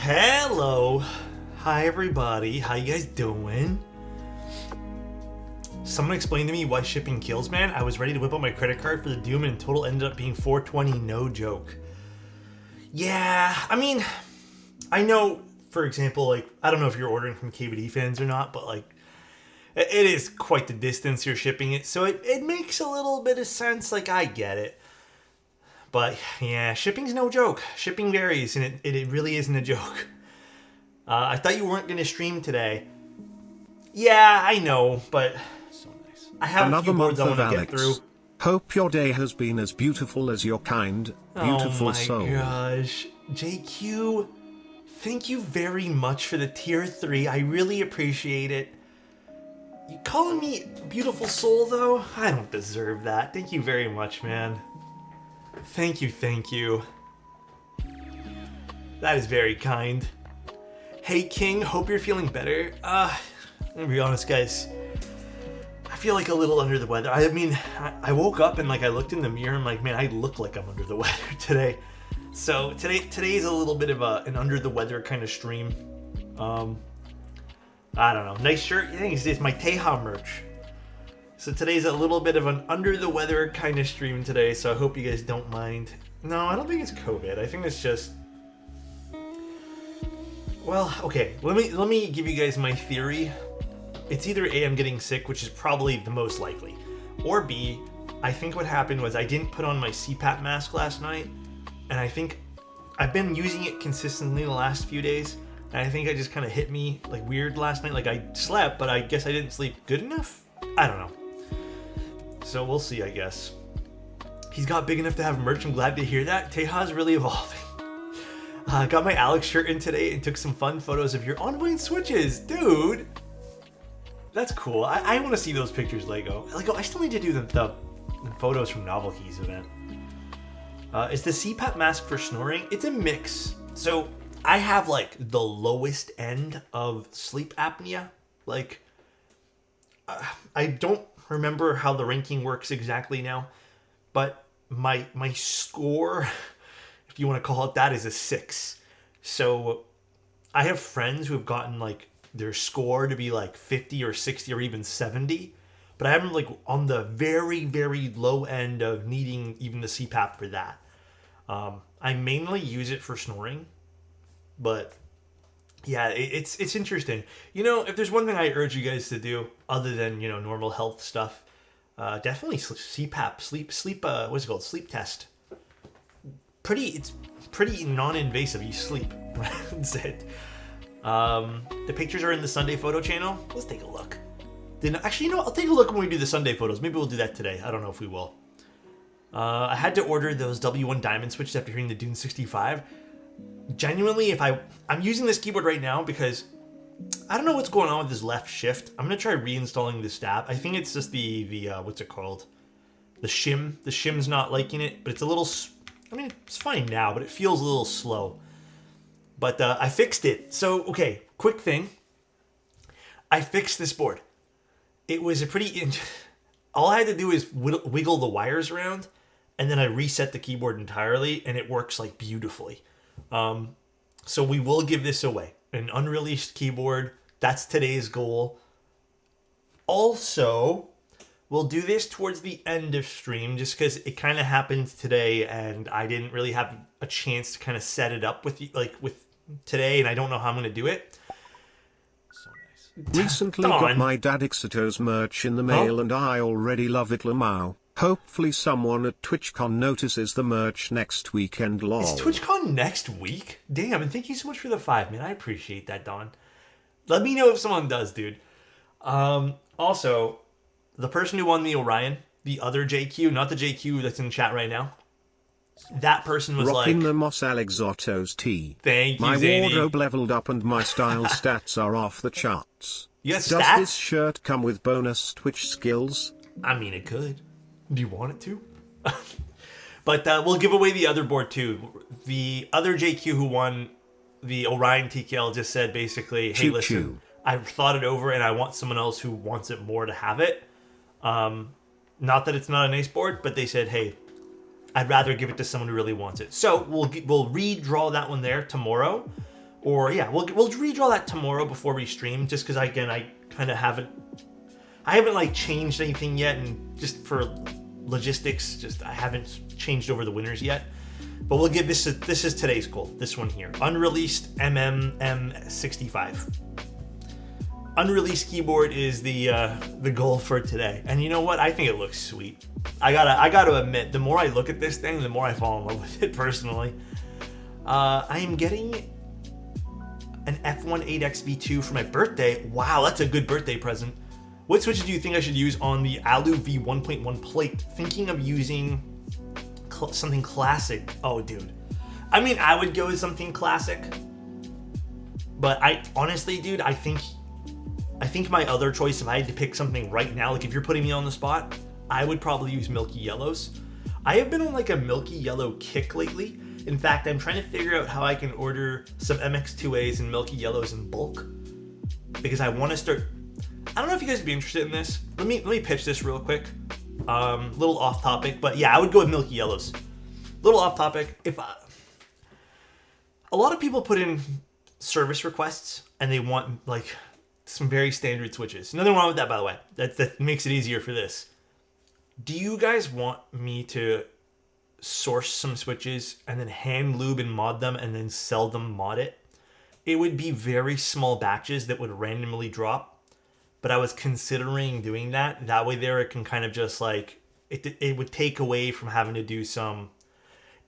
Hello. Hi everybody. How you guys doing? Someone explained to me why shipping kills, man. I was ready to whip out my credit card for the Doom and in total ended up being $420, no joke. Yeah, I mean, I know, for example, like, I don't know if you're ordering from KVD fans or not, but like, it is quite the distance you're shipping it, so it makes a little bit of sense, like, I get it. But yeah, shipping's no joke. Shipping varies, and it really isn't a joke. I thought you weren't going to stream today. Yeah, I know, but so nice. I have Another a few boards I month want of to get Alex. through. Hope your day has been as beautiful as your kind, beautiful soul. Oh my gosh. JQ, thank you very much for the tier 3. I really appreciate it. You calling me beautiful soul, though? I don't deserve that. Thank you very much, man. Thank you, thank you. That is very kind. Hey, King, hope you're feeling better. I'm gonna be honest, guys. I feel like a little under the weather. I mean, I woke up and like I looked in the mirror and I'm like, man, I look like I'm under the weather today. So today's a little bit of an under the weather kind of stream. I don't know. Nice shirt. Yeah, it's my Teja merch. So today's a little bit of an under the weather kind of stream today. So I hope you guys don't mind. No, I don't think it's COVID. I think it's just. Well, okay. Let me give you guys my theory. It's either A, I'm getting sick, which is probably the most likely, or B, I think what happened was I didn't put on my CPAP mask last night, and I think I've been using it consistently the last few days, and I think I just kind of hit me like weird last night. Like I slept, but I guess I didn't sleep good enough. I don't know. So we'll see, I guess. He's got big enough to have merch. I'm glad to hear that. Teja's really evolving. Got my Alex shirt in today and took some fun photos of your on-point switches, dude. That's cool. I want to see those pictures, Lego. I still need to do the photos from Novelty's event. Is the CPAP mask for snoring? It's a mix. So I have like the lowest end of sleep apnea. Like, I don't remember how the ranking works exactly now, but my score, if you want to call it that, is a 6. So I have friends who have gotten like their score to be like 50 or 60 or even 70, but I'm like on the very, very low end of needing even the CPAP for that. I mainly use it for snoring, but yeah, it's interesting. You know, if there's one thing I urge you guys to do other than, you know, normal health stuff, definitely CPAP, sleep, what's it called? Sleep test. It's pretty non-invasive. You sleep. That's it. The pictures are in the Sunday photo channel. Let's take a look. Actually, you know, I'll take a look when we do the Sunday photos. Maybe we'll do that today. I don't know if we will. I had to order those W1 diamond switches after hearing the Dune 65. Genuinely, I'm using this keyboard right now because I don't know what's going on with this left shift. I'm gonna try reinstalling the stab. I think it's just the what's it called? The shim. The shim's not liking it, but it's a little. I mean, it's fine now, but it feels a little slow. But I fixed it. So, okay, quick thing. I fixed this board. It was a pretty... All I had to do is wiggle the wires around, and then I reset the keyboard entirely, and it works, like, beautifully. So we will give this away. An unreleased keyboard. That's today's goal. Also, we'll do this towards the end of stream, just because it kind of happened today, and I didn't really have a chance to kind of set it up with today, and I don't know how I'm going to do it. So nice. Recently got my dad Alexotos merch in the mail, and I already love it, Lamau. Hopefully someone at TwitchCon notices the merch next weekend, lol. Is TwitchCon next week? Damn, and thank you so much for the 5, man. I appreciate that, Don. Let me know if someone does, dude. Also, the person who won the Orion, the other JQ, not the JQ that's in chat right now, that person was rocking like... the Moss Alexotos tee. Thank you, my Zany. wardrobe leveled up and my style stats are off the charts. Yes, Does stats? this shirt come with bonus Twitch skills? I mean, it could. Do you want it to? But we'll give away the other board too. The other JQ who won the Orion TKL just said basically, hey, listen, I've thought it over and I want someone else who wants it more to have it. Not that it's not an ace board, but they said, hey, I'd rather give it to someone who really wants it. So we'll redraw that one there tomorrow. Or yeah, we'll redraw that tomorrow before we stream, just because again I kind of haven't like changed anything yet, and just for logistics, I haven't changed over the winners yet. But we'll give this is today's goal. This one here, unreleased MMM65. Unreleased keyboard is the goal for today, and you know what? I think it looks sweet. I gotta admit, the more I look at this thing, the more I fall in love with it personally. I am getting an F18XV2 for my birthday. Wow, that's a good birthday present. What switches do you think I should use on the Alu V1.1 plate? Thinking of using something classic. Oh, dude. I mean, I would go with something classic, but I honestly, dude, I think my other choice, if I had to pick something right now, like if you're putting me on the spot, I would probably use Milky Yellows. I have been on like a Milky Yellow kick lately. In fact, I'm trying to figure out how I can order some MX2As and Milky Yellows in bulk, because I want to start. I don't know if you guys would be interested in this. Let me pitch this real quick. Little off topic, but yeah, I would go with Milky Yellows. Little off topic. A lot of people put in service requests and they want like some very standard switches. Nothing wrong with that, by the way. That makes it easier for this. Do you guys want me to source some switches and then hand lube and mod them and then sell them mod it? It would be very small batches that would randomly drop. But I was considering doing that. That way there it can kind of just like, it would take away from having to do some,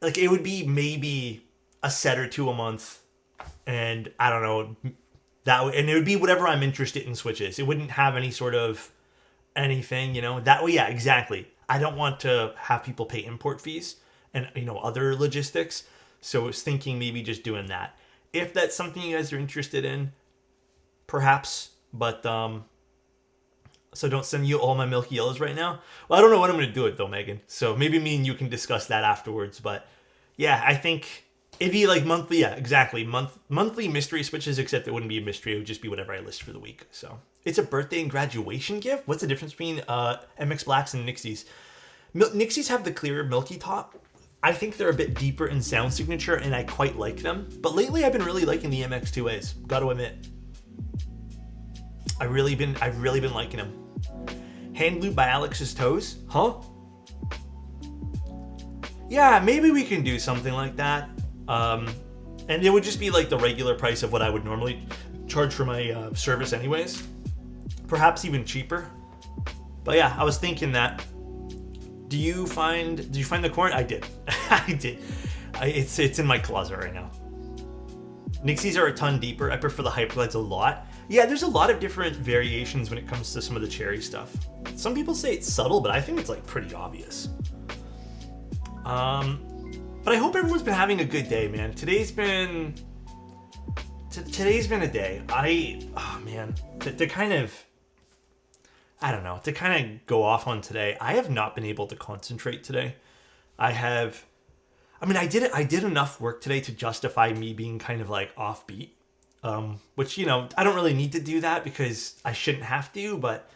like it would be maybe a set or two a month. And I don't know, and it would be whatever I'm interested in switches. It wouldn't have any sort of anything, you know, that way. Yeah, exactly. I don't want to have people pay import fees and, you know, other logistics. So I was thinking maybe just doing that. If that's something you guys are interested in, perhaps, but, so don't send you all my Milky Yellows right now. Well, I don't know what I'm going to do it though, Megan. So maybe me and you can discuss that afterwards. But yeah, I think it'd be like monthly. Yeah, exactly. Monthly mystery switches, except it wouldn't be a mystery. It would just be whatever I list for the week. So it's a birthday and graduation gift. What's the difference between MX Blacks and Nixies? Nixies have the clearer milky top. I think they're a bit deeper in sound signature and I quite like them. But lately I've been really liking the MX2As. Got to admit. I've really been liking them. Hand lube by Alexotos, huh? Yeah, maybe we can do something like that. And it would just be like the regular price of what I would normally charge for my service anyways. Perhaps even cheaper. But yeah, I was thinking that. Did you find the corn? I did. I did. It's in my closet right now. Nixies are a ton deeper. I prefer the Hyperglides a lot. Yeah, there's a lot of different variations when it comes to some of the cherry stuff. Some people say it's subtle, but I think it's like pretty obvious. But I hope everyone's been having a good day, man. Today's been a day. To kind of go off on today, I have not been able to concentrate today. I did enough work today to justify me being kind of like offbeat. Which, you know, I don't really need to do that because I shouldn't have to, but,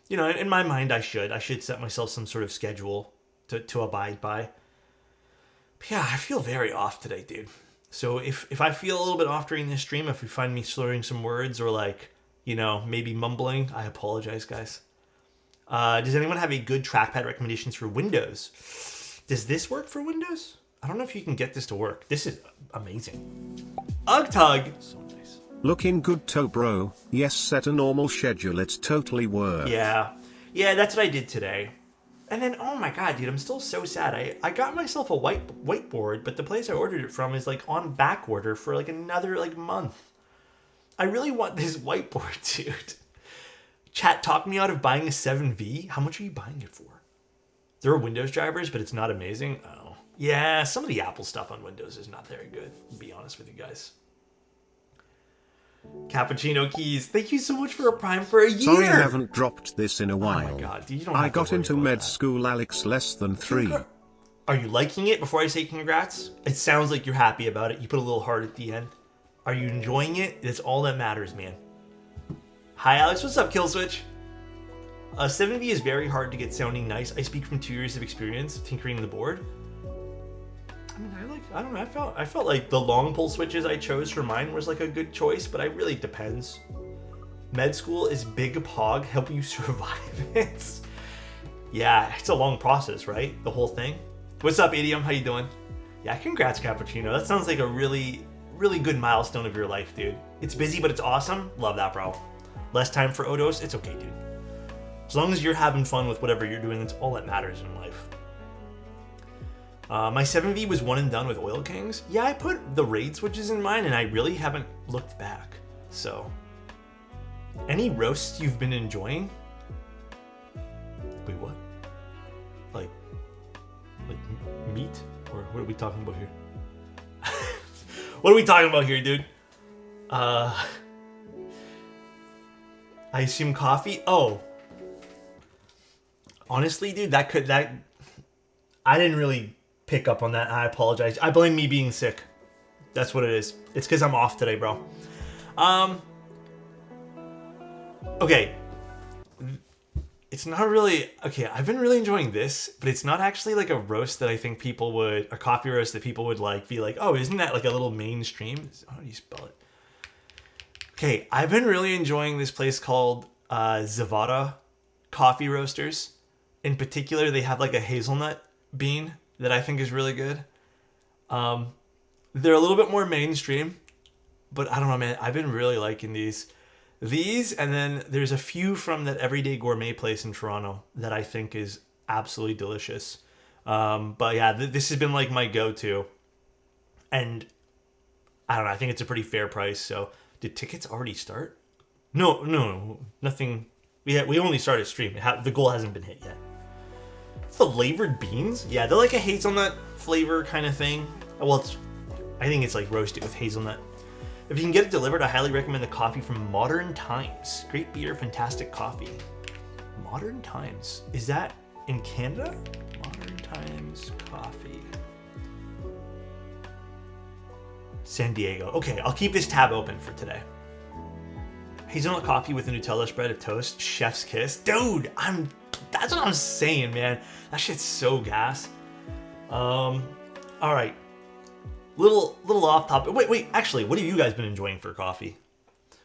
you know, in my mind, I should set myself some sort of schedule to abide by. But yeah, I feel very off today, dude. So if I feel a little bit off during this stream, if you find me slurring some words or like, you know, maybe mumbling, I apologize, guys. Does anyone have a good trackpad recommendations for Windows? Does this work for Windows? I don't know if you can get this to work. This is amazing. Ugtug. So nice. Looking good, toe bro. Yes, set a normal schedule. It's totally worked. Yeah, that's what I did today. And then, oh my god, dude, I'm still so sad. I got myself a whiteboard, but the place I ordered it from is like on back order for like another like month. I really want this whiteboard, dude. Chat talked me out of buying a 7V. How much are you buying it for? There are Windows drivers, but it's not amazing. Oh. Yeah, some of the Apple stuff on Windows is not very good, to be honest with you guys. Cappuccino Keys, thank you so much for a Prime for a year. Sorry I haven't dropped this in a while. Oh my god, dude, you don't have I got into med school, Alex, less than 3. Are you liking it before I say congrats? It sounds like you're happy about it. You put a little heart at the end. Are you enjoying it? That's all that matters, man. Hi, Alex. What's up, Killswitch? 7V is very hard to get sounding nice. I speak from 2 years of experience tinkering the board. I mean, I don't know. I felt like the long pull switches I chose for mine was like a good choice, but it really depends. Med school is big pog, help you survive it. Yeah, it's a long process, right? The whole thing. What's up, Idiom? How you doing? Yeah, congrats, Cappuccino. That sounds like a really, really good milestone of your life, dude. It's busy, but it's awesome. Love that, bro. Less time for Odos. It's okay, dude. As long as you're having fun with whatever you're doing, that's all that matters in life. My 7V was one and done with Oil Kings. Yeah, I put the raid switches in mine, and I really haven't looked back. So, any roasts you've been enjoying? Wait, what? Like meat? Or what are we talking about here? What are we talking about here, dude? I assume coffee? Oh. Honestly, dude, I didn't really pick up on that. I apologize. I blame me being sick. That's what it is. It's because I'm off today, bro. Okay. It's not really... Okay, I've been really enjoying this, but it's not actually like a roast that I think people would... A coffee roast that people would like be like, oh, isn't that like a little mainstream? How do you spell it? Okay, I've been really enjoying this place called Zavada Coffee Roasters. In particular, they have like a hazelnut bean that I think is really good. They're a little bit more mainstream, but I don't know, man. I've been really liking these. And then there's a few from that Everyday Gourmet place in Toronto that I think is absolutely delicious. But yeah, this has been like my go-to. And I don't know, I think it's a pretty fair price. So did tickets already start? No, nothing. We only started stream. The goal hasn't been hit yet. Flavored beans? Yeah, they're like a hazelnut flavor kind of thing. Well, I think it's like roasted with hazelnut. If you can get it delivered, I highly recommend the coffee from Modern Times. Great beer, fantastic coffee. Modern Times. Is that in Canada? Modern Times coffee. San Diego. Okay, I'll keep this tab open for today. Hazelnut coffee with a Nutella spread of toast. Chef's kiss. Dude, that's what I'm saying, man. That shit's so gas. All right. Little off topic. Wait. Actually, what have you guys been enjoying for coffee?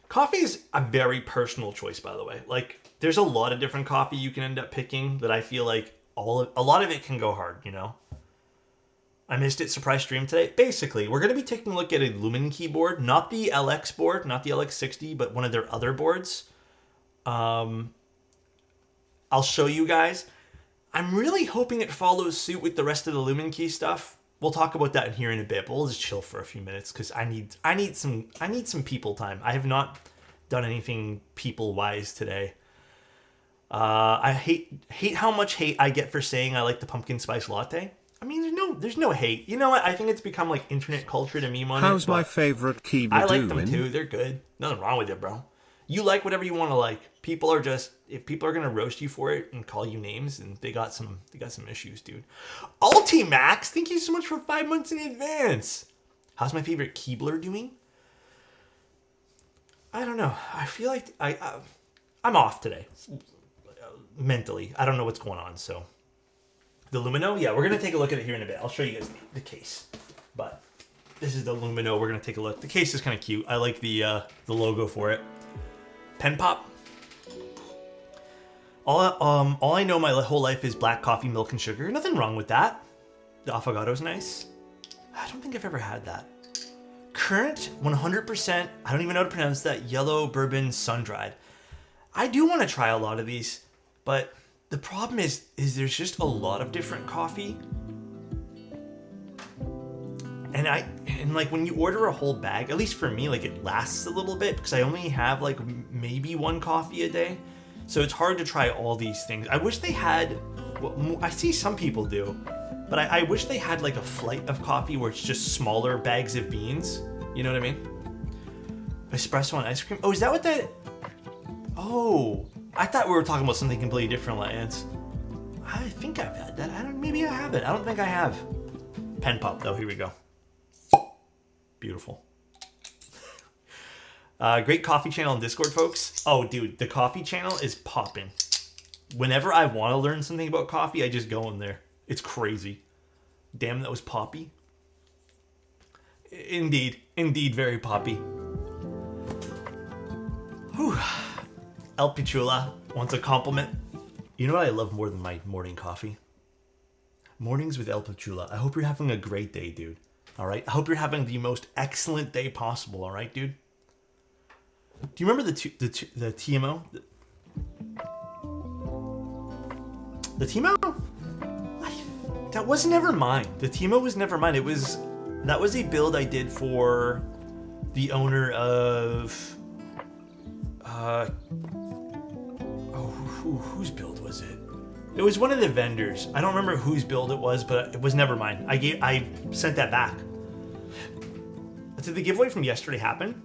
Coffee is a very personal choice, by the way. Like, there's a lot of different coffee you can end up picking that I feel like a lot of it can go hard, you know? I missed it. Surprise stream today. Basically, we're going to be taking a look at a Lumino keyboard. Not the LX board, not the LX60, but one of their other boards. I'll show you guys. I'm really hoping it follows suit with the rest of the Lumino key stuff. We'll talk about that here in a bit, but we'll just chill for a few minutes because I need some people time. I have not done anything people wise today. I hate how much hate I get for saying I like the pumpkin spice latte. I mean, there's no hate. You know what? I think it's become like internet culture to meme on it. How's my favorite keyboard I like doing? them too. They're good. Nothing wrong with it, bro. You like whatever you want to like. If people are gonna roast you for it and call you names, and they got some issues, dude. Ultimax, thank you so much for 5 months in advance. How's my favorite Keebler doing? I don't know. I feel like I'm off today, mentally. I don't know what's going on. So the Lumino, yeah, we're gonna take a look at it here in a bit. I'll show you guys the case, but this is the Lumino. We're gonna take a look. The case is kind of cute. I like the logo for it. Pen pop. All I know my whole life is black coffee, milk, and sugar. Nothing wrong with that. The affogado's nice. I don't think I've ever had that. Current 100%. I don't even know how to pronounce that. Yellow bourbon sun-dried. I do want to try a lot of these, but the problem is there's just a lot of different coffee. And like when you order a whole bag, at least for me, like it lasts a little bit because I only have like maybe one coffee a day. So it's hard to try all these things. I wish they had, well, I see some people do, but I wish they had like a flight of coffee where it's just smaller bags of beans. You know what I mean? Espresso and ice cream. Oh, is that what that? Oh, I thought we were talking about something completely different, Lance. I think I've had that. Maybe I haven't. I don't think I have. Pen pop though. Here we go. Beautiful. Great coffee channel on Discord, folks. Oh, dude, the coffee channel is popping. Whenever I want to learn something about coffee, I just go in there. It's crazy. Damn, that was poppy. Indeed. Indeed, very poppy. Whew. El Pichula wants a compliment. You know what I love more than my morning coffee? Mornings with El Pichula. I hope you're having a great day, dude. All right? I hope you're having the most excellent day possible, all right, dude? Do you remember the TMO? The TMO? That was never mine. The TMO was never mine. That was a build I did for the owner of whose build was it? It was one of the vendors. I don't remember whose build it was, but it was never mine. I sent that back. Did the giveaway from yesterday happen?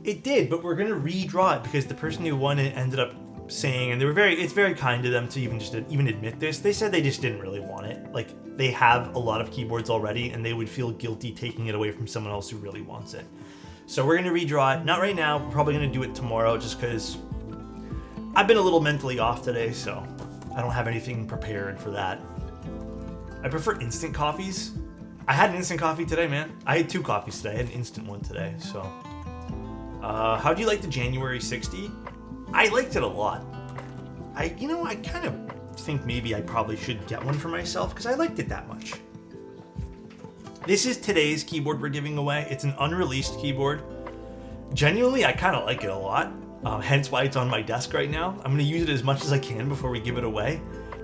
It did, but we're gonna redraw it because the person who won it ended up saying, and it's very kind of them to even admit this. They said they just didn't really want it. Like, they have a lot of keyboards already, and they would feel guilty taking it away from someone else who really wants it. So we're gonna redraw it. Not right now. We're probably gonna do it tomorrow, just because I've been a little mentally off today, so I don't have anything prepared for that. I prefer instant coffees. I had an instant coffee today, man. I had 2 coffees today. I had an instant one today, so. How do you like the January 60? I liked it a lot. I kind of think maybe I probably should get one for myself because I liked it that much. This is today's keyboard we're giving away. It's an unreleased keyboard. Genuinely, I kind of like it a lot. Hence why it's on my desk right now. I'm going to use it as much as I can before we give it away.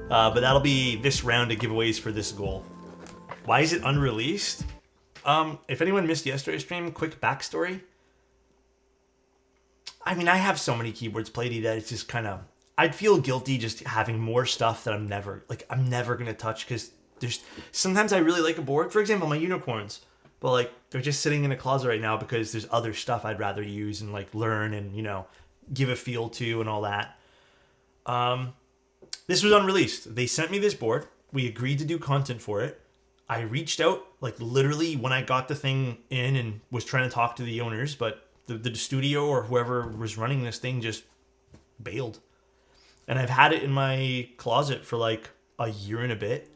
But that'll be this round of giveaways for this goal. Why is it unreleased? If anyone missed yesterday's stream, quick backstory. I mean, I have so many keyboards played that it's just kind of... I'd feel guilty just having more stuff that I'm never going to touch because sometimes I really like a board. For example, my unicorns. But, like, they're just sitting in a closet right now because there's other stuff I'd rather use and, like, learn and, give a feel to and all that. This was unreleased. They sent me this board. We agreed to do content for it. I reached out, like, literally when I got the thing in and was trying to talk to the owners, but the studio or whoever was running this thing just bailed. And I've had it in my closet for, like, a year and a bit.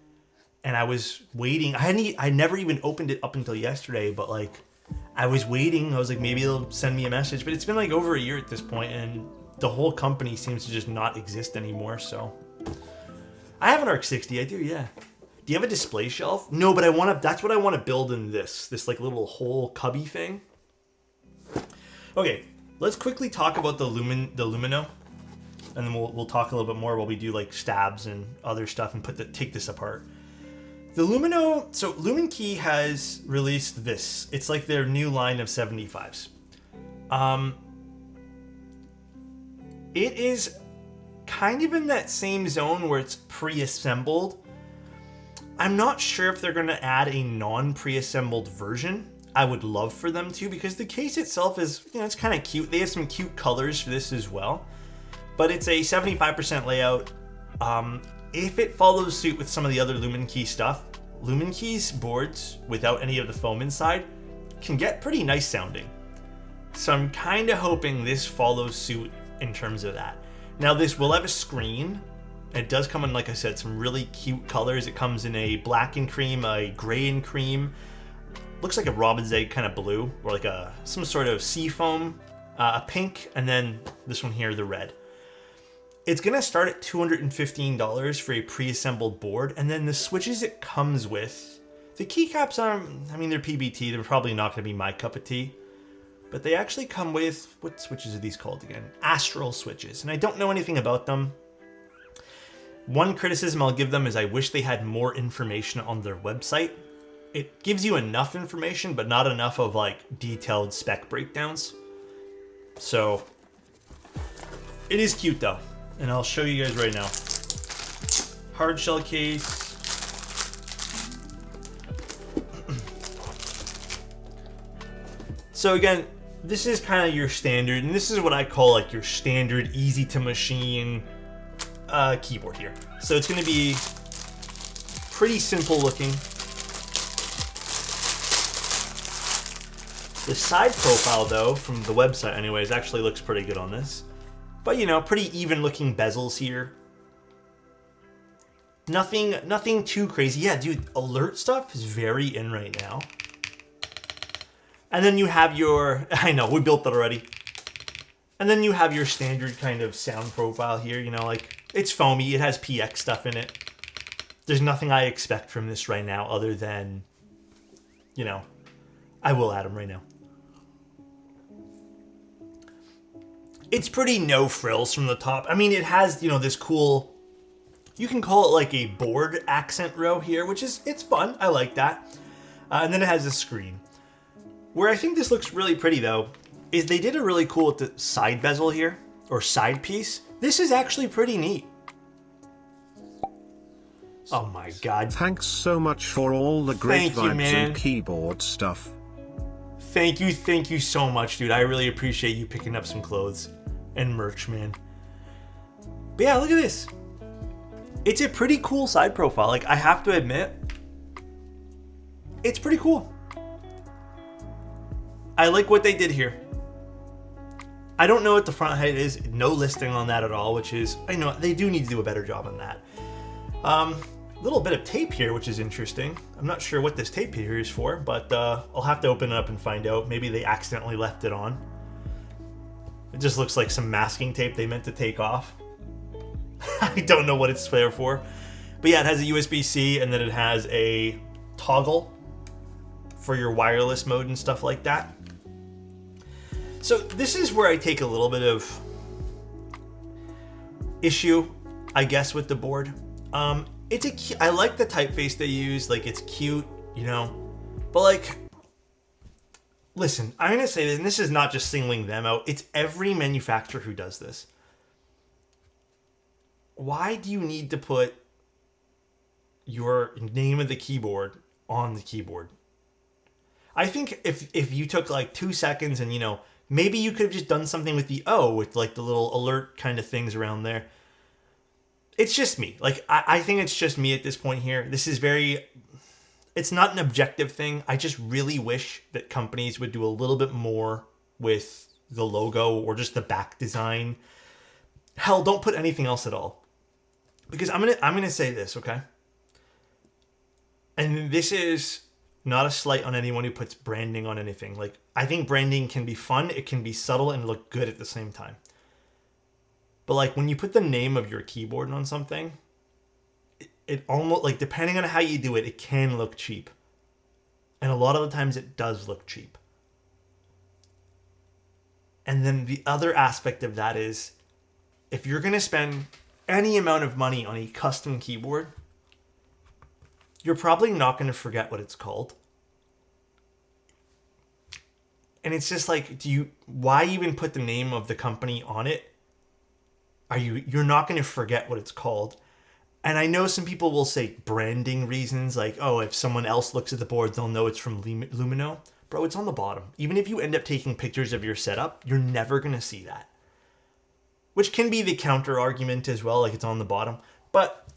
And I was waiting. I never even opened it up until yesterday, but, like, I was waiting. I was like, maybe they'll send me a message. But it's been, like, over a year at this point, and the whole company seems to just not exist anymore, so. I have an Arc 60. I do, yeah. Do you have a display shelf? No, but that's what I want to build in this like, little whole cubby thing. Okay, let's quickly talk about the Lumino. And then we'll talk a little bit more while we do, like, stabs and other stuff and take this apart. The Lumino, so LumenKey has released this. It's like their new line of 75s. It is kind of in that same zone where it's pre-assembled. I'm not sure if they're going to add a non-pre-assembled version. I would love for them to, because the case itself is, it's kind of cute. They have some cute colors for this as well. But it's a 75% layout. If it follows suit with some of the other LumenKey stuff, LumenKey's boards, without any of the foam inside, can get pretty nice sounding. So I'm kind of hoping this follows suit in terms of that. Now, this will have a screen. It does come in, like I said, some really cute colors. It comes in a black and cream, a gray and cream. Looks like a robin's egg kind of blue, or like some sort of sea foam, a pink, and then this one here, the red. It's going to start at $215 for a pre-assembled board, and then the switches it comes with, the keycaps they're PBT, they're probably not going to be my cup of tea, but they actually come with, what switches are these called again? Astral switches, and I don't know anything about them. One criticism I'll give them is I wish they had more information on their website. It gives you enough information, but not enough of, like, detailed spec breakdowns. So, it is cute though. And I'll show you guys right now. Hard shell case. So again, this is kind of your standard, and this is what I call, like, your standard easy to machine keyboard here. So it's going to be pretty simple looking. The side profile though, from the website anyways, actually looks pretty good on this. But, pretty even looking bezels here. Nothing too crazy. Yeah, dude, alert stuff is very in right now. And then you have your, I know, we built that already. And then you have your standard kind of sound profile here, you know, like, it's foamy, it has PX stuff in it. There's nothing I expect from this right now other than, you know, I will add them right now. It's pretty no frills from the top. I mean, it has, you know, this cool, you can call it like a board accent row here, which is, it's fun. I like that. And then it has a screen. Where I think this looks really pretty though, is they did a really cool with the side bezel here, or side piece. This is actually pretty neat. Oh my God. Thanks so much for all the great vibes and keyboard stuff. Thank you so much, dude. I really appreciate you picking up some clothes and merch, man. But yeah, look at this. It's a pretty cool side profile. Like, I have to admit, it's pretty cool. I like what they did here. I don't know what the front height is. No listing on that at all, which is, I know they do need to do a better job on that. Little bit of tape here, which is interesting. I'm not sure what this tape here is for, but I'll have to open it up and find out. Maybe they accidentally left it on. It just looks like some masking tape they meant to take off. I don't know what it's there for. But yeah, it has a USB-C, and then it has a toggle for your wireless mode and stuff like that. So this is where I take a little bit of issue, I guess, with the board. I like the typeface they use, like, it's cute, you know, but like, listen, I'm gonna say this, and this is not just singling them out, it's every manufacturer who does this. Why do you need to put your name of the keyboard on the keyboard? I think if you took like 2 seconds and, you know, maybe you could have just done something with the O, with like the little alert kind of things around there. It's just me. Like, I think it's just me at this point here. This is it's not an objective thing. I just really wish that companies would do a little bit more with the logo or just the back design. Hell, don't put anything else at all. Because I'm gonna say this, okay? And this is not a slight on anyone who puts branding on anything. Like, I think branding can be fun, it can be subtle, and look good at the same time. But like, when you put the name of your keyboard on something, it almost, like, depending on how you do it, it can look cheap. And a lot of the times it does look cheap. And then the other aspect of that is, if you're going to spend any amount of money on a custom keyboard, you're probably not going to forget what it's called. And it's just like, why even put the name of the company on it? You're not going to forget what it's called. And I know some people will say branding reasons, like, oh, if someone else looks at the board, they'll know it's from Lumino. Bro, it's on the bottom. Even if you end up taking pictures of your setup, you're never going to see that. Which can be the counter argument as well, like, it's on the bottom. But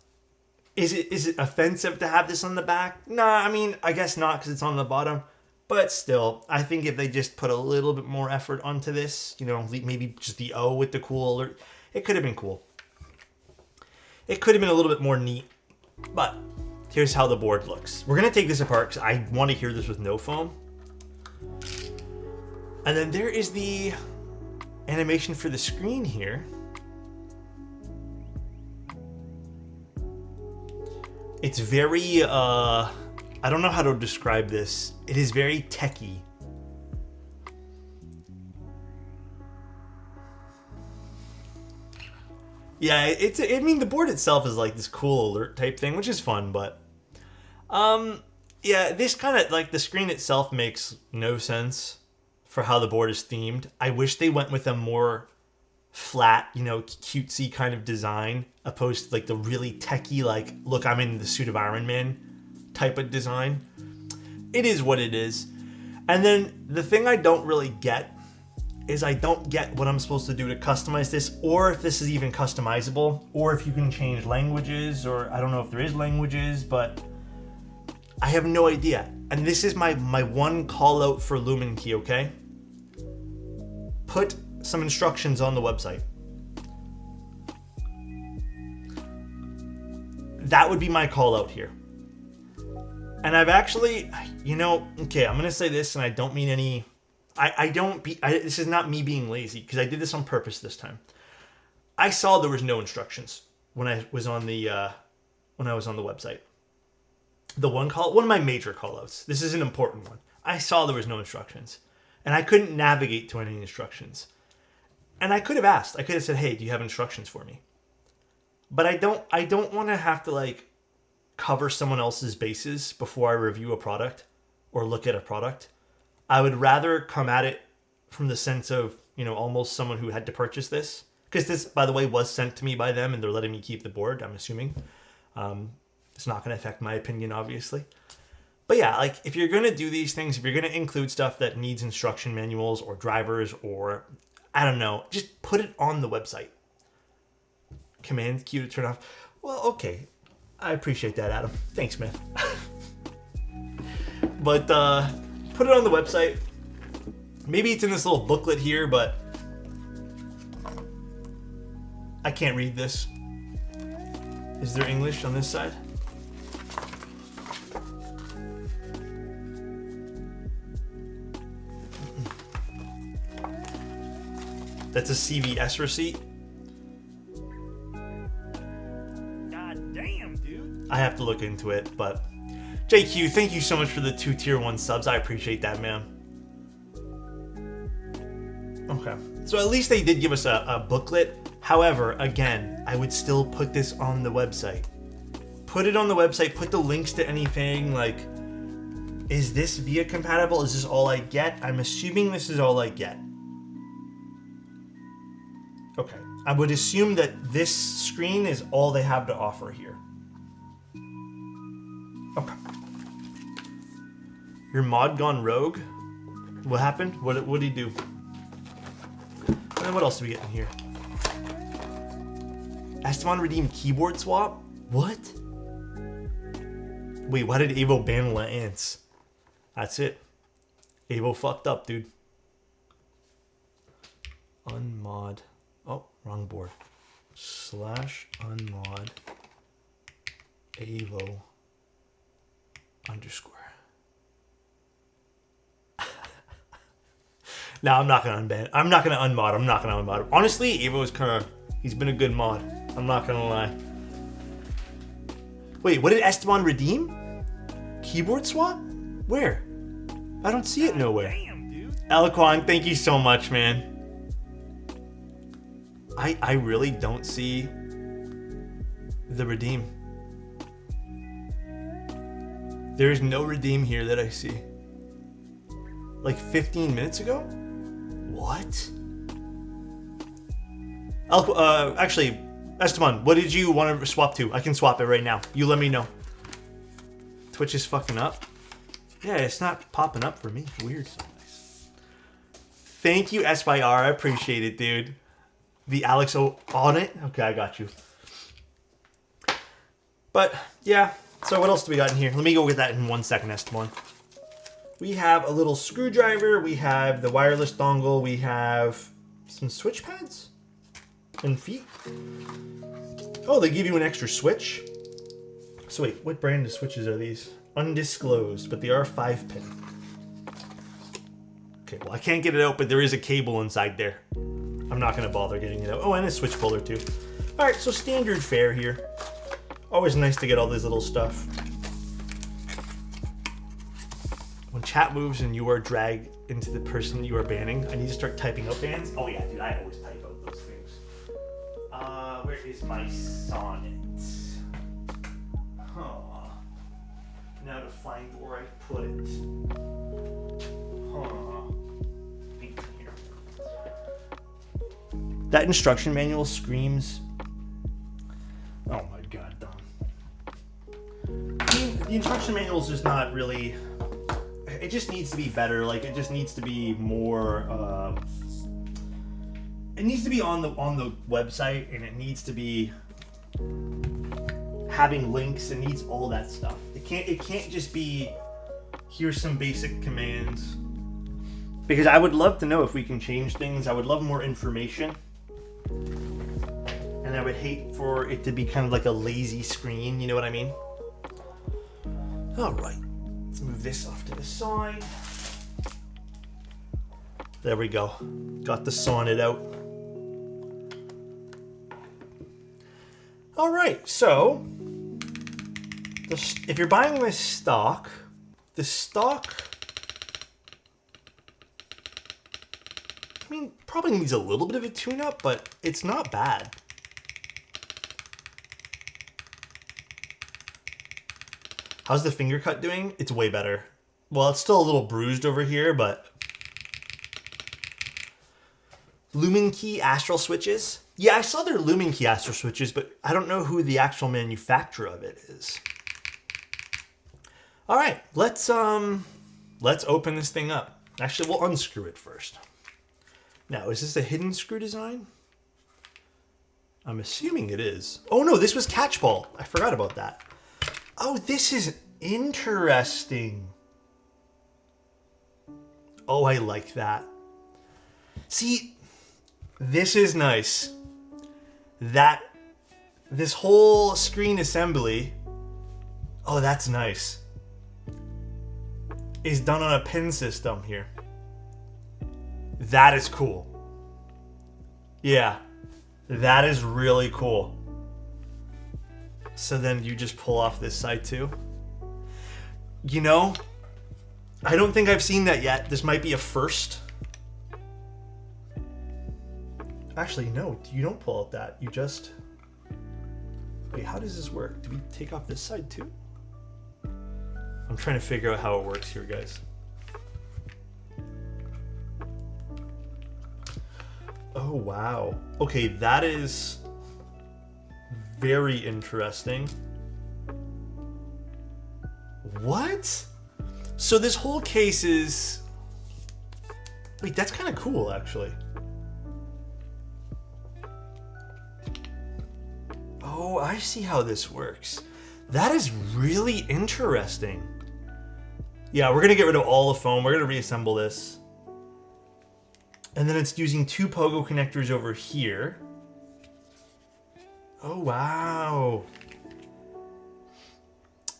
is it offensive to have this on the back? Nah, I mean, I guess not, because it's on the bottom. But still, I think if they just put a little bit more effort onto this, you know, maybe just the O with the cool alert, it could have been cool. It could have been a little bit more neat. But here's how the board looks. We're going to take this apart because I want to hear this with no foam. And then there is the animation for the screen here. It's very, I don't know how to describe this. It is very techy. Yeah, I mean, the board itself is like this cool alert type thing, which is fun, but yeah, this kind of, like, the screen itself makes no sense for how the board is themed. I wish they went with a more flat, you know, cutesy kind of design, opposed to like the really techy, like, look, I'm in the suit of Iron Man type of design. It is what it is. And then the thing I don't really get is I don't get what I'm supposed to do to customize this, or if this is even customizable, or if you can change languages, or I don't know if there is languages, but I have no idea. And this is my one call out for Lumen Key, okay? Put some instructions on the website. That would be my call out here. And I've actually, you know, okay, I'm gonna say this, and I don't mean any. This is not me being lazy, because I did this on purpose this time. I saw there was no instructions when I was on the website. One of my major callouts. This is an important one. I saw there was no instructions, and I couldn't navigate to any instructions. And I could have asked. I could have said, "Hey, do you have instructions for me?" But I don't want to have to like cover someone else's bases before I review a product or look at a product. I would rather come at it from the sense of, you know, almost someone who had to purchase this. Because this, by the way, was sent to me by them and they're letting me keep the board, I'm assuming. It's not going to affect my opinion, obviously. But yeah, like if you're going to do these things, if you're going to include stuff that needs instruction manuals or drivers or, I don't know, just put it on the website. Command Q to turn off. Well, okay. I appreciate that, Adam. Thanks, man. But put it on the website. Maybe it's in this little booklet here, but I can't read this. Is there English on this side? That's a CVS receipt. God damn, dude. I have to look into it, but JQ, thank you so much for the 2 tier 1 subs. I appreciate that, man. Okay. So at least they did give us a booklet. However, again, I would still put this on the website. Put it on the website, put the links to anything, like, is this VIA compatible? Is this all I get? I'm assuming this is all I get. Okay. I would assume that this screen is all they have to offer here. Okay. Your mod gone rogue? What happened? What did he do? And then what else do we get in here? Esteban redeemed keyboard swap? What? Wait, why did Evo ban Lance? That's it. Evo fucked up, dude. Unmod. Oh, wrong board. /unmod Evo _ No, I'm not gonna unban. I'm not gonna unmod. I'm not gonna unmod. Honestly, Evo is he's been a good mod. I'm not gonna lie. Wait, what did Esteban redeem? Keyboard swap? Where? I don't see it nowhere. Damn, dude. Alquan, thank you so much, man. I really don't see the redeem. There's no redeem here that I see. Like 15 minutes ago? What? Actually, Esteban, what did you want to swap to? I can swap it right now. You let me know. Twitch is fucking up. Yeah, it's not popping up for me. Weird. Thank you, SYR. I appreciate it, dude. The Alexo on it? Okay, I got you. But, yeah. So what else do we got in here? Let me go get that in 1 second, Esteban. We have a little screwdriver. We have the wireless dongle. We have some switch pads and feet. Oh, they give you an extra switch. So wait, what brand of switches are these? Undisclosed, but they are 5-pin. Okay, well, I can't get it out, but there is a cable inside there. I'm not going to bother getting it out. Oh, and a switch puller, too. All right, so standard fare here. Always nice to get all this little stuff. When chat moves and you are dragged into the person you are banning, I need to start typing out bans. Oh, yeah, dude, I always type out those things. Where is my sonnet? Huh. Now to find where I put it. Huh. Here. That instruction manual screams. Oh my god, Don. The instruction manual is just not really. It just needs to be better. Like, it just needs to be more. It needs to be on the website, and it needs to be having links. It needs all that stuff. It can't just be here's some basic commands. Because I would love to know if we can change things. I would love more information. And I would hate for it to be kind of like a lazy screen, you know what I mean? All right. move this off to the side. There we go. Got the sonnet out. All right, so if you're buying this stock, the stock, I mean, probably needs a little bit of a tune-up, but it's not bad. How's the finger cut doing? It's way better. Well, it's still a little bruised over here, but... Lumen Key Astral switches. Yeah, I saw their Lumen Key Astral switches, but I don't know who the actual manufacturer of it is. All right, let's open this thing up. Actually, we'll unscrew it first. Now, is this a hidden screw design? I'm assuming it is. Oh no, this was catchball. I forgot about that. Oh, this is interesting. Oh, I like that. See, this is nice. This whole screen assembly, oh, that's nice, is done on a pin system here. That is cool. Yeah, that is really cool. So then you just pull off this side too. You know, I don't think I've seen that yet. This might be a first. Actually, no, you don't pull out that. You just... Wait, how does this work? Do we take off this side too? I'm trying to figure out how it works here, guys. Oh, wow. Okay, that is very interesting. What? So this whole case is... Wait, that's kind of cool, actually. Oh, I see how this works. That is really interesting. Yeah, we're going to get rid of all the foam. We're going to reassemble this. And then it's using two pogo connectors over here. Oh, wow.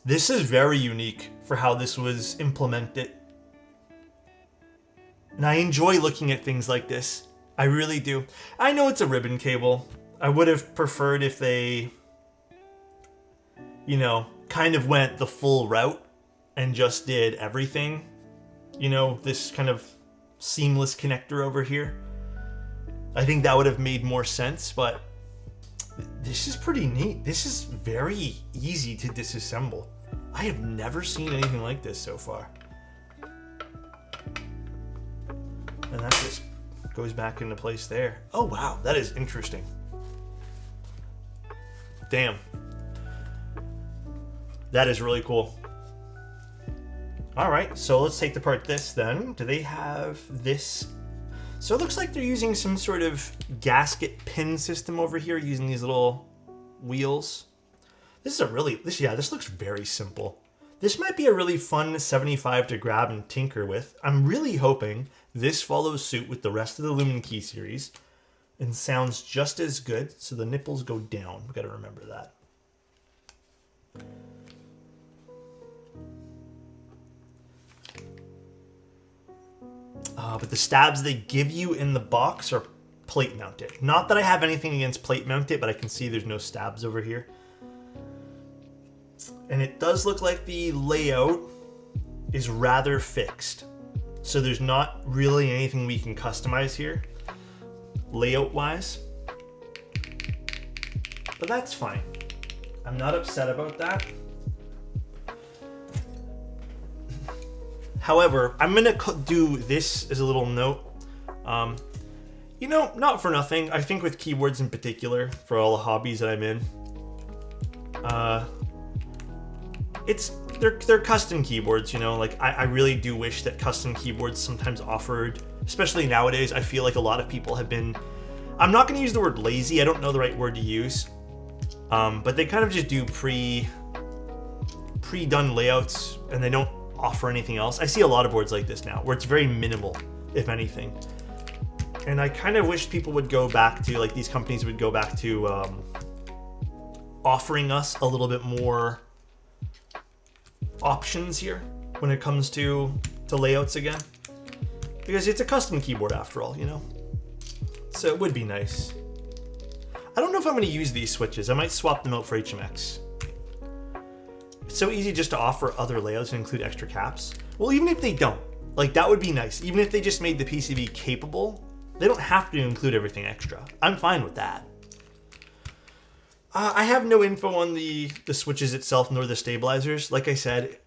This is very unique for how this was implemented. And I enjoy looking at things like this. I really do. I know it's a ribbon cable. I would have preferred if they, you know, kind of went the full route and just did everything. You know, this kind of seamless connector over here. I think that would have made more sense, but this is pretty neat. This is very easy to disassemble. I have never seen anything like this so far. And that just goes back into place there. Oh, wow, that is interesting. Damn. That is really cool. All right, so let's take apart this then. Do they have this? So it looks like they're using some sort of gasket pin system over here using these little wheels. This is a really, this looks very simple. This might be a really fun 75 to grab and tinker with. I'm really hoping this follows suit with the rest of the Lumen Key series and sounds just as good. So the nipples go down. We've got to remember that. But the stabs they give you in the box are plate mounted. Not that I have anything against plate mounted, but I can see there's no stabs over here. And it does look like the layout is rather fixed. So there's not really anything we can customize here, layout-wise. But that's fine. I'm not upset about that. However, I'm going to do this as a little note. You know, not for nothing. I think with keyboards in particular, for all the hobbies that I'm in, they're custom keyboards, you know? Like, I really do wish that custom keyboards sometimes offered, especially nowadays. I feel like a lot of people have been, I'm not going to use the word lazy. I don't know the right word to use. But they kind of just do pre-done layouts, and they don't offer anything else. I see a lot of boards like this now, where it's very minimal, if anything. And I kind of wish people would go back to, like, these companies would go back to offering us a little bit more options here when it comes to layouts again. Because it's a custom keyboard after all, you know? So it would be nice. I don't know if I'm going to use these switches. I might swap them out for HMX. It's so easy just to offer other layouts and include extra caps. Well, even if they don't, like that would be nice. Even if they just made the PCB capable, they don't have to include everything extra. I'm fine with that. I have no info on the switches itself nor the stabilizers. Like I said,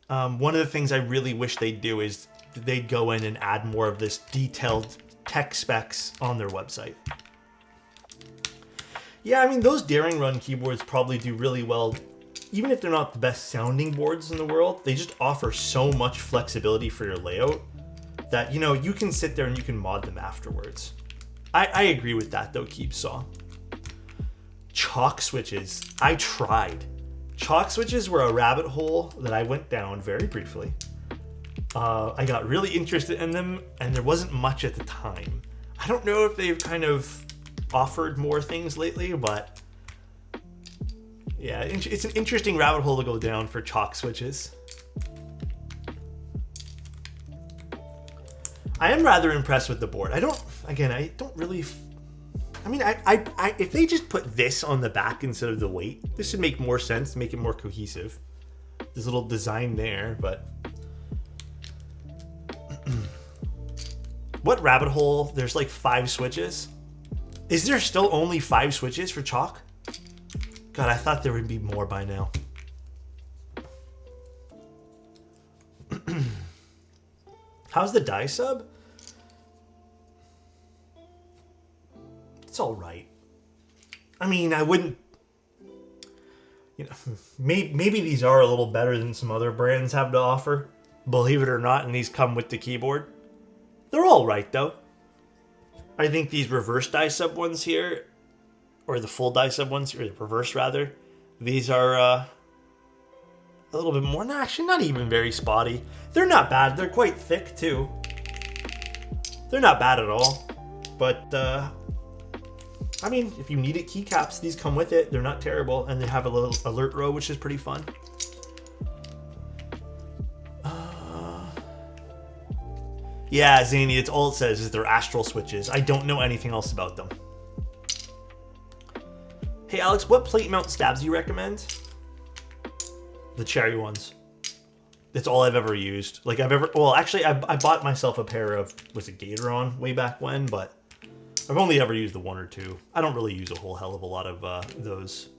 one of the things I really wish they'd do is they'd go in and add more of this detailed tech specs on their website. Yeah, I mean, those Daring Run keyboards probably do really well. Even if they're not the best sounding boards in the world, they just offer so much flexibility for your layout that, you know, you can sit there and you can mod them afterwards. I agree with that though, Keepsaw. Chalk switches. I tried. Chalk switches were a rabbit hole that I went down very briefly. I got really interested in them, and there wasn't much at the time. I don't know if they've kind of offered more things lately, but yeah, it's an interesting rabbit hole to go down for chalk switches. I am rather impressed with the board. I don't really... I mean, if they just put this on the back instead of the weight, this would make more sense, make it more cohesive. This little design there, but... What rabbit hole? There's like 5 switches. Is there still only 5 switches for chalk? God, I thought there would be more by now. How's the die sub? It's all right. I mean, I wouldn't... You know, maybe these are a little better than some other brands have to offer. Believe it or not, and these come with the keyboard. They're all right, though. I think these reverse die sub ones here, or the full die sub ones, or the reverse rather, these are a little bit more, actually not even very spotty. They're not bad. They're quite thick too. They're not bad at all. But I mean, if you needed keycaps, these come with it. They're not terrible, and they have a little alert row, which is pretty fun. Yeah, Zany, it's all it says is they're astral switches. I don't know anything else about them. Hey Alex, what plate mount stabs you recommend? The cherry ones. That's all I've ever used. Like well, actually I bought myself a pair of, was it Gatoron way back when, but I've only ever used the 1 or 2. I don't really use a whole hell of a lot of those.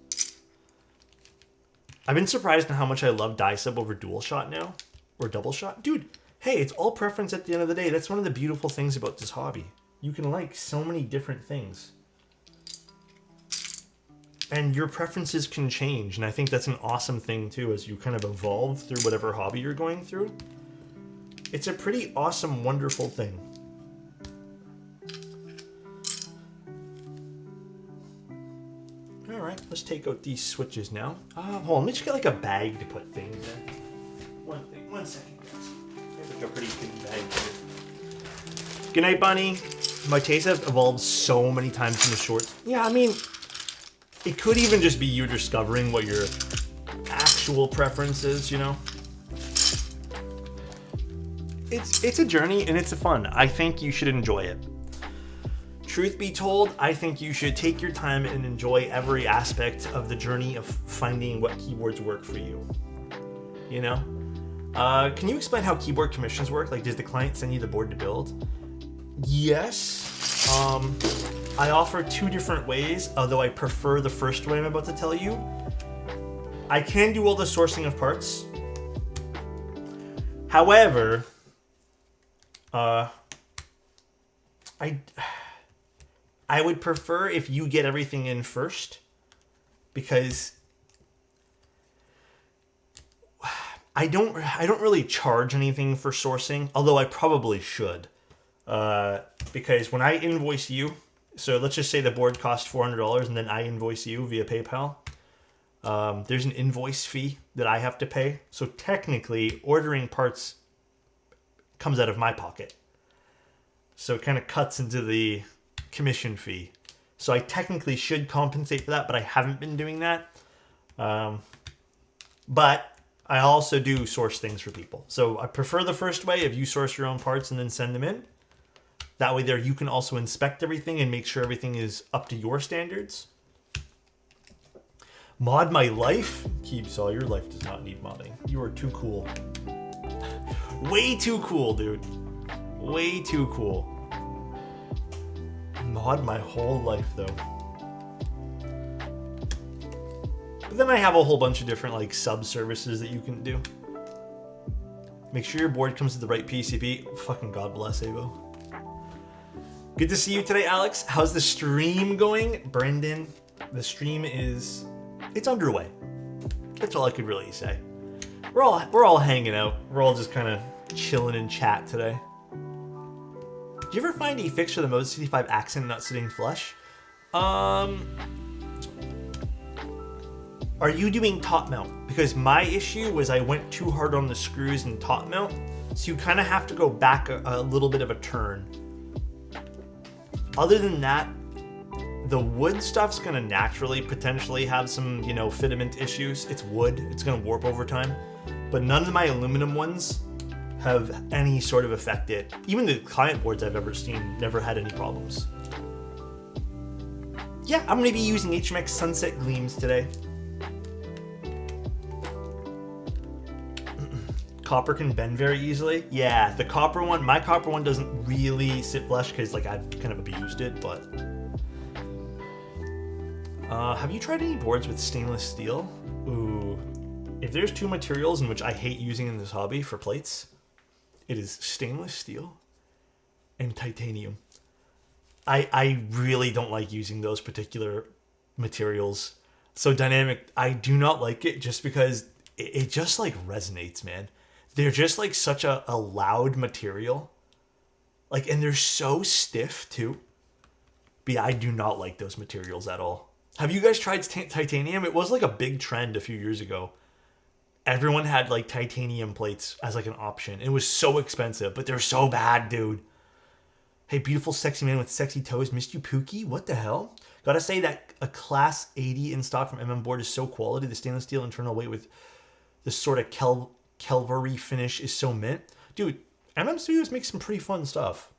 I've been surprised at how much I love die sub over dual shot now, or double shot. Dude, hey, it's all preference at the end of the day. That's one of the beautiful things about this hobby. You can like so many different things. And your preferences can change, and I think that's an awesome thing too, as you kind of evolve through whatever hobby you're going through. It's a pretty awesome, wonderful thing. Alright, let's take out these switches now. Hold on, let me just get like a bag to put things in. One second, guys. I have like a pretty thin bag here. Good night, Bunny. My tastes have evolved so many times in the shorts. Yeah, I mean... It could even just be you discovering what your actual preference is, you know? It's a journey and it's a fun. I think you should enjoy it. Truth be told, I think you should take your time and enjoy every aspect of the journey of finding what keyboards work for you. You know? Can you explain how keyboard commissions work? Like, does the client send you the board to build? Yes. I offer 2 different ways, although I prefer the first way I'm about to tell you. I can do all the sourcing of parts. However, I would prefer if you get everything in first, because I don't really charge anything for sourcing, although I probably should. Because when I invoice you, so let's just say the board costs $400 and then I invoice you via PayPal. There's an invoice fee that I have to pay. So technically, ordering parts comes out of my pocket. So it kind of cuts into the commission fee. So I technically should compensate for that, but I haven't been doing that. But I also do source things for people. So I prefer the first way if you source your own parts and then send them in. That way there you can also inspect everything and make sure everything is up to your standards. Mod my life? Keepsaw, your life does not need modding. You are too cool. Way too cool, dude. Way too cool. Mod my whole life, though. But then I have a whole bunch of different like sub-services that you can do. Make sure your board comes with the right PCB. Fucking God bless, Avo. Good to see you today, Alex. How's the stream going? Brendan, the stream is... it's underway. That's all I could really say. We're all hanging out. We're all just kind of chilling in chat today. Did you ever find a fix for the Mode 65 accent not sitting flush? Are you doing top mount? Because my issue was I went too hard on the screws in top mount, so you kind of have to go back a little bit of a turn. Other than that, the wood stuff's gonna naturally potentially have some, you know, fitment issues. It's wood, it's gonna warp over time. But none of my aluminum ones have any sort of affected. Even the client boards I've ever seen never had any problems. Yeah, I'm gonna be using HMX Sunset Gleams today. Copper can bend very easily. Yeah, the copper one, my copper one doesn't really sit flush because like I've kind of abused it, but... have you tried any boards with stainless steel? Ooh. If there's two materials in which I hate using in this hobby for plates, it is stainless steel and titanium. I really don't like using those particular materials. So dynamic, I do not like it just because it just like resonates, man. They're just like such a loud material. Like, and they're so stiff too. But yeah, I do not like those materials at all. Have you guys tried titanium? It was like a big trend a few years ago. Everyone had like titanium plates as like an option. It was so expensive, but they're so bad, dude. Hey, beautiful sexy man with sexy toes. Missed you, Pookie? What the hell? Gotta say that a class 80 in stock from board is so quality. The stainless steel internal weight with this sort of Calvary finish is so mint. Dude, Studios makes some pretty fun stuff.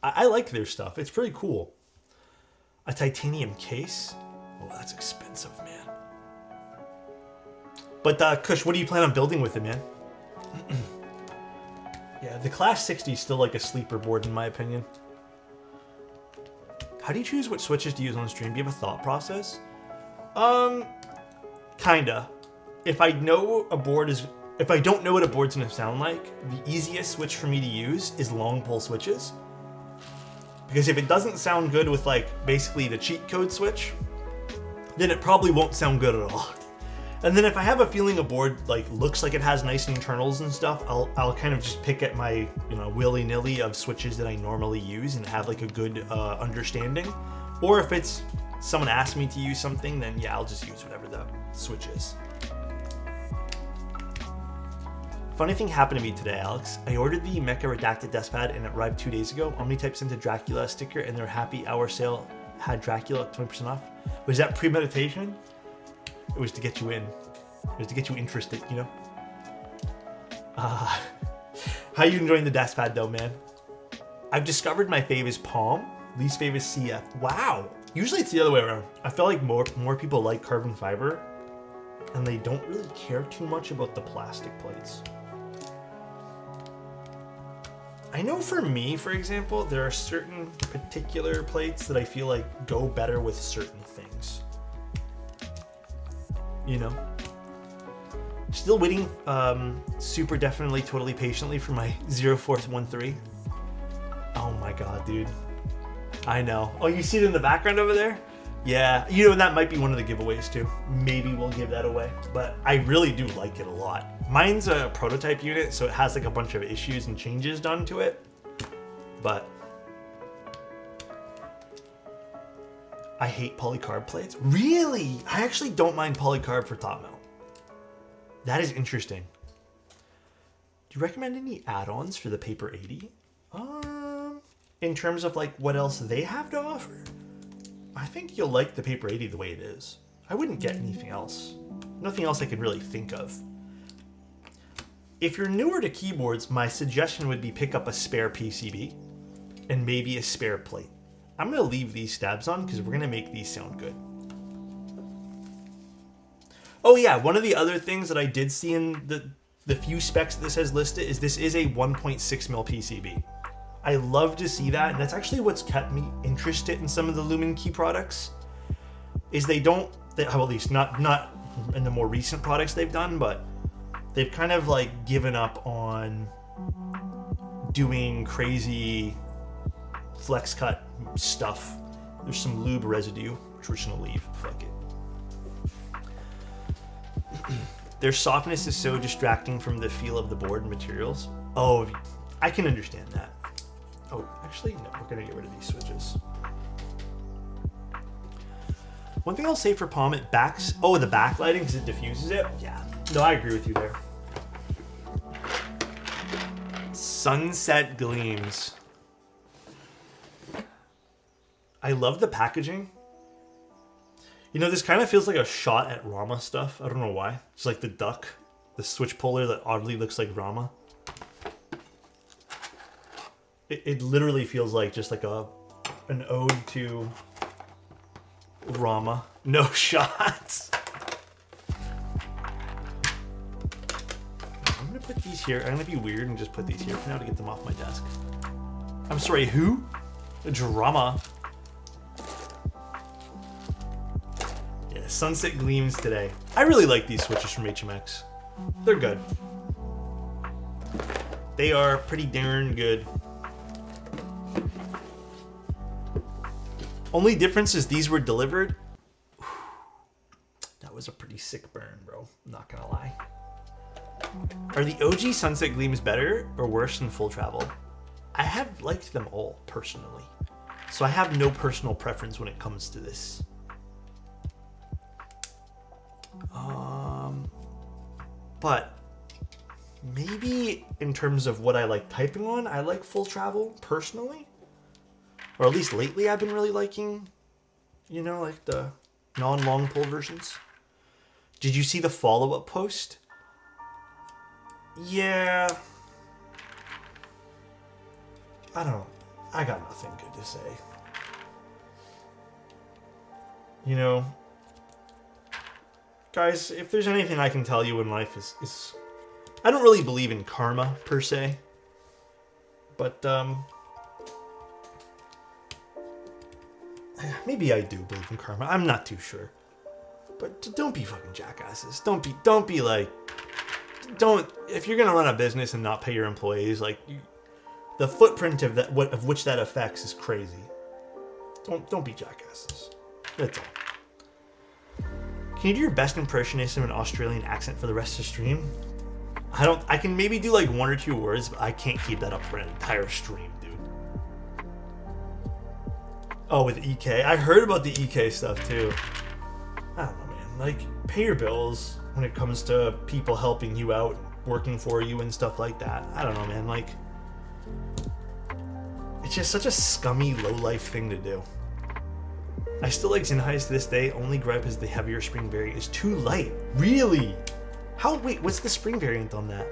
I like their stuff. It's pretty cool. A titanium case? Oh, that's expensive, man. But, Kush, what do you plan on building with it, man? Yeah, the Class 60 is still like a sleeper board, in my opinion. How do you choose what switches to use on stream? Do you have a thought process? Kinda. If I know a board is... if I don't know what a board's gonna sound like, the easiest switch for me to use is long pull switches. Because if it doesn't sound good with like basically the cheat code switch, then it probably won't sound good at all. And then if I have a feeling a board like looks like it has nice internals and stuff, I'll kind of just pick at my, you know, willy-nilly of switches that I normally use and have like a good understanding. Or if it's someone asked me to use something, then yeah, I'll just use whatever the switch is. Funny thing happened to me today, Alex. I ordered the Mecha Redacted desk pad and it arrived 2 days ago. Omnitype sent a Dracula sticker and their happy hour sale had Dracula at 20% off. Was that premeditation? It was to get you in. It was to get you interested, you know? How you enjoying the desk pad though, man? I've discovered my fave is Palm, least fave is CF. Wow! Usually it's the other way around. I feel like more people like carbon fiber and they don't really care too much about the plastic plates. I know for me, for example, there are certain particular plates that I feel like go better with certain things. You know? Still waiting super definitely totally patiently for my 0413. Oh my god, dude. I know. Oh, you see it in the background over there? Yeah, you know, that might be one of the giveaways too. Maybe we'll give that away. But I really do like it a lot. Mine's a prototype unit, so it has like a bunch of issues and changes done to it. But I hate polycarb plates. Really? I actually don't mind polycarb for top mount. That is interesting. Do you recommend any add-ons for the Paper 80? In terms of like what else they have to offer? I think you'll like the Paper 80 the way it is. I wouldn't get anything else. Nothing else I can really think of. If you're newer to keyboards, my suggestion would be pick up a spare PCB and maybe a spare plate. I'm going to leave these stabs on because we're going to make these sound good. Oh yeah, one of the other things that I did see in the few specs this has listed is this is a 1.6mm PCB. I love to see that, and that's actually what's kept me interested in some of the Lumen Key products, is well, at least not in the more recent products they've done, but they've kind of like given up on doing crazy flex cut stuff. There's some lube residue, which we're just gonna leave. Fuck it. Their softness is so distracting from the feel of the board and materials. Oh, I can understand that. Oh, actually, no, we're gonna get rid of these switches. One thing I'll say for Palm, it backs. Oh, the backlighting because it diffuses it. Yeah, no, I agree with you there. Sunset gleams. I love the packaging. You know, this kind of feels like a shot at Rama stuff. I don't know why. It's like the duck, the switch puller that oddly looks like Rama. It literally feels like just like an ode to Rama. No shots. I'm gonna put these here. I'm gonna be weird and just put these here for now to get them off my desk. I'm sorry, who? Drama. Yeah, sunset gleams today. I really like these switches from HMX. They're good. They are pretty darn good. Only difference is these were delivered. That was a pretty sick burn, bro. I'm not gonna lie. Are the OG Sunset Gleams better or worse than Full Travel? I have liked them all personally, so I have no personal preference when it comes to this. But maybe in terms of what I like typing on, I like Full Travel personally. Or at least lately I've been really liking, you know, like the non-long pull versions. Did you see the follow-up post? Yeah. I don't know. I got nothing good to say. You know, guys, if there's anything I can tell you in life is I don't really believe in karma per se. But maybe I do believe in karma. I'm not too sure. But don't be fucking jackasses. Don't be like, if you're gonna run a business and not pay your employees, like the footprint of that, of which that affects, is crazy. Don't be jackasses. That's all. Can you do your best impersonation of an Australian accent for the rest of the stream? I can maybe do like 1 or 2 words, but I can't keep that up for an entire stream, dude. Oh, with EK. I heard about the EK stuff too. I don't know, man. Like, pay your bills when it comes to people helping you out, working for you and stuff like that. I don't know, man. Like, it's just such a scummy, low-life thing to do. I still like Zinhais to this day. Only gripe is the heavier spring variant is too light. Really? Wait, what's the spring variant on that?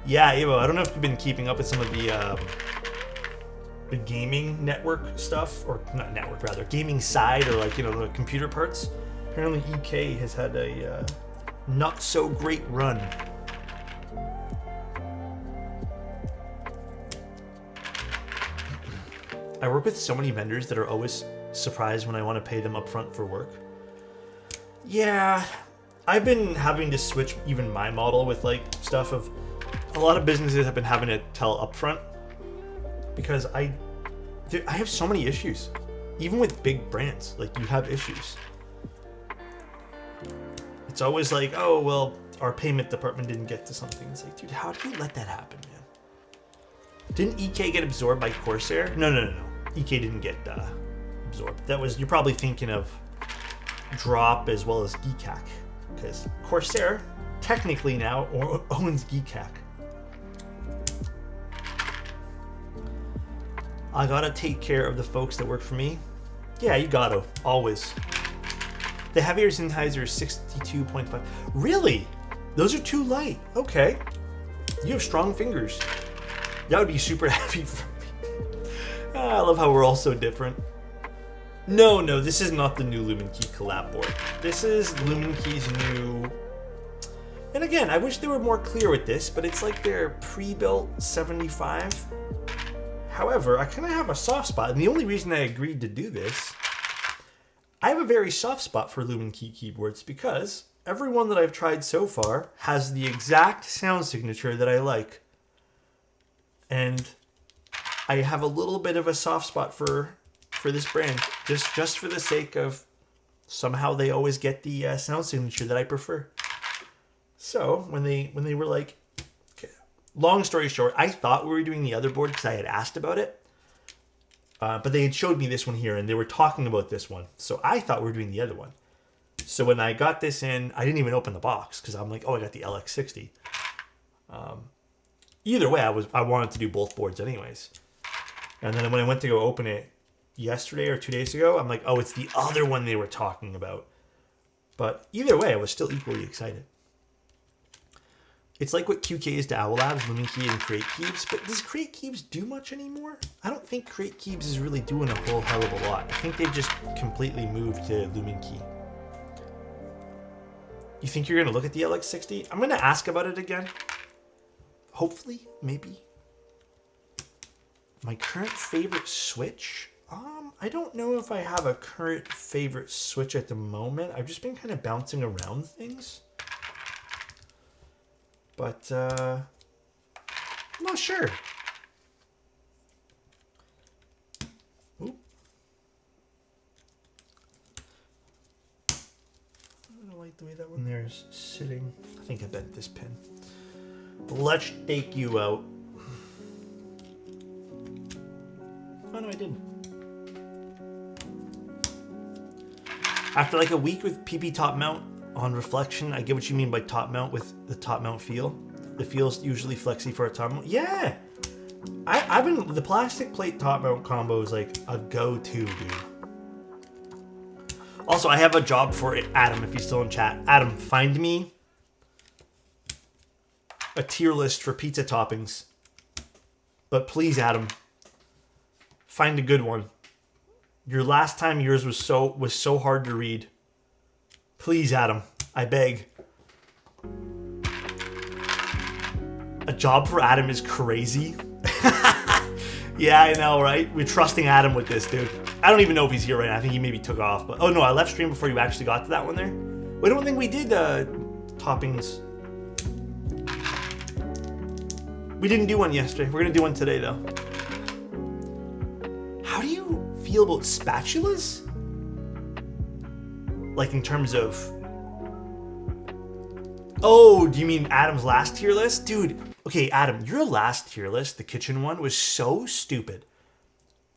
Yeah, Evo, I don't know if you've been keeping up with some of the gaming network stuff, or not network, rather, gaming side, or like, you know, the computer parts. Apparently EK has had a not so great run. I work with so many vendors that are always surprised when I want to pay them upfront for work. Yeah, I've been having to switch even my model with like stuff of a lot of businesses have been having to tell upfront because I have so many issues. Even with big brands, like you have issues. It's always like, oh, well, our payment department didn't get to something. It's like, dude, how did you let that happen, man? Didn't EK get absorbed by Corsair? No. EK didn't get absorbed. You're probably thinking of Drop as well as Keycap, because Corsair technically now owns Keycap. I gotta take care of the folks that work for me. Yeah, you gotta, always. The heavier Sennheiser is 62.5. Really? Those are too light. Okay. You have strong fingers. That would be super heavy for me. I love how we're all so different. No, this is not the new Lumen Key collab board. This is Lumen Key's new... And again, I wish they were more clear with this, but it's like their pre-built 75. However, I kind of have a soft spot, and the only reason I agreed to do this, I have a very soft spot for Lumen Key keyboards because every one that I've tried so far has the exact sound signature that I like. And I have a little bit of a soft spot for this brand, just for the sake of somehow they always get the sound signature that I prefer. So when they were like, okay, long story short, I thought we were doing the other board because I had asked about it, but they had showed me this one here and they were talking about this one, so I thought we were doing the other one. So when I got this in, I didn't even open the box because I'm like, oh, I got the LX60. Either way, I wanted to do both boards anyways. And then when I went to go open it yesterday or 2 days ago, I'm like, oh, it's the other one they were talking about. But either way, I was still equally excited. It's like what QK is to Owl Labs, Lumen Key, and Create Keeps, but does Create Keeps do much anymore? I don't think Create Keeps is really doing a whole hell of a lot. I think they've just completely moved to Lumen Key. You think you're going to look at the LX60? I'm going to ask about it again. Hopefully, maybe. My current favorite switch? I don't know if I have a current favorite switch at the moment. I've just been kind of bouncing around things. But, I'm not sure. Ooh. I don't like the way that one there is sitting. I think I bent this pin. Let's take you out. Oh, no, I didn't. After like a week with PP top mount on reflection, I get what you mean by top mount with the top mount feel. The feel's usually flexy for a top mount. Yeah! I've been, the plastic plate top mount combo is like a go-to, dude. Also, I have a job for Adam if he's still in chat. Adam, find me a tier list for pizza toppings. But please, Adam, find a good one. Your last time yours was so hard to read. Please, Adam, I beg. A job for Adam is crazy. Yeah, I know, right? We're trusting Adam with this, dude. I don't even know if he's here right now. I think he maybe took off. But oh no, I left stream before you actually got to that one there. I don't think we did toppings. We didn't do one yesterday. We're gonna do one today though. How do you feel about spatulas? Like in terms of... Oh, do you mean Adam's last tier list? Dude, okay, Adam, your last tier list, the kitchen one, was so stupid.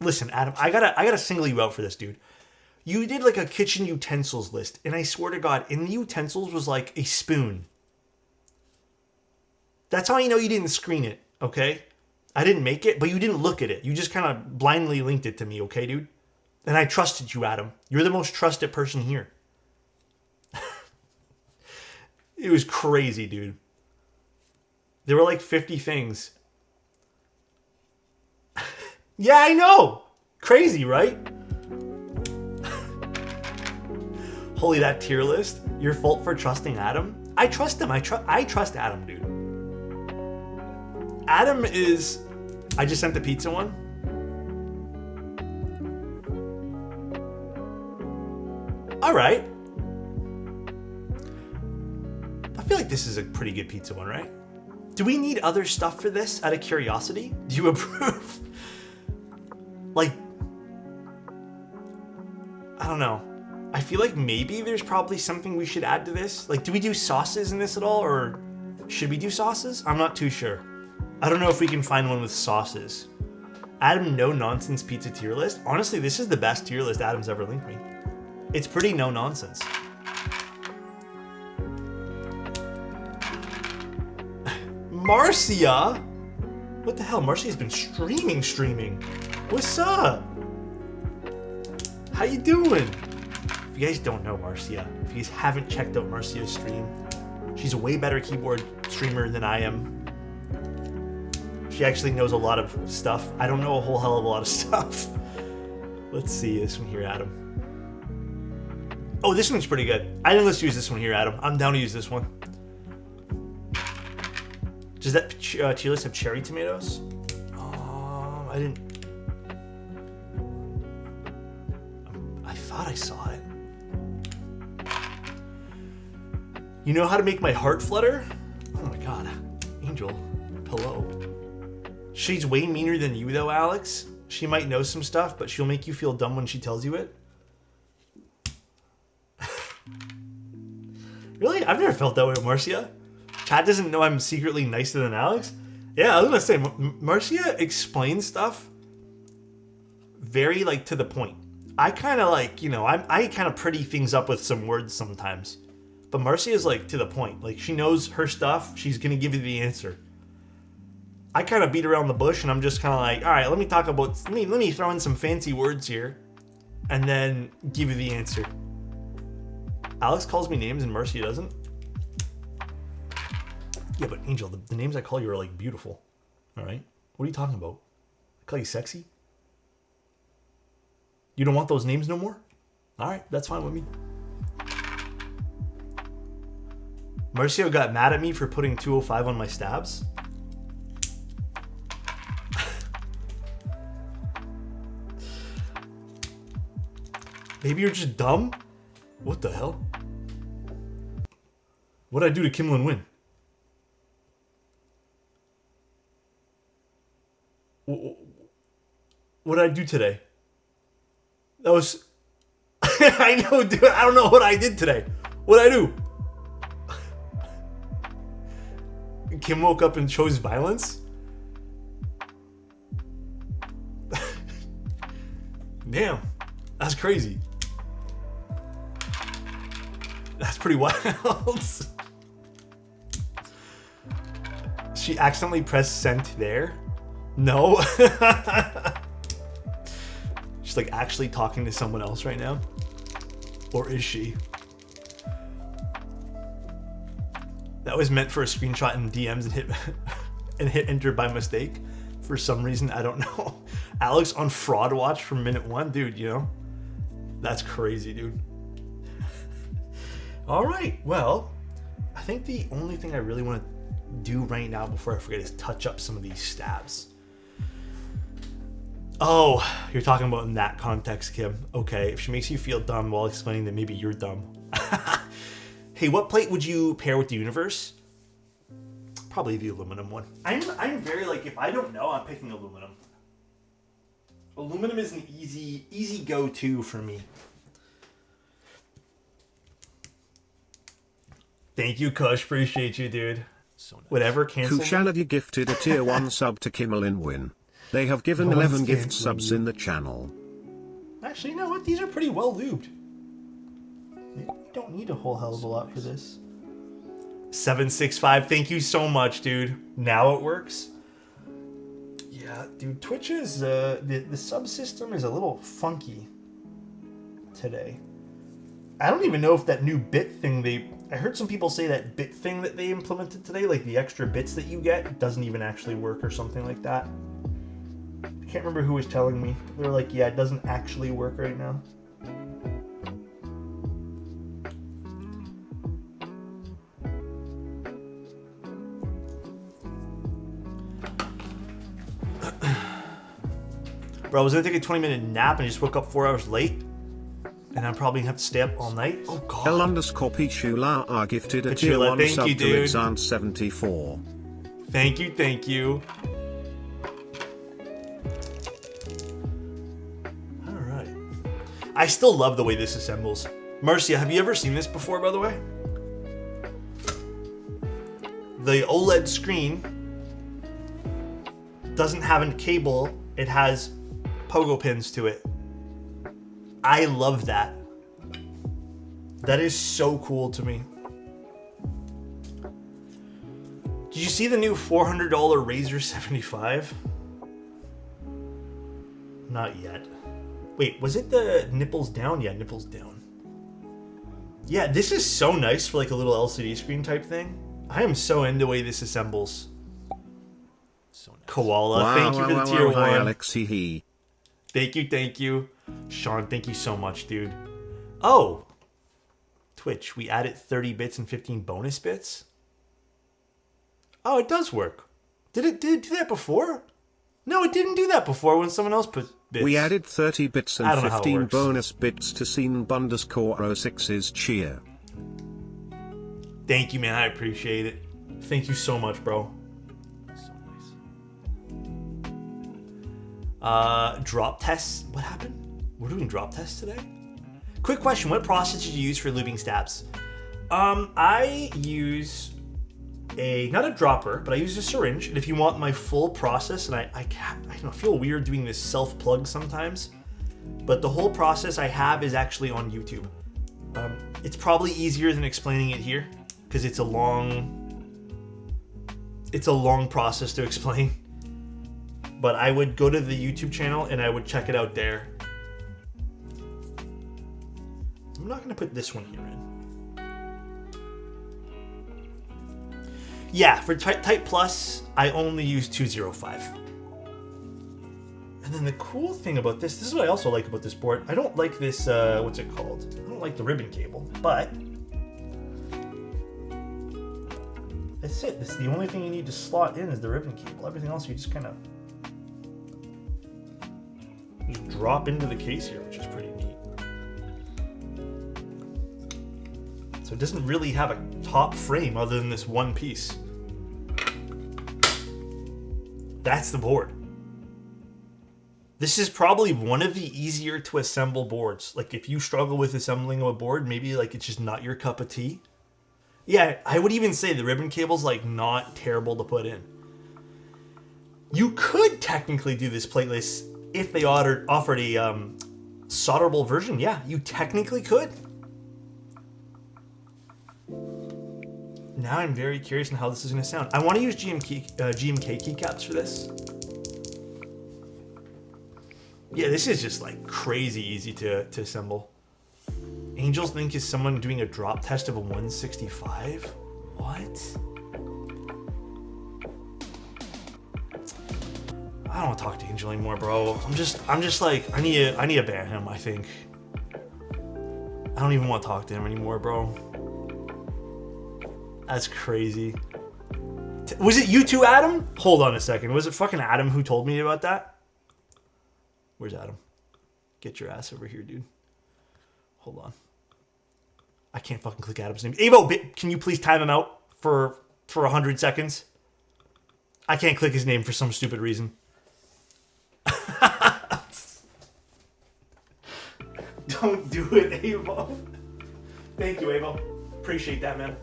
Listen, Adam, I gotta single you out for this, dude. You did like a kitchen utensils list, and I swear to God, in the utensils was like a spoon. That's how you know you didn't screen it, okay? I didn't make it, but you didn't look at it. You just kind of blindly linked it to me, okay, dude? And I trusted you, Adam. You're the most trusted person here. It was crazy, dude. There were like 50 things. Yeah, I know. Crazy, right? Holy, that tier list. Your fault for trusting Adam. I trust him. I trust Adam, dude. Adam is... I just sent the pizza one. All right. I feel like this is a pretty good pizza one, right? Do we need other stuff for this out of curiosity? Do you approve? Like, I don't know. I feel like maybe there's probably something we should add to this. Like, do we do sauces in this at all? Or should we do sauces? I'm not too sure. I don't know if we can find one with sauces. Adam, no nonsense pizza tier list. Honestly, this is the best tier list Adam's ever linked me. It's pretty no nonsense. Marcia? What the hell? Marcia's been streaming. What's up? How you doing? If you guys don't know Marcia, if you guys haven't checked out Marcia's stream, she's a way better keyboard streamer than I am. She actually knows a lot of stuff. I don't know a whole hell of a lot of stuff. Let's see this one here, Adam. Oh, this one's pretty good. I think let's use this one here, Adam. I'm down to use this one. Does that tier list have cherry tomatoes? I didn't. I thought I saw it. You know how to make my heart flutter? Oh my god. Angel, hello. She's way meaner than you though, Alex. She might know some stuff, but she'll make you feel dumb when she tells you it. Really? I've never felt that way with Marcia. Chad doesn't know I'm secretly nicer than Alex. Yeah, I was gonna say, Marcia explains stuff very, like, to the point. I kind of, like, you know, I kind of pretty things up with some words sometimes. But Marcia is, like, to the point. Like, she knows her stuff. She's gonna give you the answer. I kind of beat around the bush, and I'm just kind of like, all right, let me talk about, let me throw in some fancy words here, and then give you the answer. Alex calls me names and Marcia doesn't. Yeah, but Angel, the names I call you are like beautiful. All right, what are you talking about? I call you sexy? You don't want those names no more? All right, that's fine with me. Marcia got mad at me for putting 205 on my stabs. Maybe you're just dumb? What the hell? What'd I do to Kimlin win? What did I do today? That was... I know, dude. I don't know what I did today. What did I do? Kim woke up and chose violence? Damn. That's crazy. That's pretty wild. She accidentally pressed send there? No. She's like actually talking to someone else right now? Or is she? That was meant for a screenshot in DMs and hit enter by mistake. For some reason, I don't know. Alex on fraud watch from minute 1. Dude, you know? That's crazy, dude. All right, well, I think the only thing I really want to do right now before I forget is touch up some of these stabs. Oh, you're talking about in that context, Kim. Okay, if she makes you feel dumb while explaining that maybe you're dumb. Hey, what plate would you pair with the universe? Probably the aluminum one. I'm very like, if I don't know, I'm picking aluminum. Aluminum is an easy go-to for me. Thank you, Kush. Appreciate you, dude. So nice. Whatever, cancel. Kushanavi gifted a tier 1 sub to Kimmelin Win. They have given 11 gift subs in the channel. Actually, you know what? These are pretty well lubed. Maybe we don't need a whole hell of a lot for this. 765, thank you so much, dude. Now it works. Yeah, dude, Twitch is, the subsystem is a little funky today. I don't even know if that new bit thing I heard some people say that bit thing that they implemented today, like the extra bits that you get, doesn't even actually work or something like that. I can't remember who was telling me. They were like, yeah, it doesn't actually work right now. Bro, I was gonna take a 20-minute nap and just woke up 4 hours late. And I'm probably gonna have to stay up all night. Oh god. L_Pichula are gifted a tier 1 sub to Exant74. Thank you. Alright. I still love the way this assembles. Marcia, have you ever seen this before, by the way? The OLED screen doesn't have a cable, it has pogo pins to it. I love that. That is so cool to me. Did you see the new $400 Razer 75? Not yet. Wait, was it the nipples down? Yeah, nipples down. Yeah, this is so nice for like a little LCD screen type thing. I am so into the way this assembles. So nice. Koala, Wow, thank you for the tier 1. Hi, Alexi. Thank you. Sean, thank you so much, dude. Oh! Twitch, we added 30 bits and 15 bonus bits? Oh, it does work. Did it do that before? No, it didn't do that before when someone else put bits. We added 30 bits and 15 bonus bits to Scene_06's cheer. Thank you, man. I appreciate it. Thank you so much, bro. So nice. Drop tests. What happened? We're doing drop tests today? Quick question. What process did you use for lubing stabs? I use not a dropper, but I use a syringe. And if you want my full process, and I feel weird doing this self-plug sometimes, but the whole process I have is actually on YouTube. It's probably easier than explaining it here because it's a long process to explain. But I would go to the YouTube channel and I would check it out there. I'm not going to put this one here in. Yeah, for Type Plus, I only use 205. And then the cool thing about this is what I also like about this board. I don't like this, what's it called? I don't like the ribbon cable, but that's it. That's the only thing you need to slot in is the ribbon cable. Everything else you just kind of just drop into the case here, which is pretty neat. So it doesn't really have a top frame other than this one piece. That's the board. This is probably one of the easier to assemble boards. Like if you struggle with assembling a board, maybe like it's just not your cup of tea. Yeah, I would even say the ribbon cable's like not terrible to put in. You could technically do this plateless if they offered a solderable version. Yeah, you technically could. Now I'm very curious on how this is going to sound. I want to use GMK keycaps for this. Yeah, this is just like crazy easy to assemble. Angels think is someone doing a drop test of a 165? What? I don't want to talk to Angel anymore, bro. I'm just like I need to ban him, I think. I don't even want to talk to him anymore, bro. That's crazy. Was it you too, Adam? Hold on a second. Was it fucking Adam who told me about that? Where's Adam? Get your ass over here, dude. Hold on. I can't fucking click Adam's name. Avo, can you please time him out for 100 seconds? I can't click his name for some stupid reason. Don't do it, Avo. Thank you, Avo. Appreciate that, man.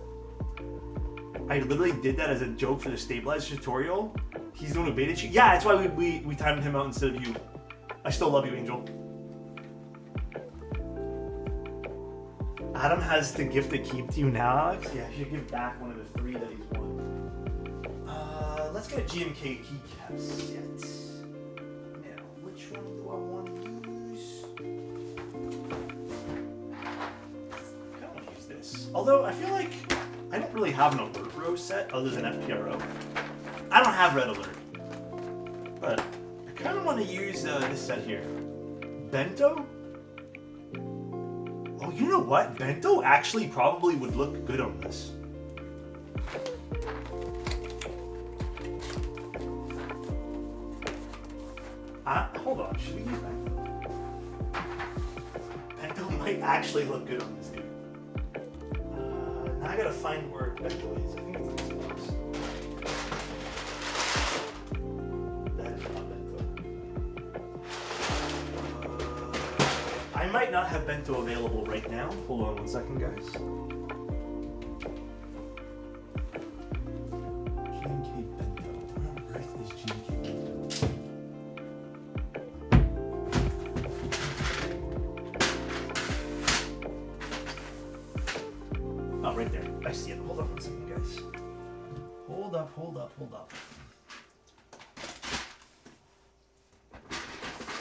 I literally did that as a joke for the stabilizer tutorial. He's doing a beta cheat. Yeah, that's why we timed him out instead of you. I still love you, Angel. Adam has the gift to keep to you now, Alex. Yeah, you should give back one of the 3 that he's won. Let's get a GMK keycap set. Now, which one do I want to use? I kind of want to use this. Although, I feel like I don't really have an alert row set other than FPRO. I don't have red alert. But I kind of want to use this set here. Bento? Oh, you know what? Bento actually probably would look good on this. Hold on, should we use Bento? Bento might actually look good on this, dude. Now I gotta find where Bento is. I think it's in this box. That is not Bento. I might not have Bento available right now. Hold on one second, guys. GMK Bento. Where is GMK Bento? Oh, right there. I see it. Hold up one second, guys. Hold up.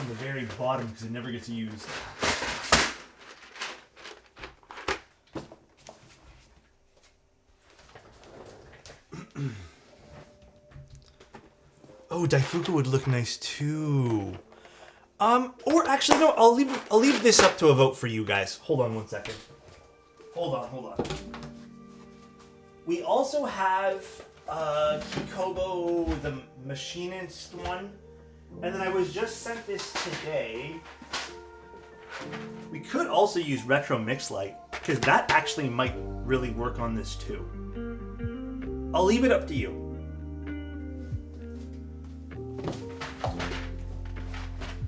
On the very bottom because it never gets used. Oh, Daifuku would look nice too. Or actually no, I'll leave this up to a vote for you guys. Hold on one second. Hold on. We also have Kikobo, the machinist one. And then I was just sent this today. We could also use Retro Mix Light, because that actually might really work on this too. I'll leave it up to you.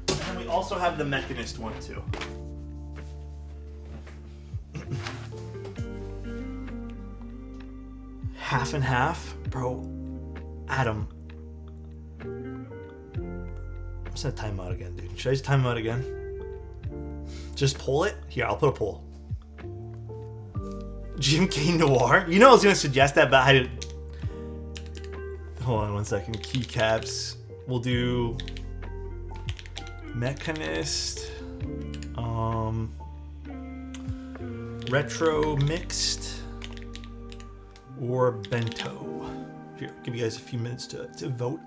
And then we also have the Mechanist one too. Half and half? Bro, Adam. I'm just gonna time out again, dude. Should I just time out again? Just pull it? Here, I'll put a poll. GMK Noir? You know I was gonna suggest that, but I didn't. Hold on one second. Keycaps. We'll do Mechanist. Retro Mixed. Or Bento. Here, give you guys a few minutes to vote.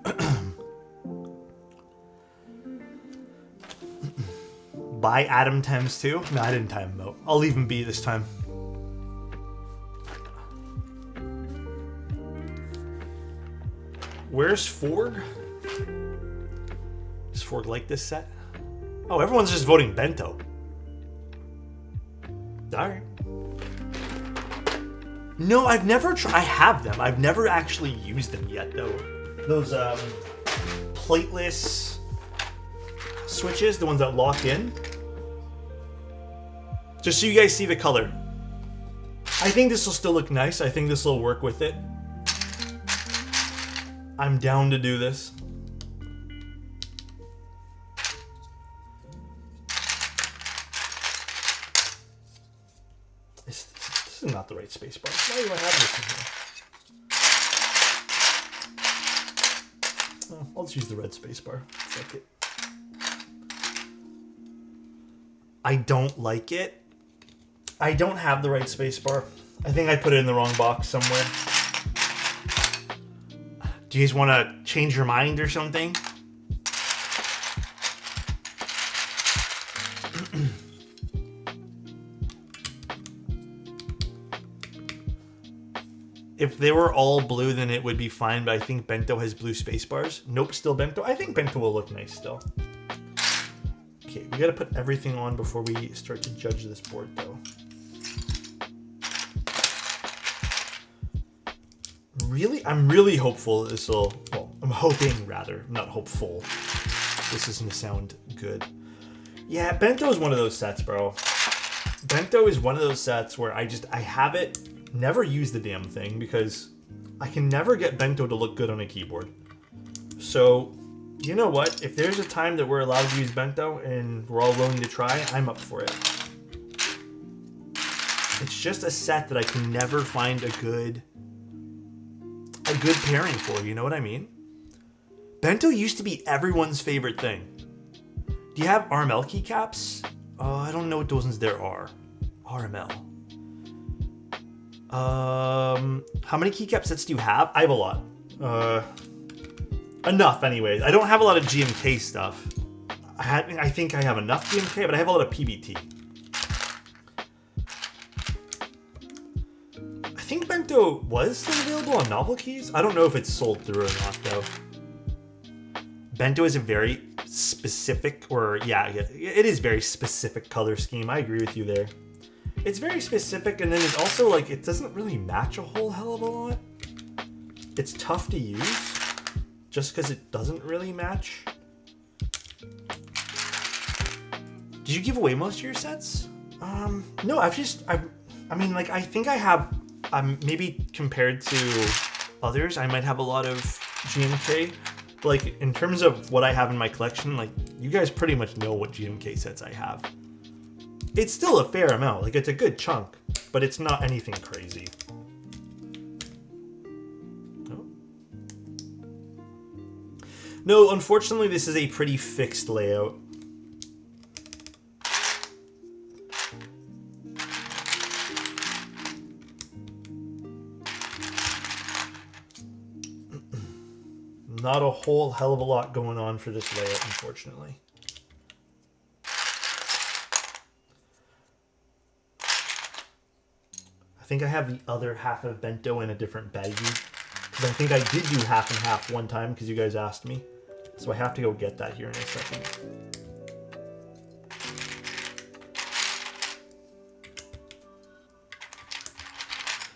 Buy Adam times 2? No, I didn't time him out. I'll leave him be this time. Where's Forg? Does Forg like this set? Oh, everyone's just voting Bento. Alright. No, I've never tried. I have them. I've never actually used them yet, though. Those plateless switches, the ones that lock in. Just so you guys see the color. I think this will still look nice. I think this will work with it. I'm down to do this. This is not the right spacebar. Why do I have this in here? Oh, I'll just use the red spacebar. Fuck it. I don't like it. I don't have the right spacebar. I think I put it in the wrong box somewhere. Do you guys want to change your mind or something? If they were all blue, then it would be fine, but I think Bento has blue spacebars. Nope, still Bento. I think Bento will look nice still. Okay, we gotta put everything on before we start to judge this board, though. Really? I'm really hopeful this will... Well, I'm hoping, rather. Not hopeful. This is gonna sound good. Yeah, Bento is one of those sets, bro. Bento is one of those sets where I have it, never use the damn thing, because I can never get Bento to look good on a keyboard. So, you know what? If there's a time that we're allowed to use Bento and we're all willing to try, I'm up for it. It's just a set that I can never find a good pairing for, you know what I mean? Bento used to be everyone's favorite thing. Do you have RML keycaps? I don't know what those ones there are. RML. How many keycap sets do you have? I have a lot. Enough, anyways. I don't have a lot of GMK stuff. I think I have enough GMK, but I have a lot of PBT. I think Bento was still available on Novel Keys. I don't know if it's sold through or not, though. Bento is a very specific, it is very specific color scheme. I agree with you there. It's very specific, and then it's also like it doesn't really match a whole hell of a lot. It's tough to use just because it doesn't really match. Did you give away most of your sets? No, I mean, like, I think I have, maybe compared to others, I might have a lot of GMK. But, like, in terms of what I have in my collection, like, you guys pretty much know what GMK sets I have. It's still a fair amount, like, it's a good chunk, but it's not anything crazy. Oh. No, unfortunately, this is a pretty fixed layout. Not a whole hell of a lot going on for this layout, unfortunately. I think I have the other half of bento in a different baggie. Because I think I did do half and half one time because you guys asked me. So I have to go get that here in a second.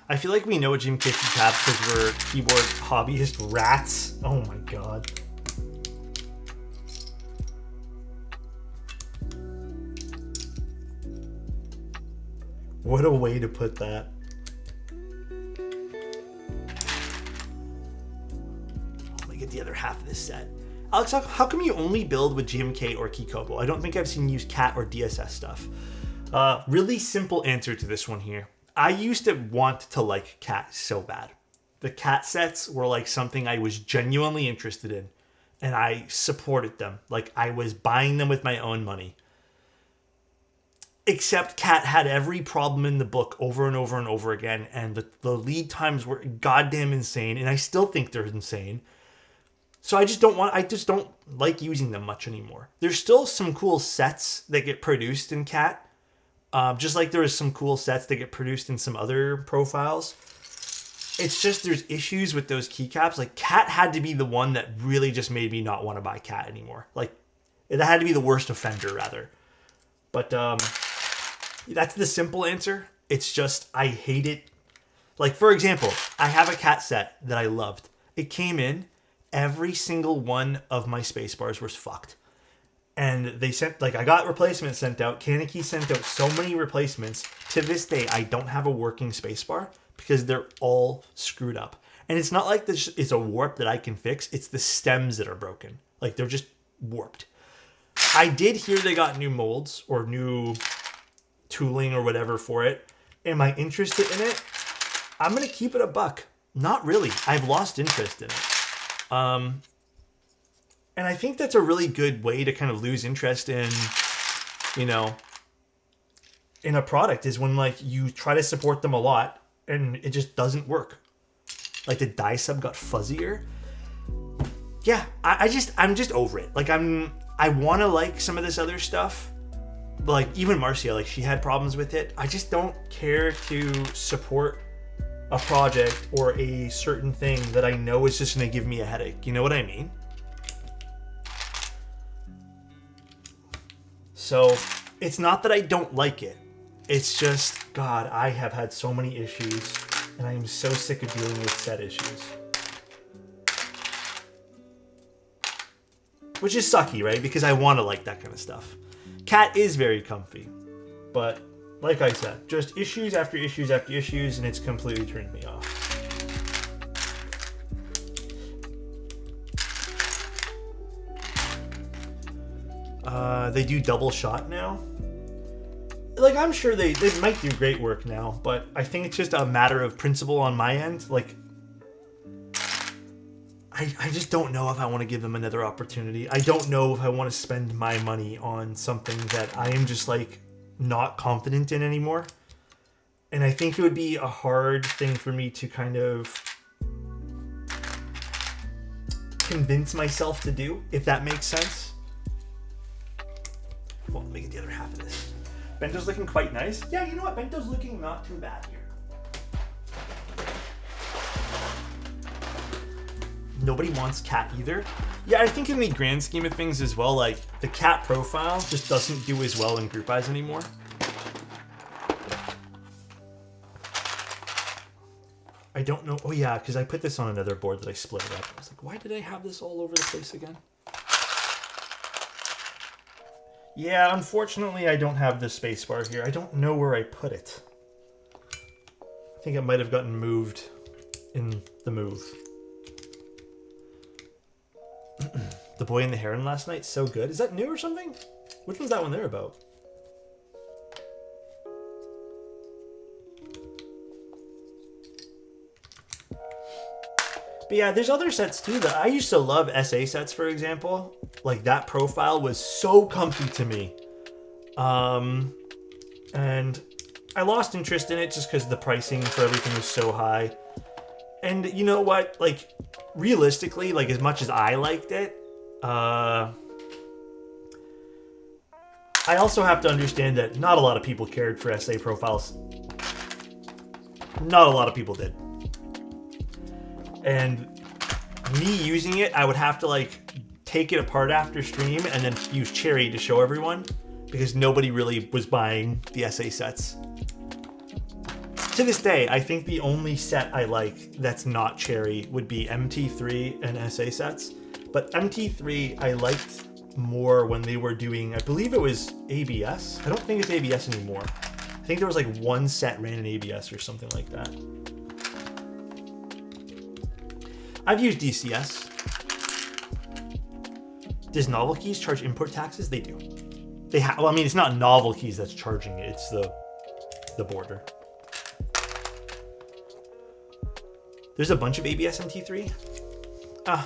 I feel like we know Jim Keycap because we're keyboard hobbyist rats. Oh my god. What a way to put that. Let me get the other half of this set. Alex, how come you only build with GMK or Keycap? I don't think I've seen you use CAT or DSS stuff. Really simple answer to this one here. I used to want to like CAT so bad. The CAT sets were like something I was genuinely interested in, and I supported them. Like I was buying them with my own money. Except CAT had every problem in the book over and over and over again, and the lead times were goddamn insane, and I still think they're insane. So I just don't like using them much anymore. There's still some cool sets that get produced in CAT. Just like there is some cool sets that get produced in some other profiles. It's just there's issues with those keycaps. Like CAT had to be the one that really just made me not want to buy CAT anymore. Like it had to be the worst offender rather. But that's the simple answer. It's just I hate it. Like for example, I have a CAT set that I loved. It came in, every single one of my space bars was fucked. And they sent, like, I got replacements sent out. Kaneki sent out so many replacements. To this day, I don't have a working spacebar because they're all screwed up. And it's not like this is a warp that I can fix. It's the stems that are broken. Like, they're just warped. I did hear they got new molds or new tooling or whatever for it. Am I interested in it? I'm going to keep it a buck. Not really. I've lost interest in it. And I think that's a really good way to kind of lose interest in, you know, in a product is when like you try to support them a lot and it just doesn't work. Like the dye sub got fuzzier. Yeah, I'm just over it. Like I want to like some of this other stuff. Like even Marcia, like she had problems with it. I just don't care to support a project or a certain thing that I know is just going to give me a headache. You know what I mean? So it's not that I don't like it. It's just, God, I have had so many issues and I am so sick of dealing with set issues. Which is sucky, right? Because I want to like that kind of stuff. CAT is very comfy, but like I said, just issues after issues after issues, and it's completely turned me off. They do double shot now. Like, I'm sure they might do great work now, but I think it's just a matter of principle on my end. Like, I just don't know if I want to give them another opportunity. I don't know if I want to spend my money on something that I am just, like, not confident in anymore. And I think it would be a hard thing for me to kind of convince myself to do, if that makes sense. Well, let me get the other half of this. Bento's looking quite nice. Yeah, you know what? Bento's looking not too bad here. Nobody wants CAT either. Yeah, I think in the grand scheme of things as well, like, the CAT profile just doesn't do as well in group eyes anymore. I don't know. Oh, yeah, because I put this on another board that I split it up. I was like, why did I have this all over the place again? Yeah, unfortunately, I don't have the spacebar here. I don't know where I put it. I think it might have gotten moved in the move. The Boy and the Heron last night, so good. Is that new or something? Which one's that one there about? But yeah, there's other sets too that I used to love. SA sets, for example. Like, that profile was so comfy to me. And I lost interest in it just because the pricing for everything was so high. And you know what? Like, realistically, like as much as I liked it, I also have to understand that not a lot of people cared for SA profiles. Not a lot of people did. And me using it, I would have to like take it apart after stream and then use Cherry to show everyone because nobody really was buying the SA sets. To this day, I think the only set I like that's not Cherry would be MT3 and SA sets. But MT3 I liked more when they were doing, I believe it was ABS. I don't think it's ABS anymore. I think there was like one set ran in ABS or something like that. I've used DCS. Does Novel Keys charge import taxes? They do. Well, I mean, it's not Novel Keys that's charging it. It's the border. There's a bunch of ABS MT3.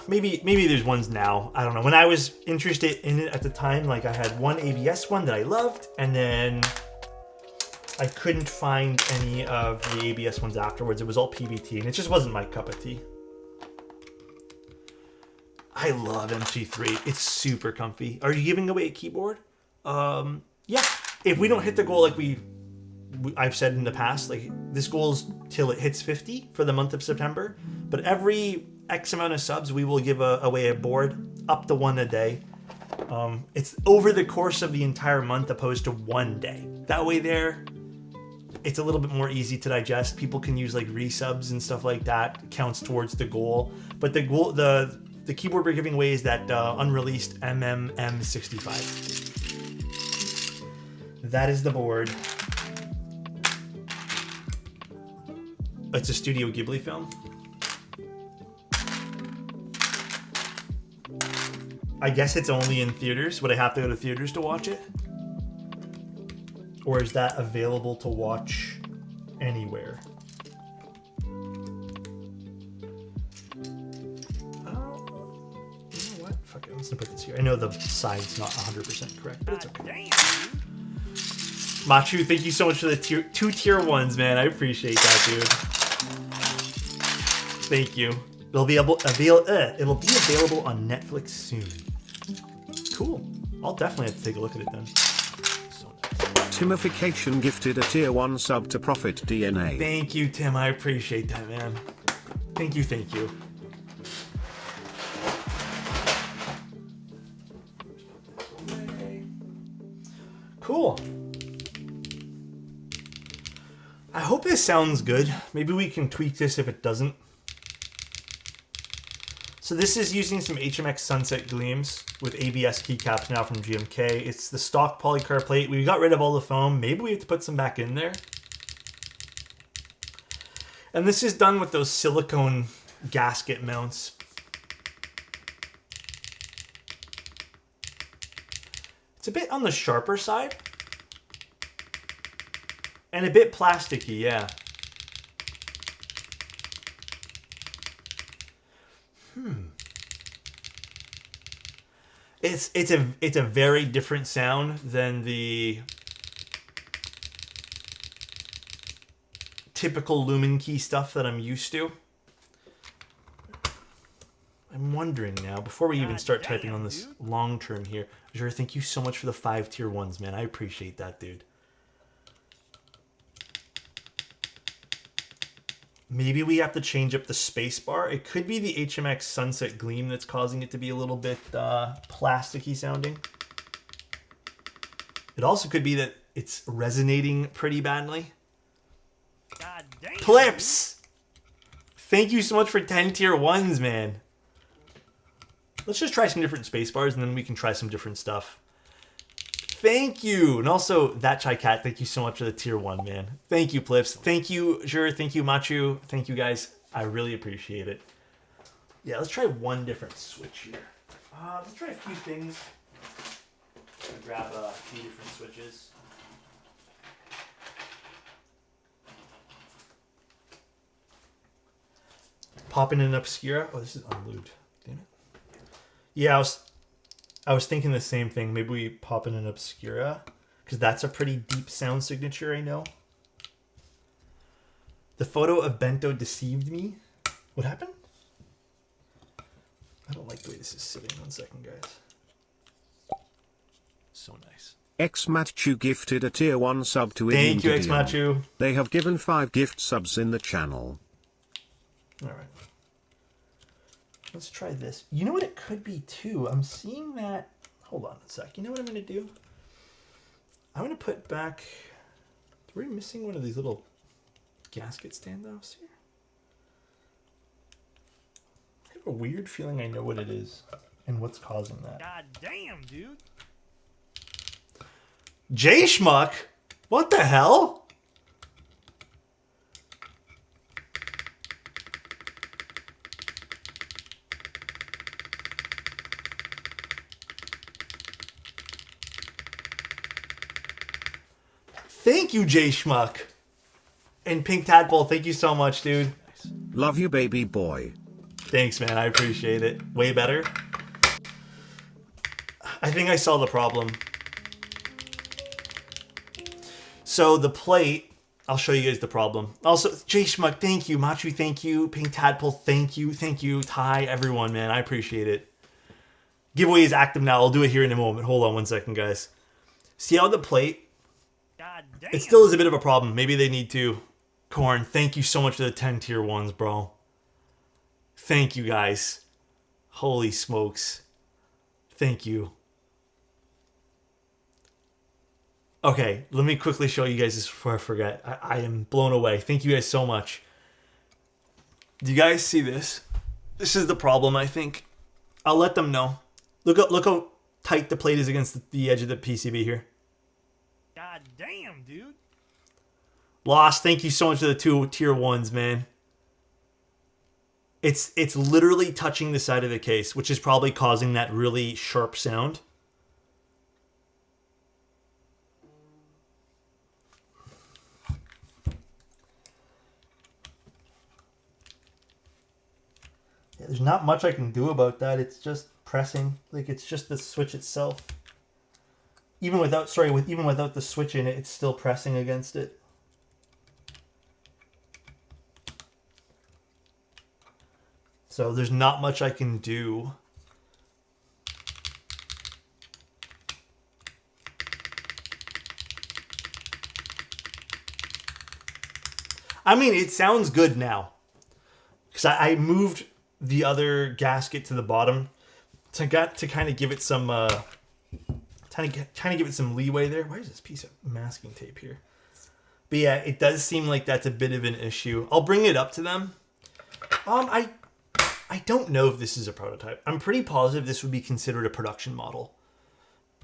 Maybe there's ones now. I don't know. When I was interested in it at the time, like I had one ABS one that I loved, and then I couldn't find any of the ABS ones afterwards. It was all PBT, and it just wasn't my cup of tea. I love MT3. It's super comfy. Are you giving away a keyboard? Yeah. If we don't hit the goal like I've said in the past, like this goal is till it hits 50 for the month of September. But every X amount of subs, we will give away a board, up to one a day. It's over the course of the entire month opposed to one day. That way there, it's a little bit more easy to digest. People can use like resubs and stuff like that. It counts towards the goal. But the goal, the keyboard we're giving away is that unreleased MMM65. That is the board. It's a Studio Ghibli film. I guess it's only in theaters. Would I have to go to theaters to watch it? Or is that available to watch anywhere? You know what? Fuck it. I'm just gonna put this here. I know the side's not 100% correct, but it's okay. Machu, thank you so much for the two tier ones, man. I appreciate that, dude. Thank you. It'll be available on Netflix soon. Cool. I'll definitely have to take a look at it then. So nice. Timification gifted a tier 1 sub to Profit DNA. Thank you, Tim. I appreciate that, man. Thank you, thank you. Cool. I hope this sounds good. Maybe we can tweak this if it doesn't. So this is using some HMX Sunset Gleams with ABS keycaps now from GMK. It's the stock polycarb plate. We got rid of all the foam. Maybe we have to put some back in there. And this is done with those silicone gasket mounts. It's a bit on the sharper side. And a bit plasticky, yeah. It's a very different sound than the typical Lumen Key stuff that I'm used to. I'm wondering now, before we even start typing on this long term here, Azure, thank you so much for the 5 tier 1s, man. I appreciate that, dude. Maybe we have to change up the space bar. It could be the HMX Sunset Gleam that's causing it to be a little bit plasticky sounding. It also could be that it's resonating pretty badly. Clips! Thank you so much for 10 tier 1s, man. Let's just try some different space bars and then we can try some different stuff. Thank you. And also, that Chai Cat, thank you so much for the tier 1, man. Thank you, Plips. Thank you, Jure. Thank you, Machu. Thank you, guys. I really appreciate it. Yeah, let's try one different switch here. Let's try a few things. I'm gonna grab a few different switches. Pop in an Obscura. Oh, this is unlubed. Damn it. Yeah, I was thinking the same thing. Maybe we pop in an Obscura, because that's a pretty deep sound signature, I know. The photo of Bento deceived me. What happened? I don't like the way this is sitting. 1 second, guys. So nice. Xmatchu gifted a tier 1 sub to Thank you, Idiom. Xmatchu. They have given 5 gift subs in the channel. All right. Let's try this. You know what it could be too? I'm seeing that. Hold on a sec. You know what I'm going to do? I'm going to put back. Are we missing one of these little gasket standoffs here? I have a weird feeling I know what it is and what's causing that. God damn, dude. J Schmuck? What the hell? Thank you, J Schmuck. And Pink Tadpole, thank you so much, dude. Love you, baby boy. Thanks, man. I appreciate it. Way better. I think I saw the problem. So the plate, I'll show you guys the problem. Also, J Schmuck, thank you. Machu, thank you. Pink Tadpole, thank you. Thank you. Ty, everyone, man. I appreciate it. Giveaway is active now. I'll do it here in a moment. Hold on 1 second, guys. See how the plate? God damn. It still is a bit of a problem. Maybe they need to. Corn, thank you so much for the 10 tier 1s, bro. Thank you, guys. Holy smokes. Thank you. Okay, let me quickly show you guys this before I forget. I am blown away. Thank you guys so much. Do you guys see this? This is the problem, I think. I'll let them know. Look how tight the plate is against the edge of the PCB here. God damn, dude. Lost, thank you so much for the 2 tier 1s, man. It's literally touching the side of the case, which is probably causing that really sharp sound. Yeah, there's not much I can do about that. It's just pressing. Like, it's just the switch itself. Even without the switch in it, it's still pressing against it. So there's not much I can do. I mean, it sounds good now. Because I moved the other gasket to the bottom to kind of give it some kind of give it some leeway there. Why is this piece of masking tape here? But yeah, it does seem like that's a bit of an issue. I'll bring it up to them. I don't know if this is a prototype. I'm pretty positive this would be considered a production model.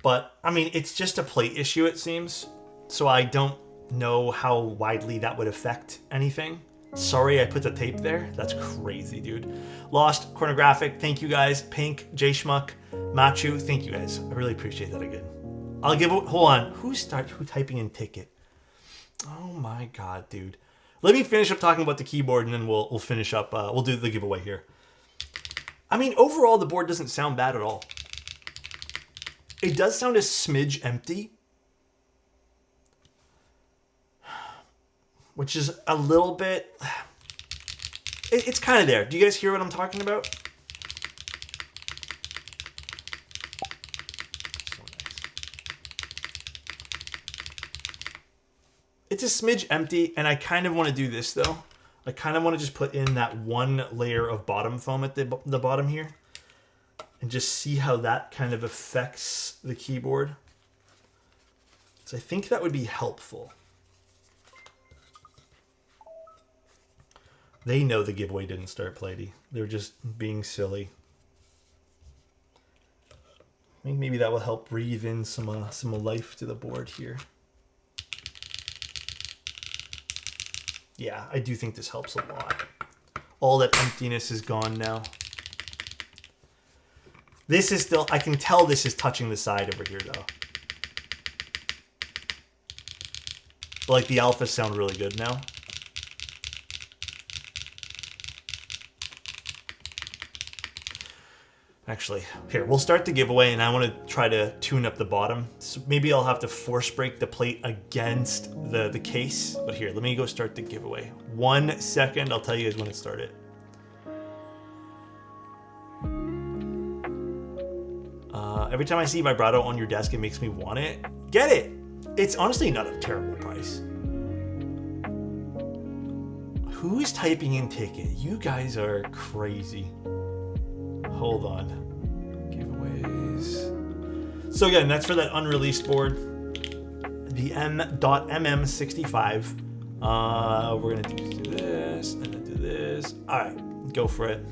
But, I mean, it's just a plate issue, it seems. So I don't know how widely that would affect anything. Sorry I put the tape there. That's crazy, dude. Lost, Cornographic, thank you guys. Pink, J Schmuck, Machu, thank you guys. I really appreciate that again. I'll give it, hold on. Who typing in ticket? Oh my god, dude. Let me finish up talking about the keyboard and then we'll finish up. We'll do the giveaway here. I mean, overall, the board doesn't sound bad at all. It does sound a smidge empty, which is a little bit... It's kind of there. Do you guys hear what I'm talking about? So nice. It's a smidge empty, and I kind of want to do this, though. I kind of want to just put in that one layer of bottom foam at the bottom here and just see how that kind of affects the keyboard. So I think that would be helpful. They know the giveaway didn't start, Platey. They're just being silly. I think maybe that will help breathe in some life to the board here. Yeah, I do think this helps a lot. All that emptiness is gone now. This is still, I can tell this is touching the side over here though. But like the alphas sound really good now. Actually, here, we'll start the giveaway and I want to try to tune up the bottom. So maybe I'll have to force break the plate against the case. But here, let me go start the giveaway. 1 second, I'll tell you guys when it started. Every time I see vibrato on your desk, it makes me want it. Get it. It's honestly not a terrible price. Who's typing in ticket? You guys are crazy. Hold on. Giveaways. So again, that's for that unreleased board. The M.MM65. We're gonna do this and then do this. All right, go for it.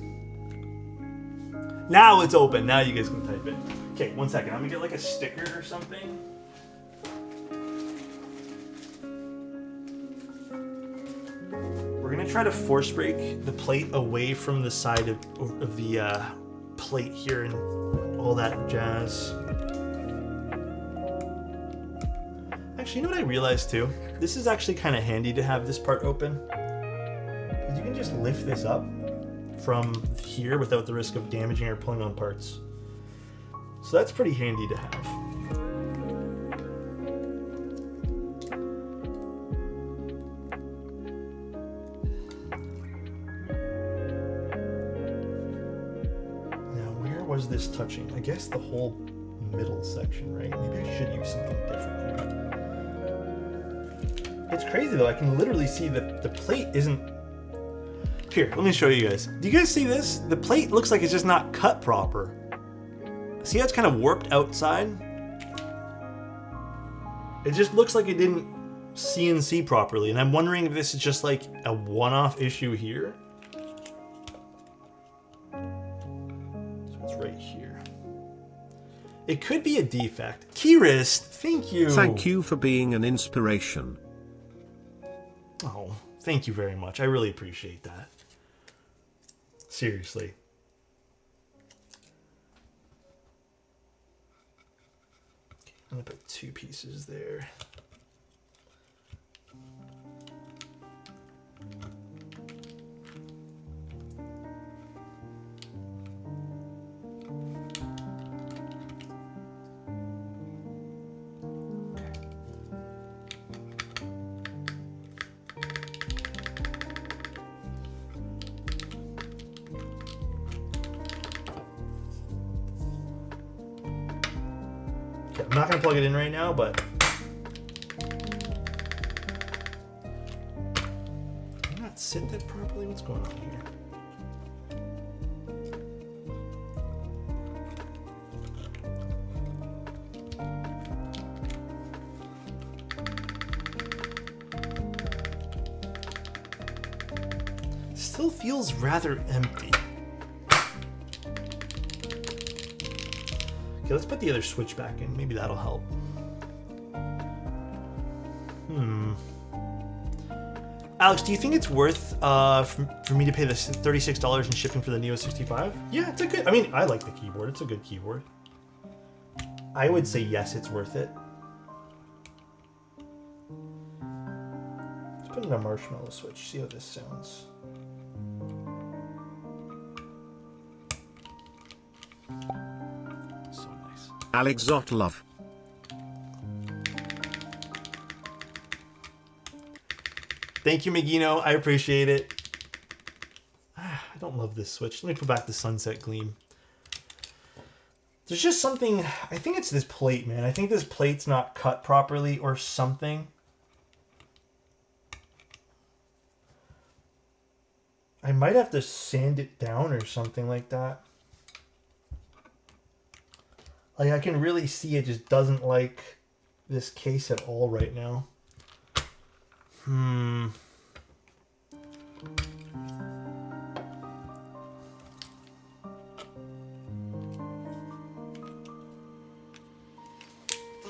Now it's open. Now you guys can type it. Okay, 1 second. I'm gonna get like a sticker or something. We're gonna try to force break the plate away from the side of the plate here and all that jazz. Actually, you know what I realized too? This is actually kind of handy to have this part open. Because you can just lift this up from here without the risk of damaging or pulling on parts. So that's pretty handy to have. Now, where was this touching? I guess the whole middle section, right? Maybe I should use something different. It's crazy though, I can literally see that the plate isn't... Here, let me show you guys. Do you guys see this? The plate looks like it's just not cut proper. See how it's kind of warped outside? It just looks like it didn't CNC properly, and I'm wondering if this is just like a one-off issue here. So it's right here. It could be a defect. Keyrist, thank you. Thank you for being an inspiration. Oh, thank you very much. I really appreciate that. Seriously. Okay, I'm gonna put 2 pieces there. Okay, I'm not going to plug it in right now, but... Did I not sit that properly? What's going on here? Still feels rather empty. Okay, let's put the other switch back in. Maybe that'll help. Alex, do you think it's worth for me to pay this $36 in shipping for the Neo 65? Yeah, it's a good... I mean, I like the keyboard. It's a good keyboard. I would say yes, it's worth it. Let's put in a marshmallow switch. See how this sounds. So nice. Alexotos love. Thank you, Megino. I appreciate it. I don't love this switch. Let me put back the sunset gleam. There's just something... I think it's this plate, man. I think this plate's not cut properly or something. I might have to sand it down or something like that. Like, I can really see it just doesn't like this case at all right now. Let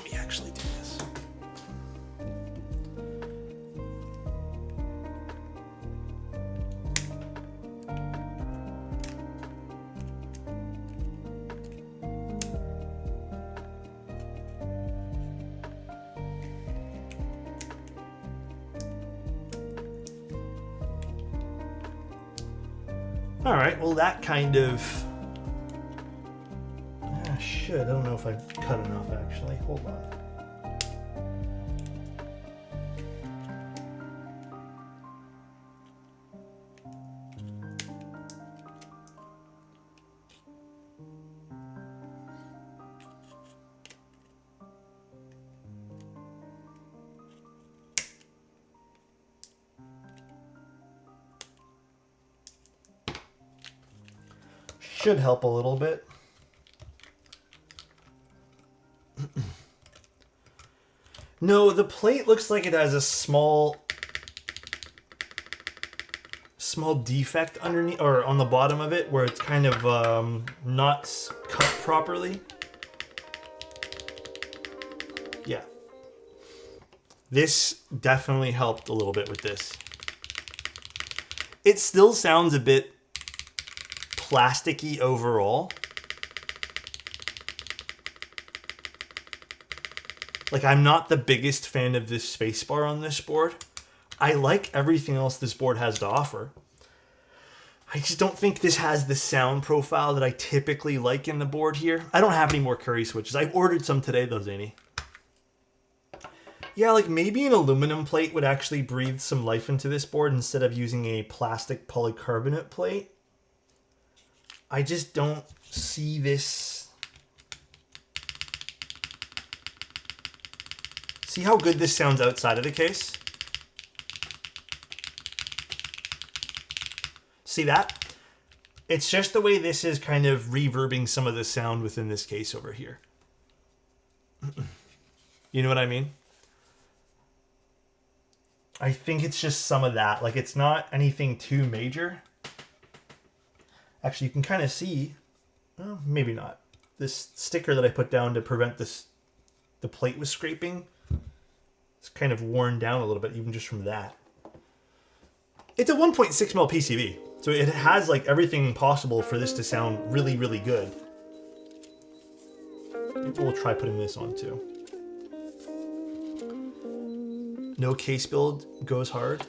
me actually do this. All right, well that kind of... shit, I don't know if I've cut enough actually. Hold on. should help a little bit. No, the plate looks like it has a small defect underneath or on the bottom of it where it's kind of not cut properly. Yeah. This definitely helped a little bit with this. It still sounds a bit plasticky overall. Like, I'm not the biggest fan of this spacebar on this board. I like everything else this board has to offer. I just don't think this has the sound profile that I typically like in the board here. I don't have any more Curry switches. I ordered some today though, Zany. Yeah, like maybe an aluminum plate would actually breathe some life into this board instead of using a plastic polycarbonate plate. I just don't see this. See how good this sounds outside of the case? See that? It's just the way this is kind of reverbing some of the sound within this case over here. You know what I mean? I think it's just some of that. Like, it's not anything too major. Actually, you can kind of see, well, maybe not. This sticker that I put down to prevent the plate was scraping. It's kind of worn down a little bit, even just from that. It's a 1.6mm PCB, so it has like everything possible for this to sound really, really good. Maybe we'll try putting this on too. No case build goes hard.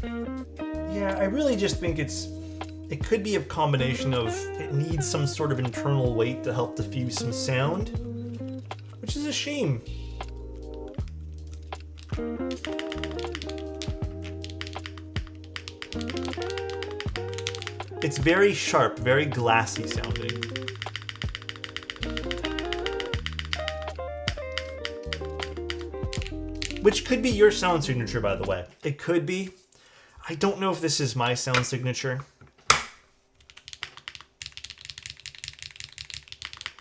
Yeah, I really just think it could be a combination of it needs some sort of internal weight to help diffuse some sound, which is a shame. It's very sharp, very glassy sounding. Which could be your sound signature, by the way. It could be. I don't know if this is my sound signature.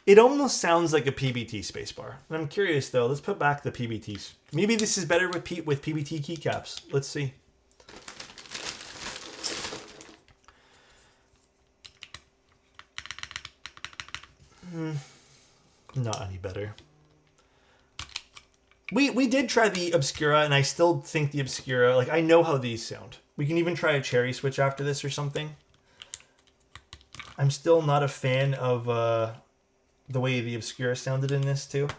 It almost sounds like a PBT spacebar. And I'm curious though, let's put back the PBTs. Maybe this is better with PBT keycaps. Let's see. Not any better. We did try the Obscura, and I still think the Obscura, like, I know how these sound. We can even try a cherry switch after this or something. I'm still not a fan of the way the Obscura sounded in this too.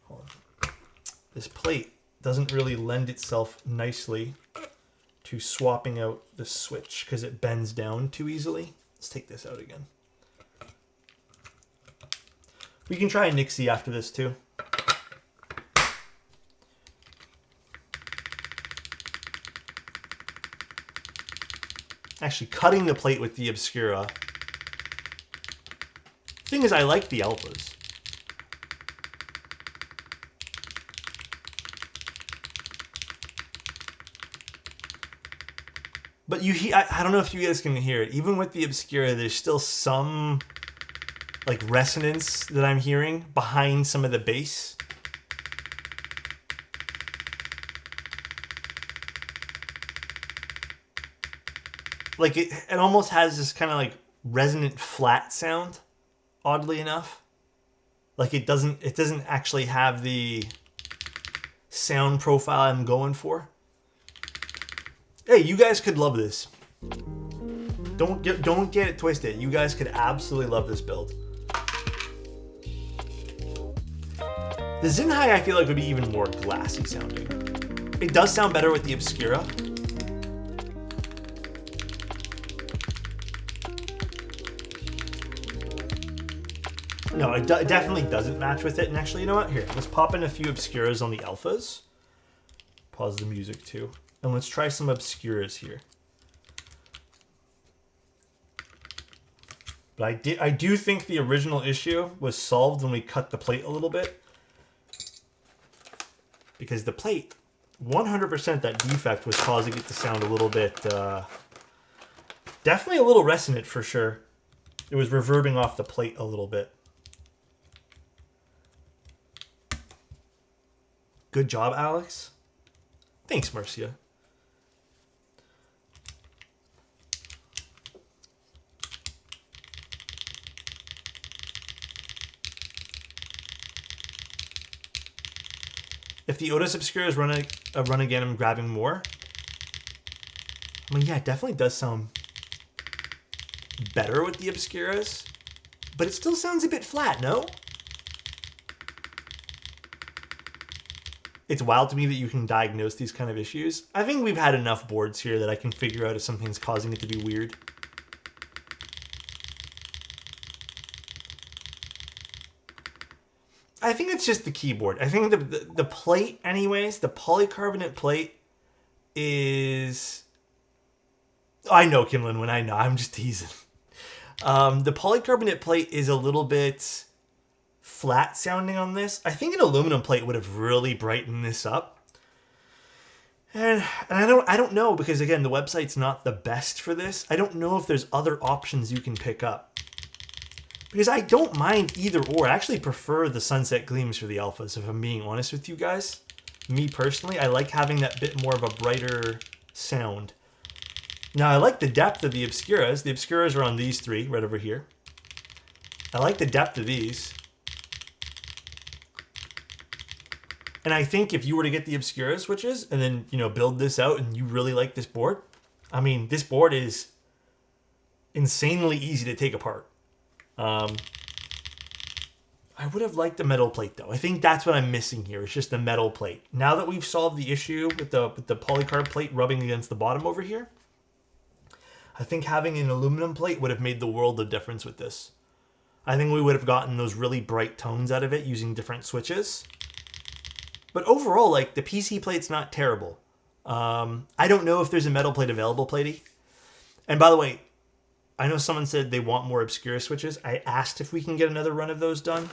Hold on. This plate doesn't really lend itself nicely to swapping out the switch because it bends down too easily. Let's take this out again. We can try a Nixie after this too. Actually, cutting the plate with the Obscura. Thing is, I like the alphas. But I don't know if you guys can hear it. Even with the Obscura, there's still some like resonance that I'm hearing behind some of the bass. Like it almost has this kind of like resonant flat sound, oddly enough. Like it doesn't actually have the sound profile I'm going for. Hey, you guys could love this. Don't get it twisted. You guys could absolutely love this build. The Zinhai I feel like would be even more glassy sounding. It does sound better with the Obscura. No, it definitely doesn't match with it. And actually, you know what? Here, let's pop in a few Obscuras on the alphas. Pause the music too. And let's try some Obscuras here. But I do think the original issue was solved when we cut the plate a little bit. Because the plate, 100% that defect was causing it to sound a little bit Definitely a little resonant for sure. It was reverbing off the plate a little bit. Good job, Alex. Thanks, Marcia. If the Otis Obscuras run again, I'm grabbing more. I mean, yeah, it definitely does sound better with the Obscuras, but it still sounds a bit flat, no? It's wild to me that you can diagnose these kind of issues. I think we've had enough boards here that I can figure out if something's causing it to be weird. I think it's just the keyboard. I think the plate anyways, the polycarbonate plate is... I know, Kim Lin, when I know. I'm just teasing. The polycarbonate plate is a little bit flat sounding on this. I think an aluminum plate would have really brightened this up. And I don't know, because again, the website's not the best for this. I don't know if there's other options you can pick up. Because I don't mind either or. I actually prefer the sunset gleams for the alphas, if I'm being honest with you guys. Me personally, I like having that bit more of a brighter sound. Now, I like the depth of the Obscuras. The Obscuras are on these three, right over here. I like the depth of these. And I think if you were to get the Obscura switches and then, you know, build this out and you really like this board, I mean, this board is insanely easy to take apart. I would have liked the metal plate, though. I think that's what I'm missing here. It's just the metal plate. Now that we've solved the issue with the polycarb plate rubbing against the bottom over here, I think having an aluminum plate would have made the world of difference with this. I think we would have gotten those really bright tones out of it using different switches. But overall, like, the PC plate's not terrible. I don't know if there's a metal plate available, Platey. And by the way, I know someone said they want more Obscura switches. I asked if we can get another run of those done.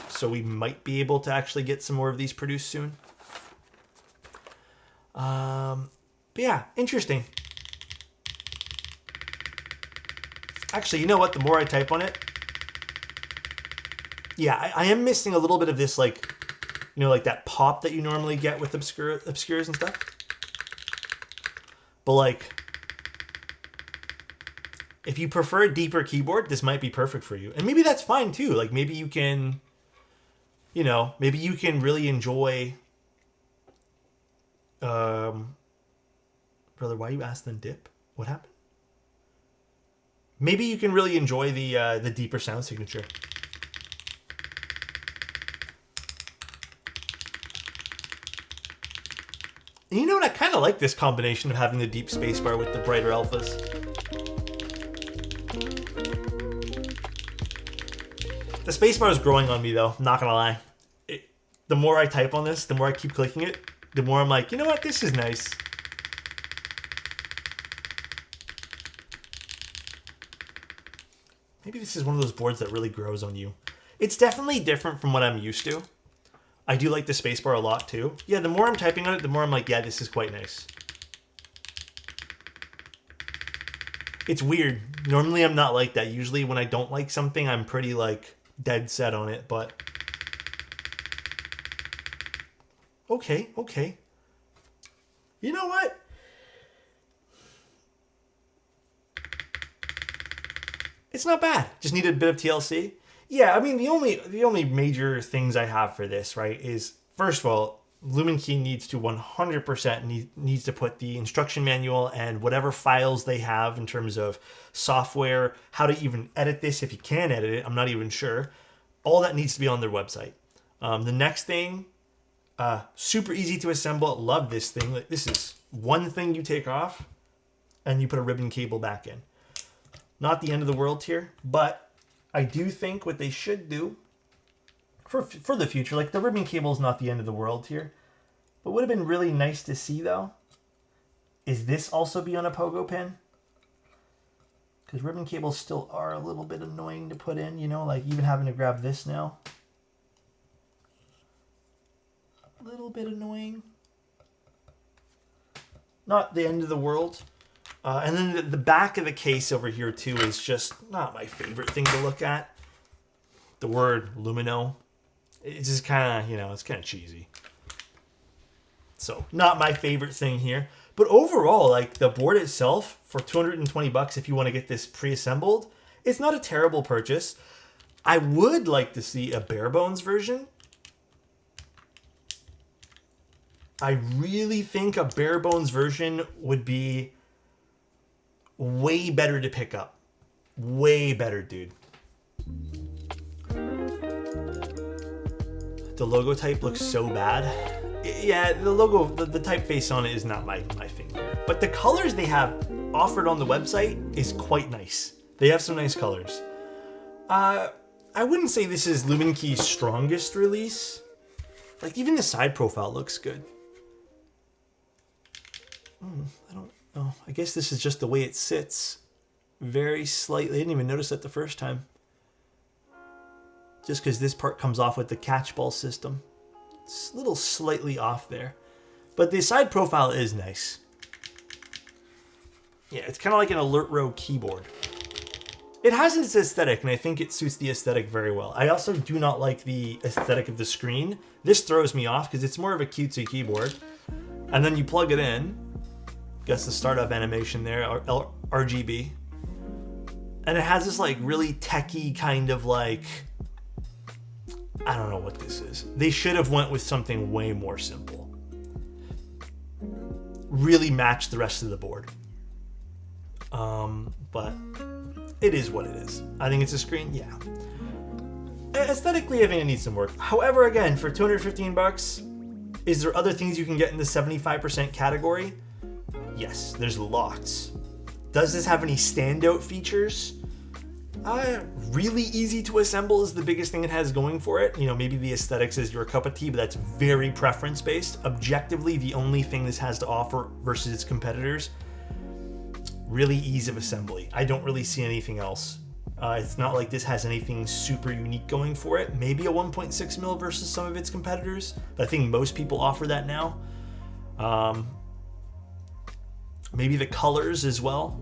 So we might be able to actually get some more of these produced soon. But yeah, interesting. Actually, you know what? The more I type on it, yeah, I am missing a little bit of this, like, you know, like that pop that you normally get with Obscuras and stuff. But like, if you prefer a deeper keyboard, this might be perfect for you. And maybe that's fine too. Like, maybe you can, you know, maybe you can really enjoy... Brother, why you asked them dip? What happened? Maybe you can really enjoy the deeper sound signature. And you know what? I kind of like this combination of having the deep spacebar with the brighter alphas. The spacebar is growing on me, though. I'm not gonna lie. The more I type on this, the more I keep clicking it, the more I'm like, you know what? This is nice. Maybe this is one of those boards that really grows on you. It's definitely different from what I'm used to. I do like the spacebar a lot, too. Yeah, the more I'm typing on it, the more I'm like, yeah, this is quite nice. It's weird. Normally, I'm not like that. Usually, when I don't like something, I'm pretty, like, dead set on it, but... Okay, okay. You know what? It's not bad. Just needed a bit of TLC. Yeah, I mean, the only major things I have for this, right, is, first of all, Lumen Key needs to 100% needs to put the instruction manual and whatever files they have in terms of software, how to even edit this, if you can edit it, I'm not even sure. All that needs to be on their website. The next thing, super easy to assemble. Love this thing. Like, this is one thing you take off and you put a ribbon cable back in. Not the end of the world here, but I do think what they should do for the future, like the ribbon cable is not the end of the world here, but would have been really nice to see though, is this also be on a pogo pin? Because ribbon cables still are a little bit annoying to put in, you know, like even having to grab this now. A little bit annoying. Not the end of the world. And then the back of the case over here too is just not my favorite thing to look at. The word Lumino, it's just kind of, you know, it's kind of cheesy. So not my favorite thing here. But overall, like the board itself for 220 bucks, if you want to get this pre-assembled, it's not a terrible purchase. I would like to see a bare bones version. I really think a bare bones version would be way better to pick up. Way better, dude. The logo type looks so bad. Yeah, the logo, the typeface on it is not my thing. But the colors they have offered on the website is quite nice. They have some nice colors. I wouldn't say this is Luminkey's strongest release. Like, even the side profile looks good. I don't know. I guess this is just the way it sits. Very slightly. I didn't even notice that the first time. Just because this part comes off with the catchball system. It's a little slightly off there. But the side profile is nice. Yeah, it's kind of like an alert row keyboard. It has its aesthetic, and I think it suits the aesthetic very well. I also do not like the aesthetic of the screen. This throws me off because it's more of a cutesy keyboard. And then you plug it in. Guess the startup animation there, RGB. And it has this like really techie kind of like, I don't know what this is. They should have went with something way more simple. Really match the rest of the board. But it is what it is. I think it's a screen, yeah. Aesthetically, I think it needs some work. However, again, for 215 bucks, is there other things you can get in the 75% category? Yes, there's lots. Does this have any standout features? Really easy to assemble is the biggest thing it has going for it. You know, maybe the aesthetics is your cup of tea, but that's very preference based. Objectively, the only thing this has to offer versus its competitors, really ease of assembly. I don't really see anything else. It's not like this has anything super unique going for it. Maybe a 1.6 mil versus some of its competitors, but I think most people offer that now. Maybe the colors as well,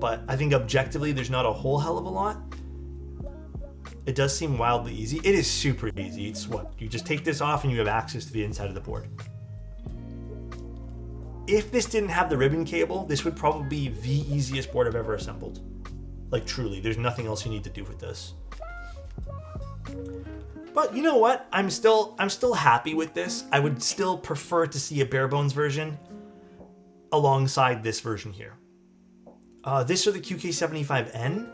but I think objectively there's not a whole hell of a lot. It does seem wildly easy. It is super easy. It's what? You just take this off and you have access to the inside of the board. If this didn't have the ribbon cable, this would probably be the easiest board I've ever assembled. Like truly, there's nothing else you need to do with this. But you know what? I'm still happy with this. I would still prefer to see a bare bones version alongside this version here. This or the QK75N?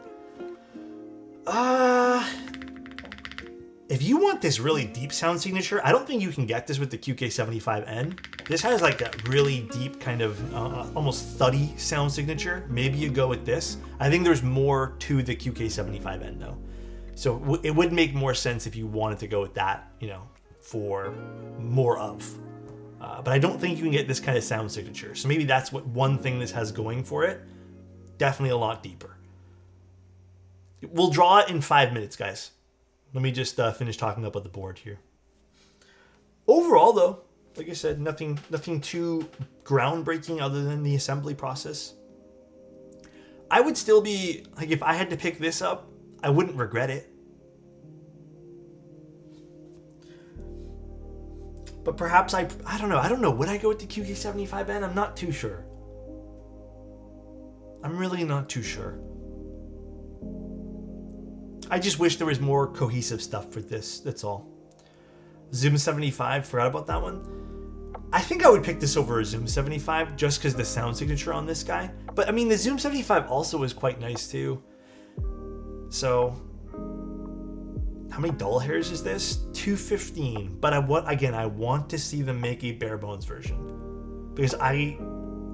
If you want this really deep sound signature, I don't think you can get this with the QK75N. This has like a really deep kind of almost thuddy sound signature. Maybe you go with this. I think there's more to the QK75N though. So it would make more sense if you wanted to go with that, you know, for more of. But I don't think you can get this kind of sound signature. So maybe that's what one thing this has going for it. Definitely a lot deeper. We'll draw it in 5 minutes, guys. Let me just finish talking about the board here. Overall, though, like I said, nothing too groundbreaking other than the assembly process. I would still be, like, if I had to pick this up, I wouldn't regret it. But perhaps I don't know. Would I go with the QK75N? I'm not too sure. I'm really not too sure. I just wish there was more cohesive stuff for this, that's all. Zoom 75, forgot about that one. I think I would pick this over a Zoom 75 just because the sound signature on this guy. But I mean, the Zoom 75 also is quite nice too. So, how many doll hairs is this? 215. But I want to see them make a bare bones version. Because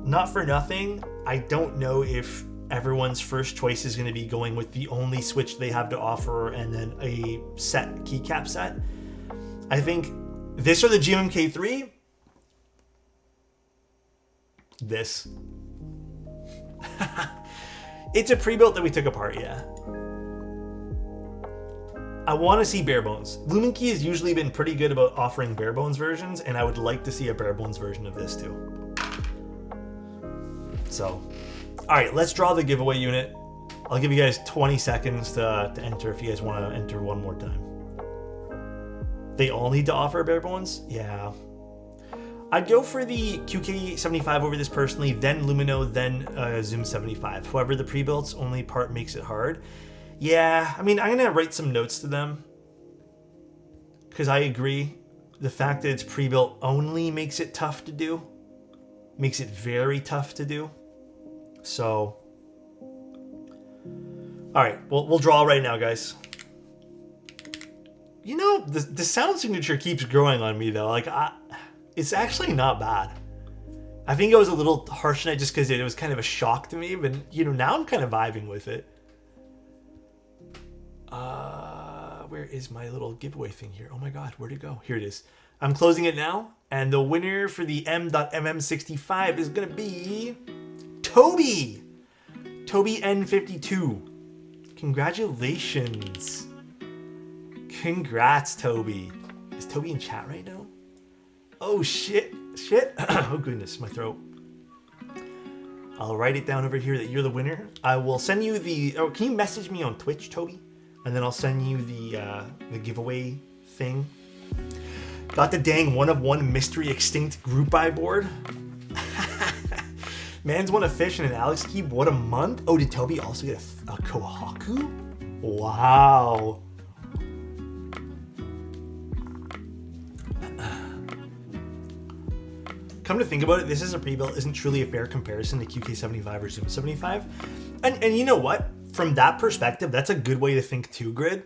not for nothing, I don't know if everyone's first choice is going to be going with the only Switch they have to offer and then a set keycap set. I think this or the GMMK3. This. It's a pre-built that we took apart, yeah. I want to see bare bones. Luminkey has usually been pretty good about offering bare bones versions, and I would like to see a bare bones version of this too. So, All right, let's draw the giveaway unit. I'll give you guys 20 seconds to enter if you guys want to enter one more time. They all need to offer bare bones? Yeah. I'd go for the QK75 over this personally, then Lumino, then Zoom75. However, the pre-built's only part makes it hard. Yeah, I mean, I'm going to write some notes to them. Because I agree. The fact that it's pre-built only makes it tough to do. Makes it very tough to do. So, all right, we'll draw right now, guys. You know, the sound signature keeps growing on me, though. Like, it's actually not bad. I think it was a little harsh tonight just because it was kind of a shock to me, but, you know, now I'm kind of vibing with it. Where is my little giveaway thing here? Oh my God, where'd it go? Here it is. I'm closing it now, and the winner for the M.MM65 is gonna be Toby! Toby N52. Congratulations. Congrats, Toby. Is Toby in chat right now? Oh, shit. Shit. Oh, goodness, my throat. I'll write it down over here that you're the winner. I will send you the... Oh, can you message me on Twitch, Toby? And then I'll send you the giveaway thing. Got the dang 1-of-1 mystery extinct group buy board. Man's won a fish and an Alex Keep. What a month. Oh, did Toby also get a Kohaku? Wow. Come to think about it, this is a pre-built isn't truly a fair comparison to QK75 or Zoom75. And you know what? From that perspective, that's a good way to think too, Grid.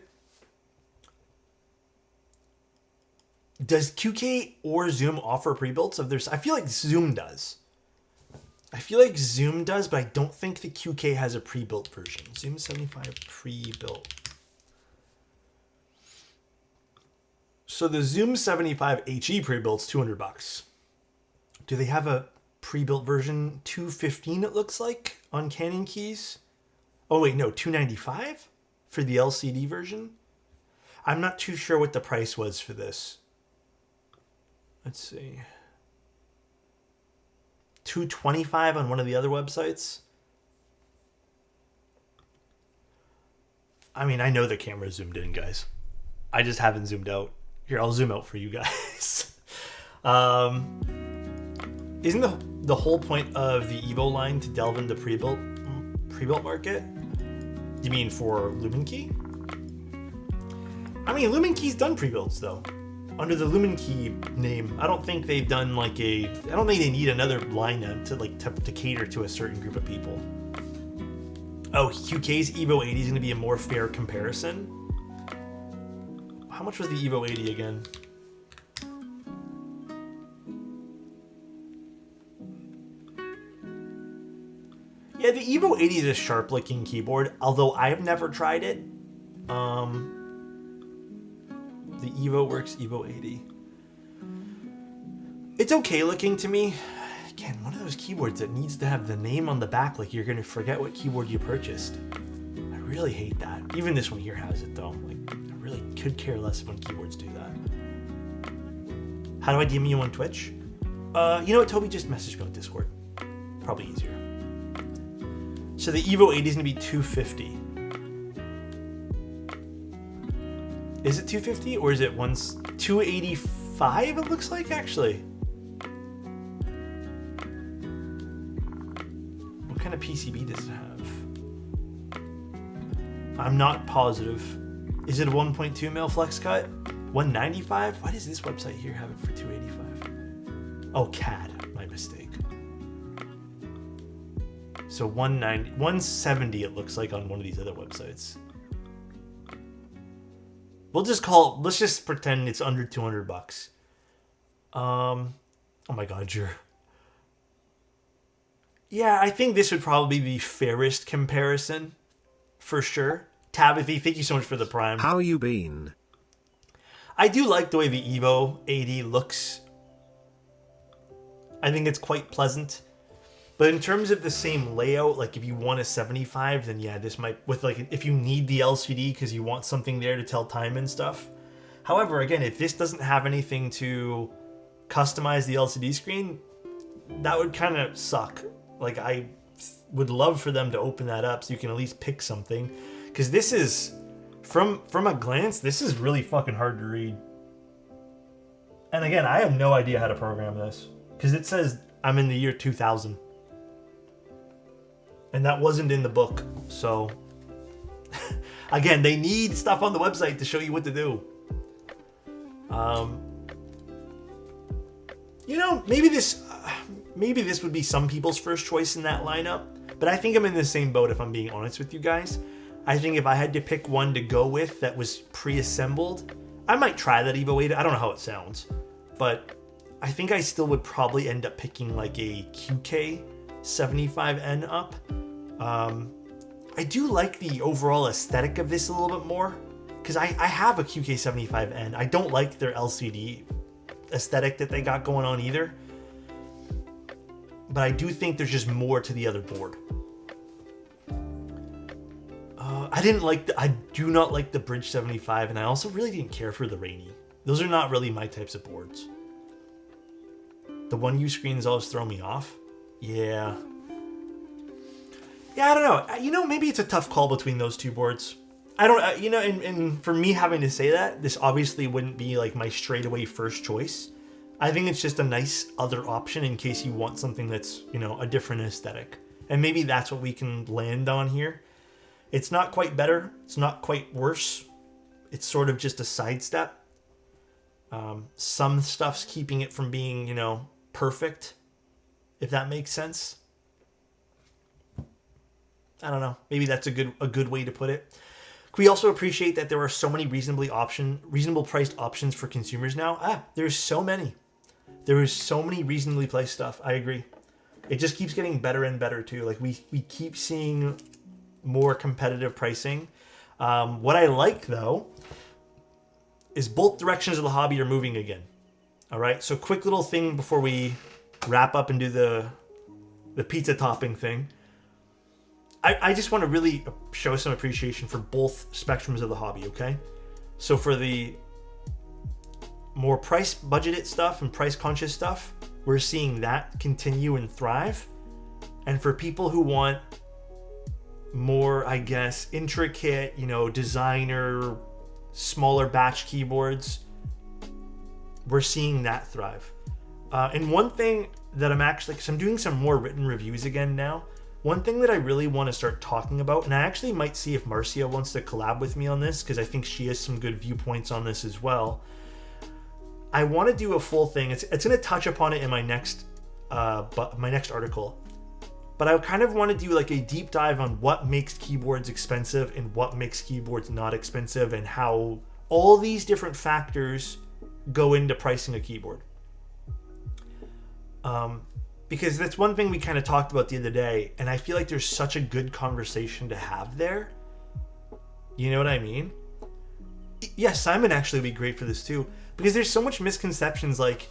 Does QK or Zoom offer pre-builts of theirs? I feel like Zoom does. But I don't think the QK has a pre-built version. Zoom75 pre-built. So the Zoom75 HE pre-built's $200. Do they have a pre-built version? $215 it looks like on Canon keys. Oh wait, no, $295 for the LCD version. I'm not too sure what the price was for this. Let's see. $225 on one of the other websites. I mean, I know the camera zoomed in, guys. I just haven't zoomed out. Here, I'll zoom out for you guys. Isn't the whole point of the Evo line to delve into pre-built market? You mean for Lumen Key? I mean, Lumen Key's done pre-builds though. Under the Lumen Key name, I don't think they've done I don't think they need another line to cater to a certain group of people. Oh, QK's Evo 80 is going to be a more fair comparison. How much was the Evo 80 again? Yeah, the Evo 80 is a sharp-looking keyboard, although I have never tried it. The Evo Works Evo 80. It's okay looking to me. Again, one of those keyboards that needs to have the name on the back like you're going to forget what keyboard you purchased. I really hate that. Even this one here has it, though. Like, I really could care less when keyboards do that. How do I DM you on Twitch? You know what, Toby? Just message me on Discord. Probably easier. So the Evo 80 is going to be $250. Is it $250 or is it $285? It looks like, actually. What kind of PCB does it have? I'm not positive. Is it a 1.2 mil flex cut? $195? Why does this website here have it for $285? Oh, CAD. My mistake. So $170 it looks like on one of these other websites. We'll just let's just pretend it's under $200. Oh my God, yeah, I think this would probably be the fairest comparison for sure. Tabithy, thank you so much for the Prime. How you been? I do like the way the Evo 80 looks. I think it's quite pleasant. But in terms of the same layout, like if you want a 75, then yeah, this might, if you need the LCD because you want something there to tell time and stuff. However, again, if this doesn't have anything to customize the LCD screen, that would kind of suck. Like, I would love for them to open that up so you can at least pick something. Because this is, from a glance, this is really fucking hard to read. And again, I have no idea how to program this. Because it says I'm in the year 2000. And that wasn't in the book. So, again, they need stuff on the website to show you what to do. You know, maybe this would be some people's first choice in that lineup. But I think I'm in the same boat if I'm being honest with you guys. I think if I had to pick one to go with that was pre-assembled, I might try that Evo 8. I don't know how it sounds. But I think I still would probably end up picking like a QK75N up. I do like the overall aesthetic of this a little bit more. Because I have a QK75N. I don't like their LCD aesthetic that they got going on either. But I do think there's just more to the other board. I do not like the Bridge 75, and I also really didn't care for the Rainy. Those are not really my types of boards. The 1U screens always throw me off. Yeah. Yeah, I don't know. You know, maybe it's a tough call between those two boards. I don't, you know, and for me having to say that, this obviously wouldn't be like my straightaway first choice. I think it's just a nice other option in case you want something that's, you know, a different aesthetic. And maybe that's what we can land on here. It's not quite better. It's not quite worse. It's sort of just a sidestep. Some stuff's keeping it from being, you know, perfect, if that makes sense. I don't know. Maybe that's a good way to put it. We also appreciate that there are so many reasonable priced options for consumers now. There's so many. There is so many reasonably priced stuff. I agree. It just keeps getting better and better too. Like we keep seeing more competitive pricing. What I like though is both directions of the hobby are moving again. All right. So quick little thing before we wrap up and do the pizza topping thing. I just want to really show some appreciation for both spectrums of the hobby, okay? So for the more price budgeted stuff and price conscious stuff, we're seeing that continue and thrive. And for people who want more, I guess, intricate, you know, designer, smaller batch keyboards, we're seeing that thrive. And one thing that I'm actually, because I'm doing some more written reviews again now, one thing that I really want to start talking about, and I actually might see if Marcia wants to collab with me on this, because I think she has some good viewpoints on this as well. I want to do a full thing. It's going to touch upon it in my next article. But I kind of want to do like a deep dive on what makes keyboards expensive and what makes keyboards not expensive, and how all these different factors go into pricing a keyboard. Because that's one thing we kind of talked about the other day, and I feel like there's such a good conversation to have there. You know what I mean? Yeah, Simon actually would be great for this too, because there's so much misconceptions. Like,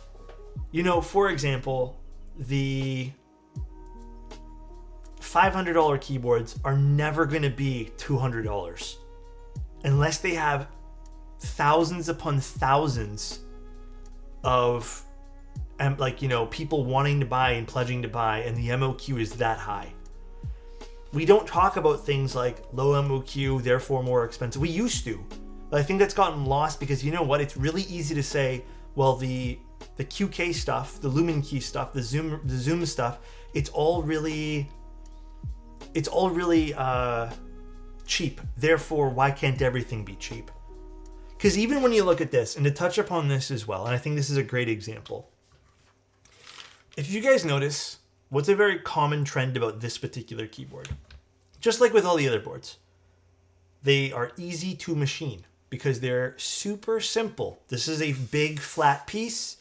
you know, for example, the $500 keyboards are never going to be $200 unless they have thousands upon thousands of like, you know, people wanting to buy and pledging to buy, and the MOQ is that high. We don't talk about things like low MOQ, therefore more expensive. We used to, but I think that's gotten lost because, you know what, it's really easy to say, well, the QK stuff, the Lumen Key stuff, the Zoom stuff, it's all really cheap. Therefore, why can't everything be cheap? Because even when you look at this, and to touch upon this as well, and I think this is a great example. If you guys notice, what's a very common trend about this particular keyboard? Just like with all the other boards, they are easy to machine because they're super simple. This is a big flat piece.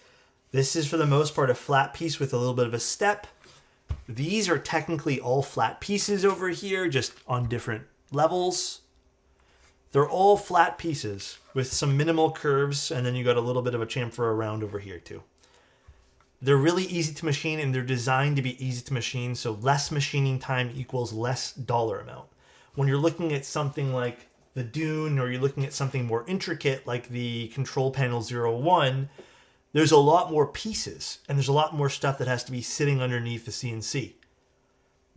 This is for the most part a flat piece with a little bit of a step. These are technically all flat pieces over here, just on different levels. They're all flat pieces with some minimal curves, and then you got a little bit of a chamfer around over here too. They're really easy to machine, and they're designed to be easy to machine, so less machining time equals less dollar amount. When you're looking at something like the Dune, or you're looking at something more intricate like the Control Panel 01, there's a lot more pieces, and there's a lot more stuff that has to be sitting underneath the CNC.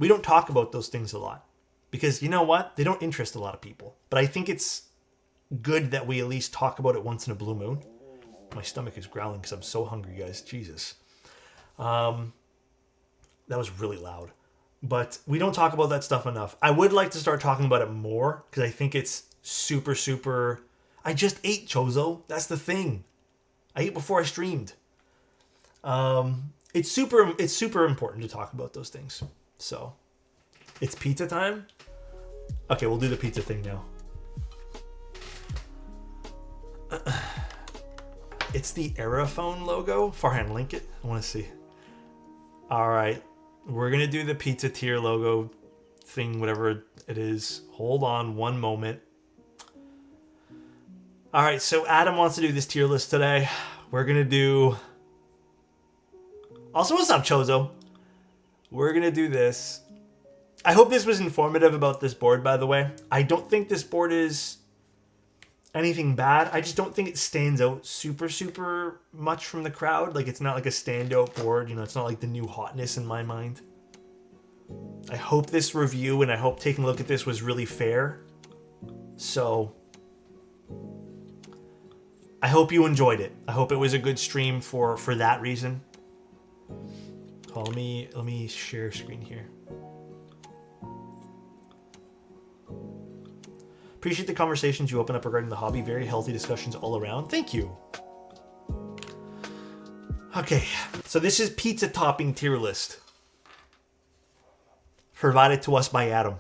We don't talk about those things a lot because you know what? They don't interest a lot of people. But I think it's good that we at least talk about it once in a blue moon. My stomach is growling because I'm so hungry, guys. Jesus. That was really loud. But we don't talk about that stuff enough. I would like to start talking about it more because I think it's super, super... I just ate, Chozo. That's the thing. I ate before I streamed. It's super important to talk about those things. So, it's pizza time? Okay, we'll do the pizza thing now. It's the Aerophone logo. Farhan, link it. I want to see. Alright. We're going to do the pizza tier logo thing, whatever it is. Hold on one moment. Alright, so Adam wants to do this tier list today. We're going to do... Also, what's up, Chozo? We're going to do this. I hope this was informative about this board, by the way. I don't think this board is anything bad. I just don't think it stands out super, super much from the crowd. Like, it's not like a standout board. You know, it's not like the new hotness in my mind. I hope this review and I hope taking a look at this was really fair. So, I hope you enjoyed it. I hope it was a good stream for that reason. Oh, let me share screen here. Appreciate the conversations you open up regarding the hobby. Very healthy discussions all around. Thank you. Okay, so this is pizza topping tier list. Provided to us by Adam.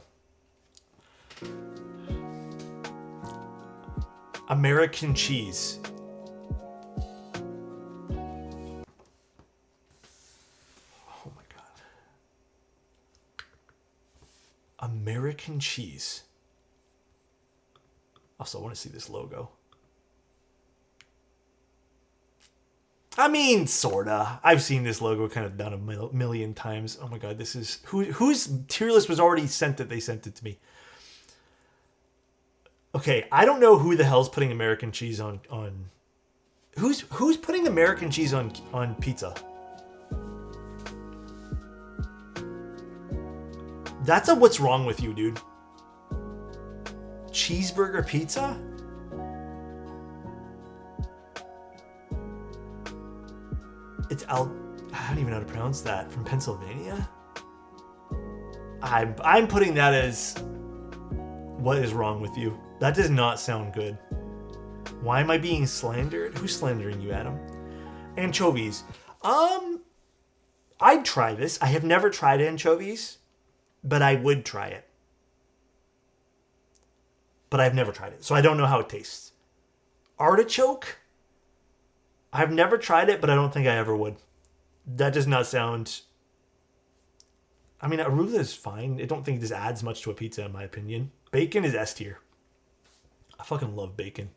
American cheese. American cheese. Also, I want to see this logo. I mean, sorta. I've seen this logo kind of done a million times. Oh my god, this is... Whose tier list was already sent that they sent it to me? Okay, I don't know who the hell's putting American cheese on... Who's putting American cheese on pizza? That's a what's wrong with you, dude. Cheeseburger pizza? It's I don't even know how to pronounce that. From Pennsylvania? I'm putting that as what is wrong with you. That does not sound good. Why am I being slandered? Who's slandering you, Adam? Anchovies. I'd try this. I have never tried anchovies. But I would try it. But I've never tried it, so I don't know how it tastes. Artichoke? I've never tried it, but I don't think I ever would. That does not sound... I mean, arugula is fine. I don't think this adds much to a pizza, in my opinion. Bacon is S tier. I fucking love bacon.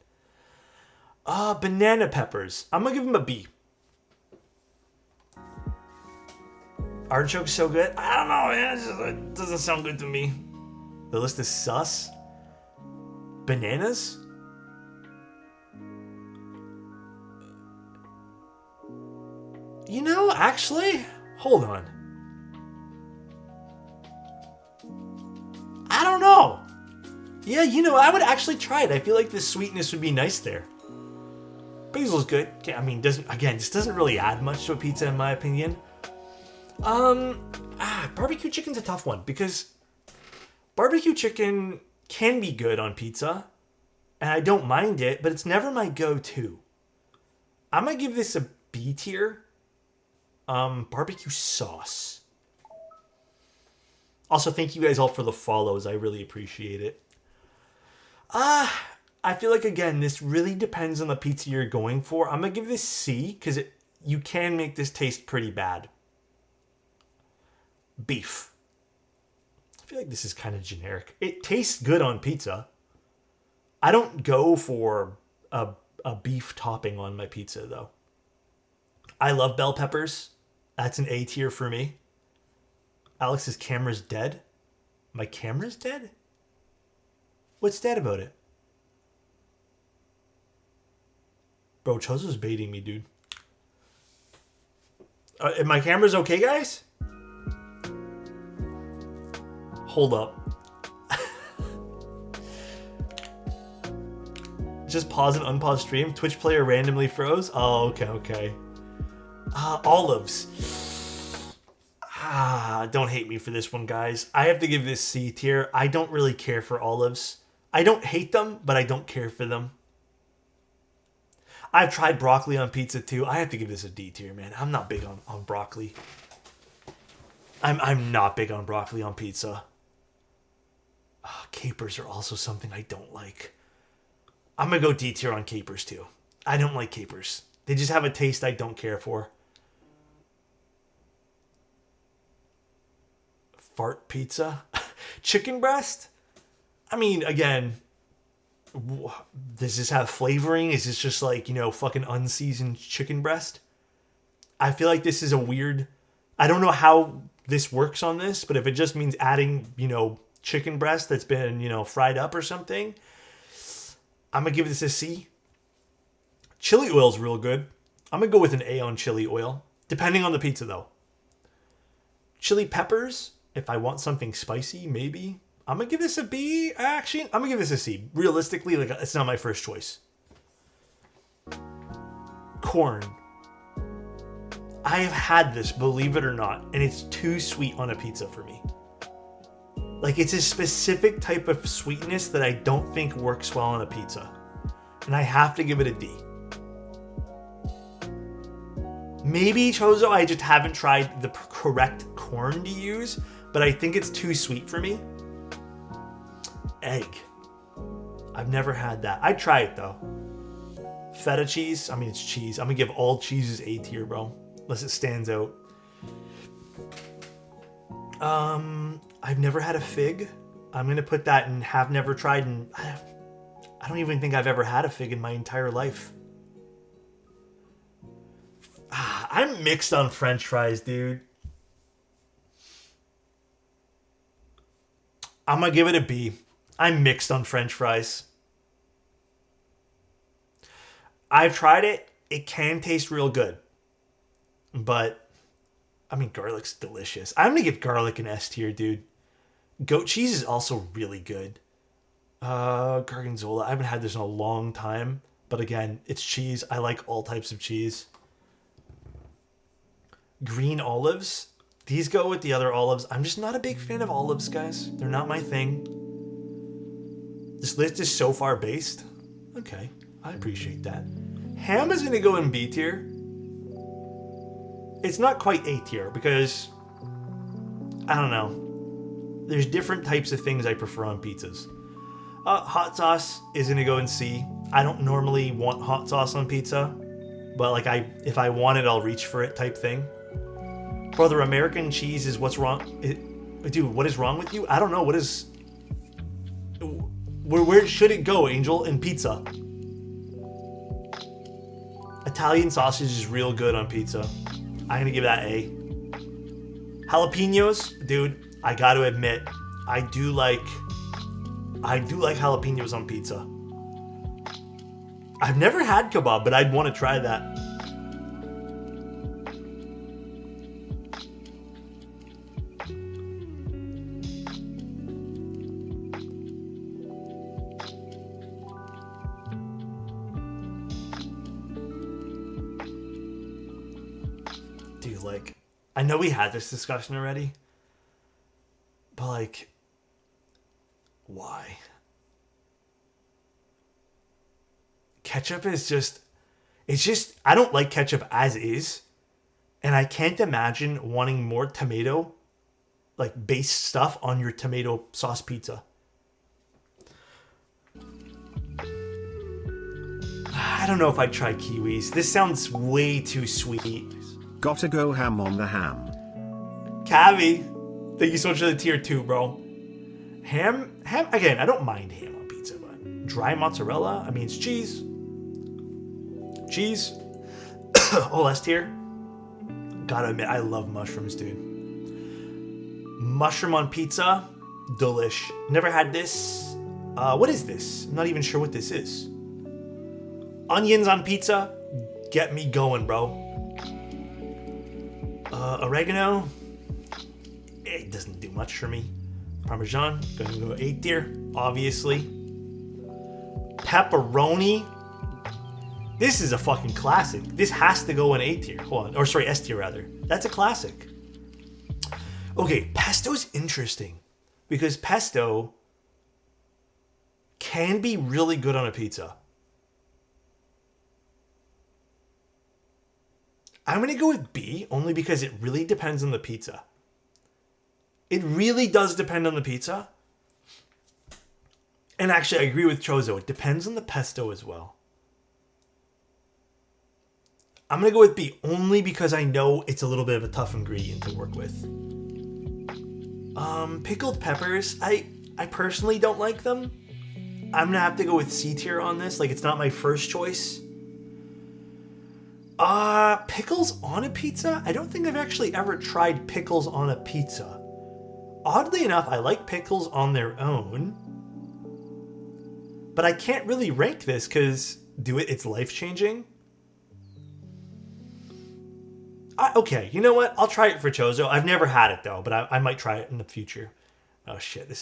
Banana peppers. I'm gonna give them a B. Artichoke's so good. I don't know, man. It doesn't sound good to me. The list is sus. Bananas? You know, actually, hold on. I don't know. Yeah, you know, I would actually try it. I feel like the sweetness would be nice there. Basil's good. I mean, this doesn't really add much to a pizza in my opinion. Barbecue chicken's a tough one because barbecue chicken can be good on pizza and I don't mind it, but it's never my go-to. I'm gonna give this a B tier. Barbecue sauce. Also, thank you guys all for the follows. I really appreciate it. I feel like, again, this really depends on the pizza you're going for. I'm gonna give this C because you can make this taste pretty bad. Beef. I feel like this is kind of generic. It tastes good on pizza. I don't go for a beef topping on my pizza, though. I love bell peppers. That's an A tier for me. Alex's camera's dead. My camera's dead? What's dead about it? Bro, Chozo's baiting me, dude. My camera's okay, guys? Hold up. Just pause and unpause stream. Twitch player randomly froze. Oh, okay. Olives. Don't hate me for this one, guys. I have to give this C tier. I don't really care for olives. I don't hate them, but I don't care for them. I've tried broccoli on pizza too. I have to give this a D tier, man. I'm not big on broccoli. I'm not big on broccoli on pizza. Capers are also something I don't like. I'm going to go D tier on capers too. I don't like capers. They just have a taste I don't care for. Fart pizza? Chicken breast? I mean, again, does this have flavoring? Is this just like, you know, fucking unseasoned chicken breast? I feel like this is a weird... I don't know how this works on this, but if it just means adding, you know, chicken breast that's been, you know, fried up or something... I'm going to give this a C. Chili oil's real good. I'm going to go with an A on chili oil. Depending on the pizza, though. Chili peppers, if I want something spicy, maybe. I'm going to give this a B. Actually, I'm going to give this a C. Realistically, like, it's not my first choice. Corn. I have had this, believe it or not, and it's too sweet on a pizza for me. Like, it's a specific type of sweetness that I don't think works well on a pizza. And I have to give it a D. Maybe, Chozo, I just haven't tried the correct corn to use, but I think it's too sweet for me. Egg. I've never had that. I'd try it, though. Feta cheese. I mean, it's cheese. I'm going to give all cheeses A tier, bro. Unless it stands out. I've never had a fig. I'm going to put that in have never tried, and I don't even think I've ever had a fig in my entire life. I'm mixed on French fries, dude. I'm going to give it a B. I'm mixed on French fries. I've tried it. It can taste real good. But, I mean, garlic's delicious. I'm going to give garlic an S tier, dude. Goat cheese is also really good. Gorgonzola. I haven't had this in a long time. But again, it's cheese. I like all types of cheese. Green olives. These go with the other olives. I'm just not a big fan of olives, guys. They're not my thing. This list is so far based. Okay, I appreciate that. Ham is going to go in B tier. It's not quite A tier because, I don't know. There's different types of things I prefer on pizzas. Hot sauce is going to go in C. I don't normally want hot sauce on pizza, but like if I want it, I'll reach for it type thing. Brother, American cheese is what's wrong. Dude, what is wrong with you? I don't know. What is... Where should it go, Angel? In pizza. Italian sausage is real good on pizza. I'm going to give that A. Jalapenos, dude, I got to admit, I do like jalapenos on pizza. I've never had kebab, but I'd want to try that. Dude, like, I know we had this discussion already, but like, why? Ketchup is just, I don't like ketchup as is, and I can't imagine wanting more tomato, like, based stuff on your tomato sauce pizza. I don't know if I'd try kiwis. This sounds way too sweet. Gotta go ham on the ham. Cavi, thank you so much for the tier 2, bro. Ham, again, I don't mind ham on pizza, but dry mozzarella, I mean, it's cheese. Cheese. Oh, S tier. Gotta admit, I love mushrooms, dude. Mushroom on pizza, delish. Never had this. What is this? I'm not even sure what this is. Onions on pizza, get me going, bro. Oregano, it doesn't do much for me. Parmesan, gonna go A tier, obviously. Pepperoni. This is a fucking classic. This has to go in A tier. Hold on. Or sorry, S tier rather. That's a classic. Okay, pesto's interesting. Because pesto can be really good on a pizza. I'm going to go with B only because it really depends on the pizza. It really does depend on the pizza. And actually, I agree with Chozo. It depends on the pesto as well. I'm going to go with B only because I know it's a little bit of a tough ingredient to work with. Pickled peppers, I personally don't like them. I'm going to have to go with C tier on this. Like, it's not my first choice. Pickles on a pizza? I don't think I've actually ever tried pickles on a pizza. Oddly enough, I like pickles on their own. But I can't really rank this because it's life-changing. Okay, you know what? I'll try it for Chozo. I've never had it though, but I might try it in the future. Oh shit,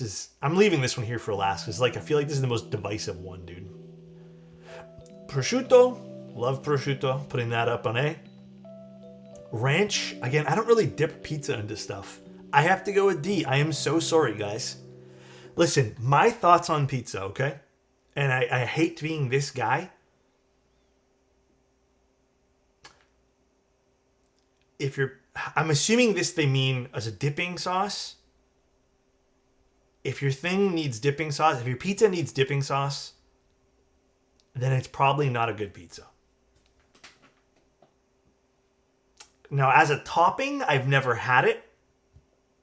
I'm leaving this one here for last because I feel like this is the most divisive one, dude. Prosciutto. Love prosciutto. Putting that up on A. Ranch. Again, I don't really dip pizza into stuff. I have to go with D. I am so sorry, guys. Listen, my thoughts on pizza, okay? And I hate being this guy. I'm assuming they mean as a dipping sauce. If your thing needs dipping sauce, if your pizza needs dipping sauce, then it's probably not a good pizza. Now, as a topping, I've never had it.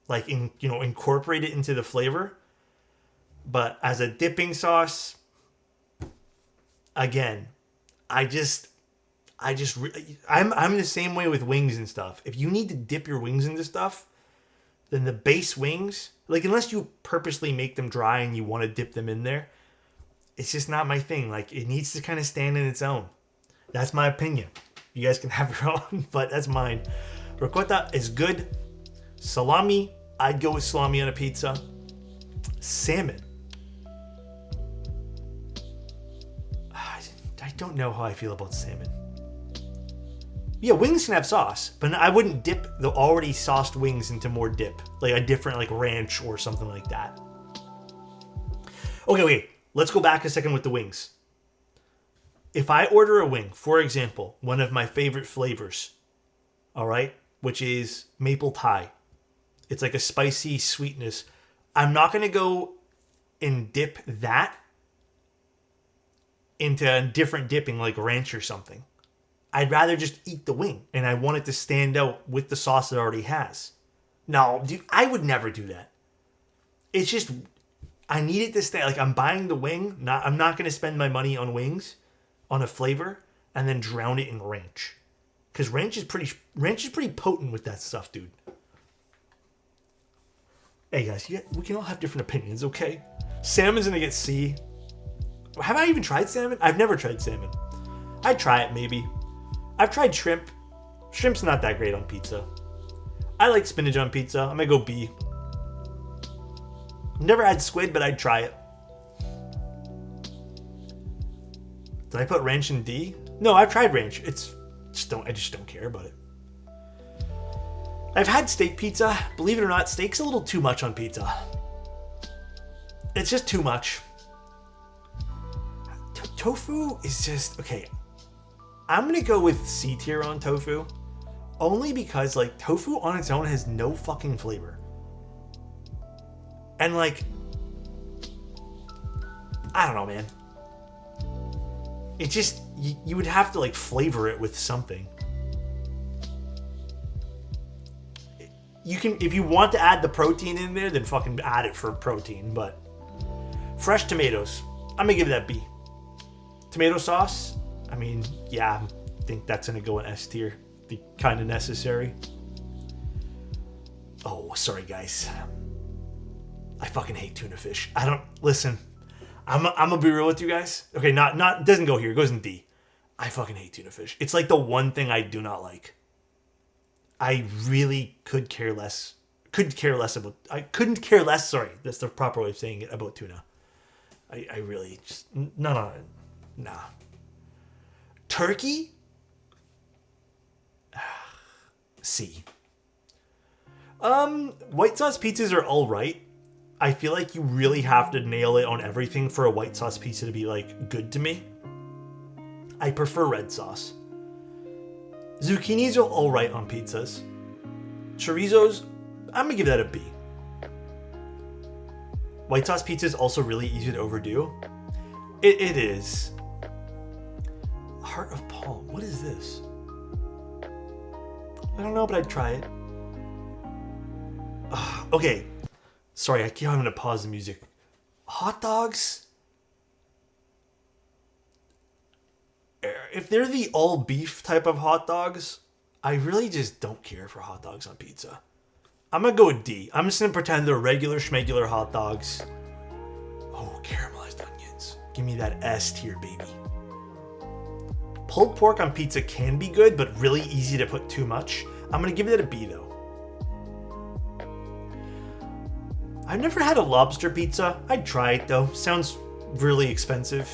Like, incorporate it into the flavor. But as a dipping sauce, again, I'm the same way with wings and stuff. If you need to dip your wings into stuff, then the base wings, like, unless you purposely make them dry and you want to dip them in there, it's just not my thing. Like, it needs to kind of stand in its own. That's my opinion. You guys can have your own, but that's mine. Ricotta is good. Salami, I'd go with salami on a pizza. Salmon. I don't know how I feel about salmon. Yeah, wings can have sauce, but I wouldn't dip the already sauced wings into more dip. Like a different, like, ranch or something like that. Okay, let's go back a second with the wings. If I order a wing, for example, one of my favorite flavors, all right, which is maple Thai. It's like a spicy sweetness. I'm not going to go and dip that into a different dipping like ranch or something. I'd rather just eat the wing, and I want it to stand out with the sauce it already has. No, dude, I would never do that. It's just, I need it to stay. Like, I'm buying the wing. I'm not going to spend my money on wings, on a flavor, and then drown it in ranch. Because ranch is pretty potent with that stuff, dude. Hey, guys, we can all have different opinions, okay? Salmon's going to get C. Have I even tried salmon? I've never tried salmon. I'd try it, maybe. I've tried shrimp. Shrimp's not that great on pizza. I like spinach on pizza. I'm going to go B. Never had squid, but I'd try it. Did I put ranch in D? No, I've tried ranch. I just don't care about it. I've had steak pizza. Believe it or not, steak's a little too much on pizza. It's just too much. Tofu is just, okay. I'm going to go with C tier on tofu. Only because, like, tofu on its own has no fucking flavor. And, like, I don't know, man. It just, you would have to, like, flavor it with something. You can, if you want to add the protein in there, then fucking add it for protein. But fresh tomatoes, I'm gonna give that B. Tomato sauce, I mean, yeah, I think that's gonna go in S tier. Be kind of necessary. Oh, sorry guys. I fucking hate tuna fish. Listen. I'm gonna be real with you guys. Okay, not it doesn't go here. It goes in D. I fucking hate tuna fish. It's like the one thing I do not like. I really could care less Couldn't care less about. I couldn't care less. Sorry, that's the proper way of saying it about tuna. I really just nah. Turkey. C. White sauce pizzas are all right. I feel like you really have to nail it on everything for a white sauce pizza to be like good to me. I prefer red sauce. Zucchinis are all right on pizzas. Chorizos, I'm gonna give that a B. White sauce pizza is also really easy to overdo. It is. Heart of palm. What is this? I don't know, but I'd try it. Okay. Sorry, I keep having to pause the music. Hot dogs? If they're the all beef type of hot dogs, I really just don't care for hot dogs on pizza. I'm gonna go with D. I'm just gonna pretend they're regular schmegular hot dogs. Oh, caramelized onions. Give me that S tier, baby. Pulled pork on pizza can be good, but really easy to put too much. I'm gonna give it a B though. I've never had a lobster pizza. I'd try it though. Sounds really expensive.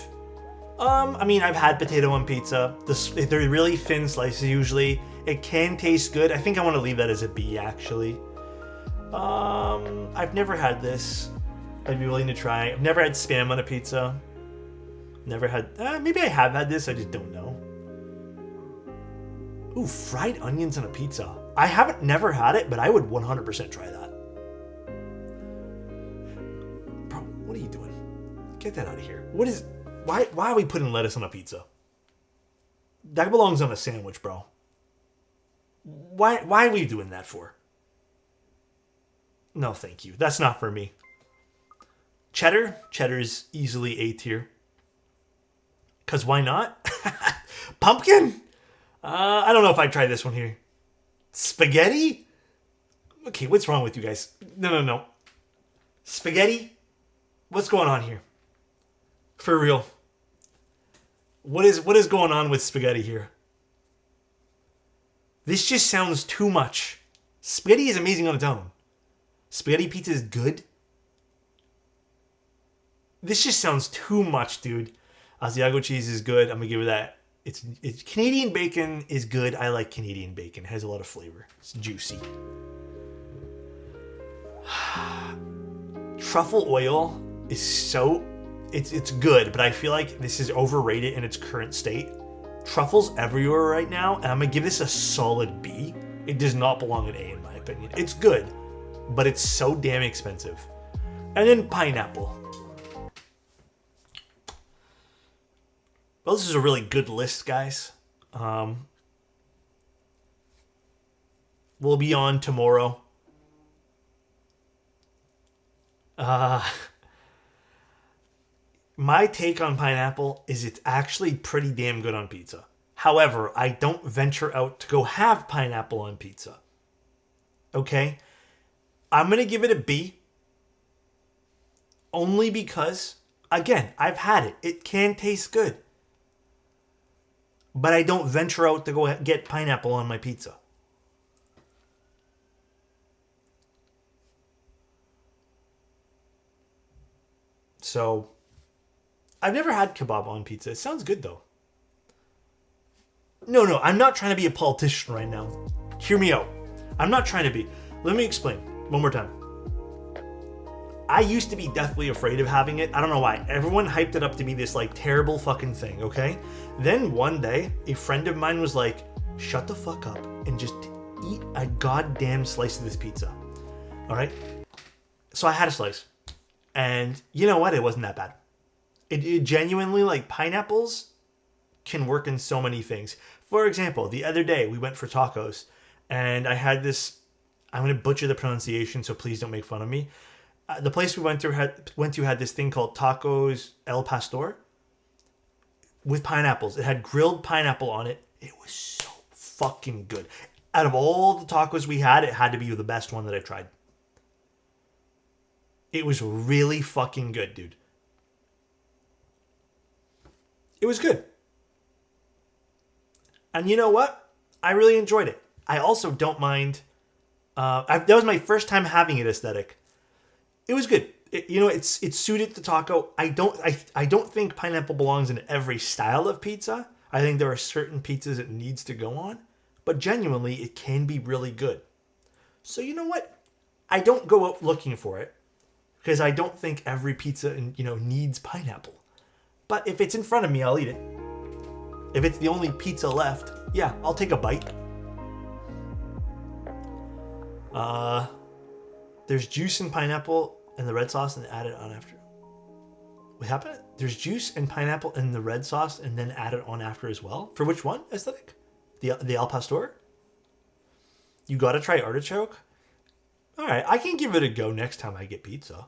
I mean, I've had potato on pizza. They're really thin slices usually. It can taste good. I think I want to leave that as a B actually. I've never had this. I'd be willing to try. I've never had Spam on a pizza. Never had. Maybe I have had this. I just don't know. Ooh, fried onions on a pizza. I haven't never had it, but I would 100% try that. Bro, what are you doing? Get that out of here. What is? Why are we putting lettuce on a pizza? That belongs on a sandwich, bro. Why are we doing that for? No, thank you. That's not for me. Cheddar? Cheddar's easily A tier. Because why not? Pumpkin? I don't know if I'd try this one here. Spaghetti? Okay, what's wrong with you guys? No. Spaghetti? What's going on here? For real. What is going on with spaghetti here? This just sounds too much. Spaghetti is amazing on its own. Spaghetti pizza is good. This just sounds too much, dude. Asiago cheese is good. I'm gonna give it that. It's Canadian bacon is good. I like Canadian bacon. It has a lot of flavor. It's juicy. Truffle oil is so it's good, but I feel like this is overrated in its current state. Truffles everywhere right now, and I'm gonna give this a solid B. It does not belong in A in my opinion. It's good, but it's so damn expensive. And then pineapple. Well, this is a really good list, guys. We'll be on tomorrow. My take on pineapple is it's actually pretty damn good on pizza. However, I don't venture out to go have pineapple on pizza. Okay? I'm going to give it a B. Only because, again, I've had it. It can taste good. But I don't venture out to go get pineapple on my pizza. So, I've never had kebab on pizza. It sounds good though. No, I'm not trying to be a politician right now. Hear me out. I'm not trying to be. Let me explain one more time. I used to be deathly afraid of having it. I don't know why. Everyone hyped it up to be this like terrible fucking thing, okay? Then one day, a friend of mine was like, shut the fuck up and just eat a goddamn slice of this pizza. All right? So I had a slice. And you know what? It wasn't that bad. It genuinely, like, pineapples can work in so many things. For example, the other day we went for tacos and I had this, I'm going to butcher the pronunciation, so please don't make fun of me. The place we went to had this thing called Tacos El Pastor with pineapples. It had grilled pineapple on it. It was so fucking good. Out of all the tacos we had, it had to be the best one that I tried. It was really fucking good, dude. It was good. And you know what? I really enjoyed it. I also don't mind That was my first time having it aesthetic. It was good. It suited the taco. I don't think pineapple belongs in every style of pizza. I think there are certain pizzas it needs to go on, but genuinely it can be really good. So you know what? I don't go out looking for it because I don't think every pizza needs pineapple. But if it's in front of me, I'll eat it. If it's the only pizza left, yeah, I'll take a bite. There's juice and pineapple in the red sauce and add it on after. What happened? There's juice and pineapple in the red sauce and then add it on after as well. For which one aesthetic? The al pastor? You gotta try artichoke? Alright, I can give it a go next time I get pizza.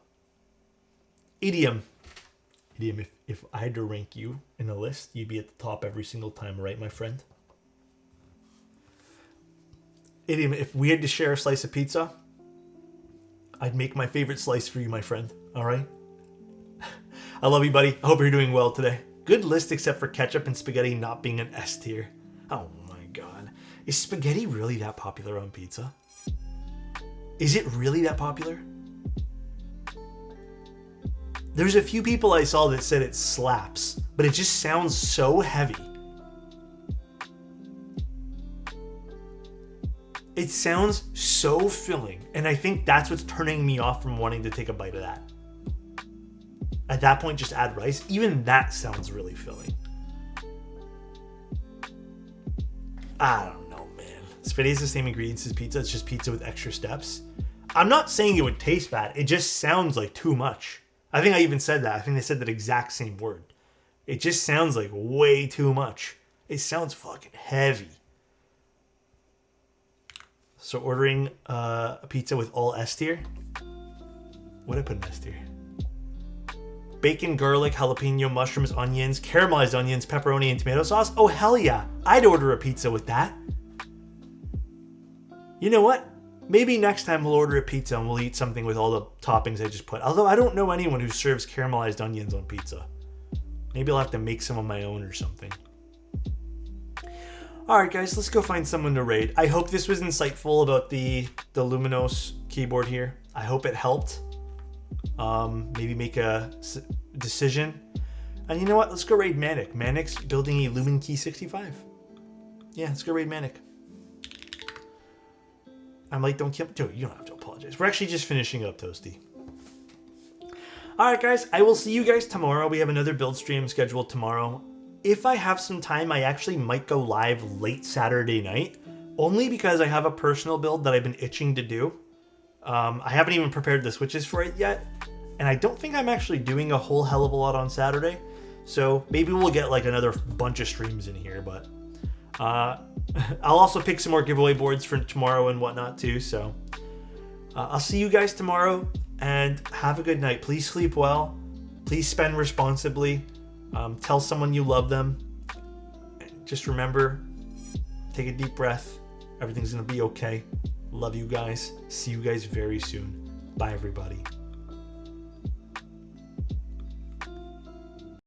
Idiom, if I had to rank you in a list, you'd be at the top every single time, right, my friend? Idiom, if we had to share a slice of pizza, I'd make my favorite slice for you, my friend. Alright? I love you, buddy. I hope you're doing well today. Good list except for ketchup and spaghetti not being an S tier. Oh my god. Is spaghetti really that popular on pizza? Is it really that popular? There's a few people I saw that said it slaps, but it just sounds so heavy. It sounds so filling, and I think that's what's turning me off from wanting to take a bite of that. At that point, just add rice. Even that sounds really filling. I don't know, man. Spaghetti is the same ingredients as pizza. It's just pizza with extra steps. I'm not saying it would taste bad. It just sounds like too much. I think I even said that. I think they said that exact same word. It just sounds like way too much. It sounds fucking heavy. So ordering a pizza with all S tier. What did I put in S tier? Bacon, garlic, jalapeno, mushrooms, onions, caramelized onions, pepperoni, and tomato sauce. Oh, hell yeah. I'd order a pizza with that. You know what? Maybe next time we'll order a pizza and we'll eat something with all the toppings I just put. Although I don't know anyone who serves caramelized onions on pizza. Maybe I'll have to make some of my own or something. Alright guys, let's go find someone to raid. I hope this was insightful about the Luminos keyboard here. I hope it helped. Maybe make a decision. And you know what? Let's go raid Manic. Manic's building a Lumino75. Yeah, let's go raid Manic. I'm like, don't kill me. Dude, you don't have to apologize. We're actually just finishing up, Toasty. Alright guys, I will see you guys tomorrow. We have another build stream scheduled tomorrow. If I have some time, I actually might go live late Saturday night. Only because I have a personal build that I've been itching to do. I haven't even prepared the switches for it yet. And I don't think I'm actually doing a whole hell of a lot on Saturday. So maybe we'll get like another bunch of streams in here. But I'll also pick some more giveaway boards for tomorrow and whatnot too. So I'll see you guys tomorrow. And have a good night. Please sleep well. Please spend responsibly. Tell someone you love them. Just remember, take a deep breath. Everything's going to be okay. Love you guys. See you guys very soon. Bye, everybody.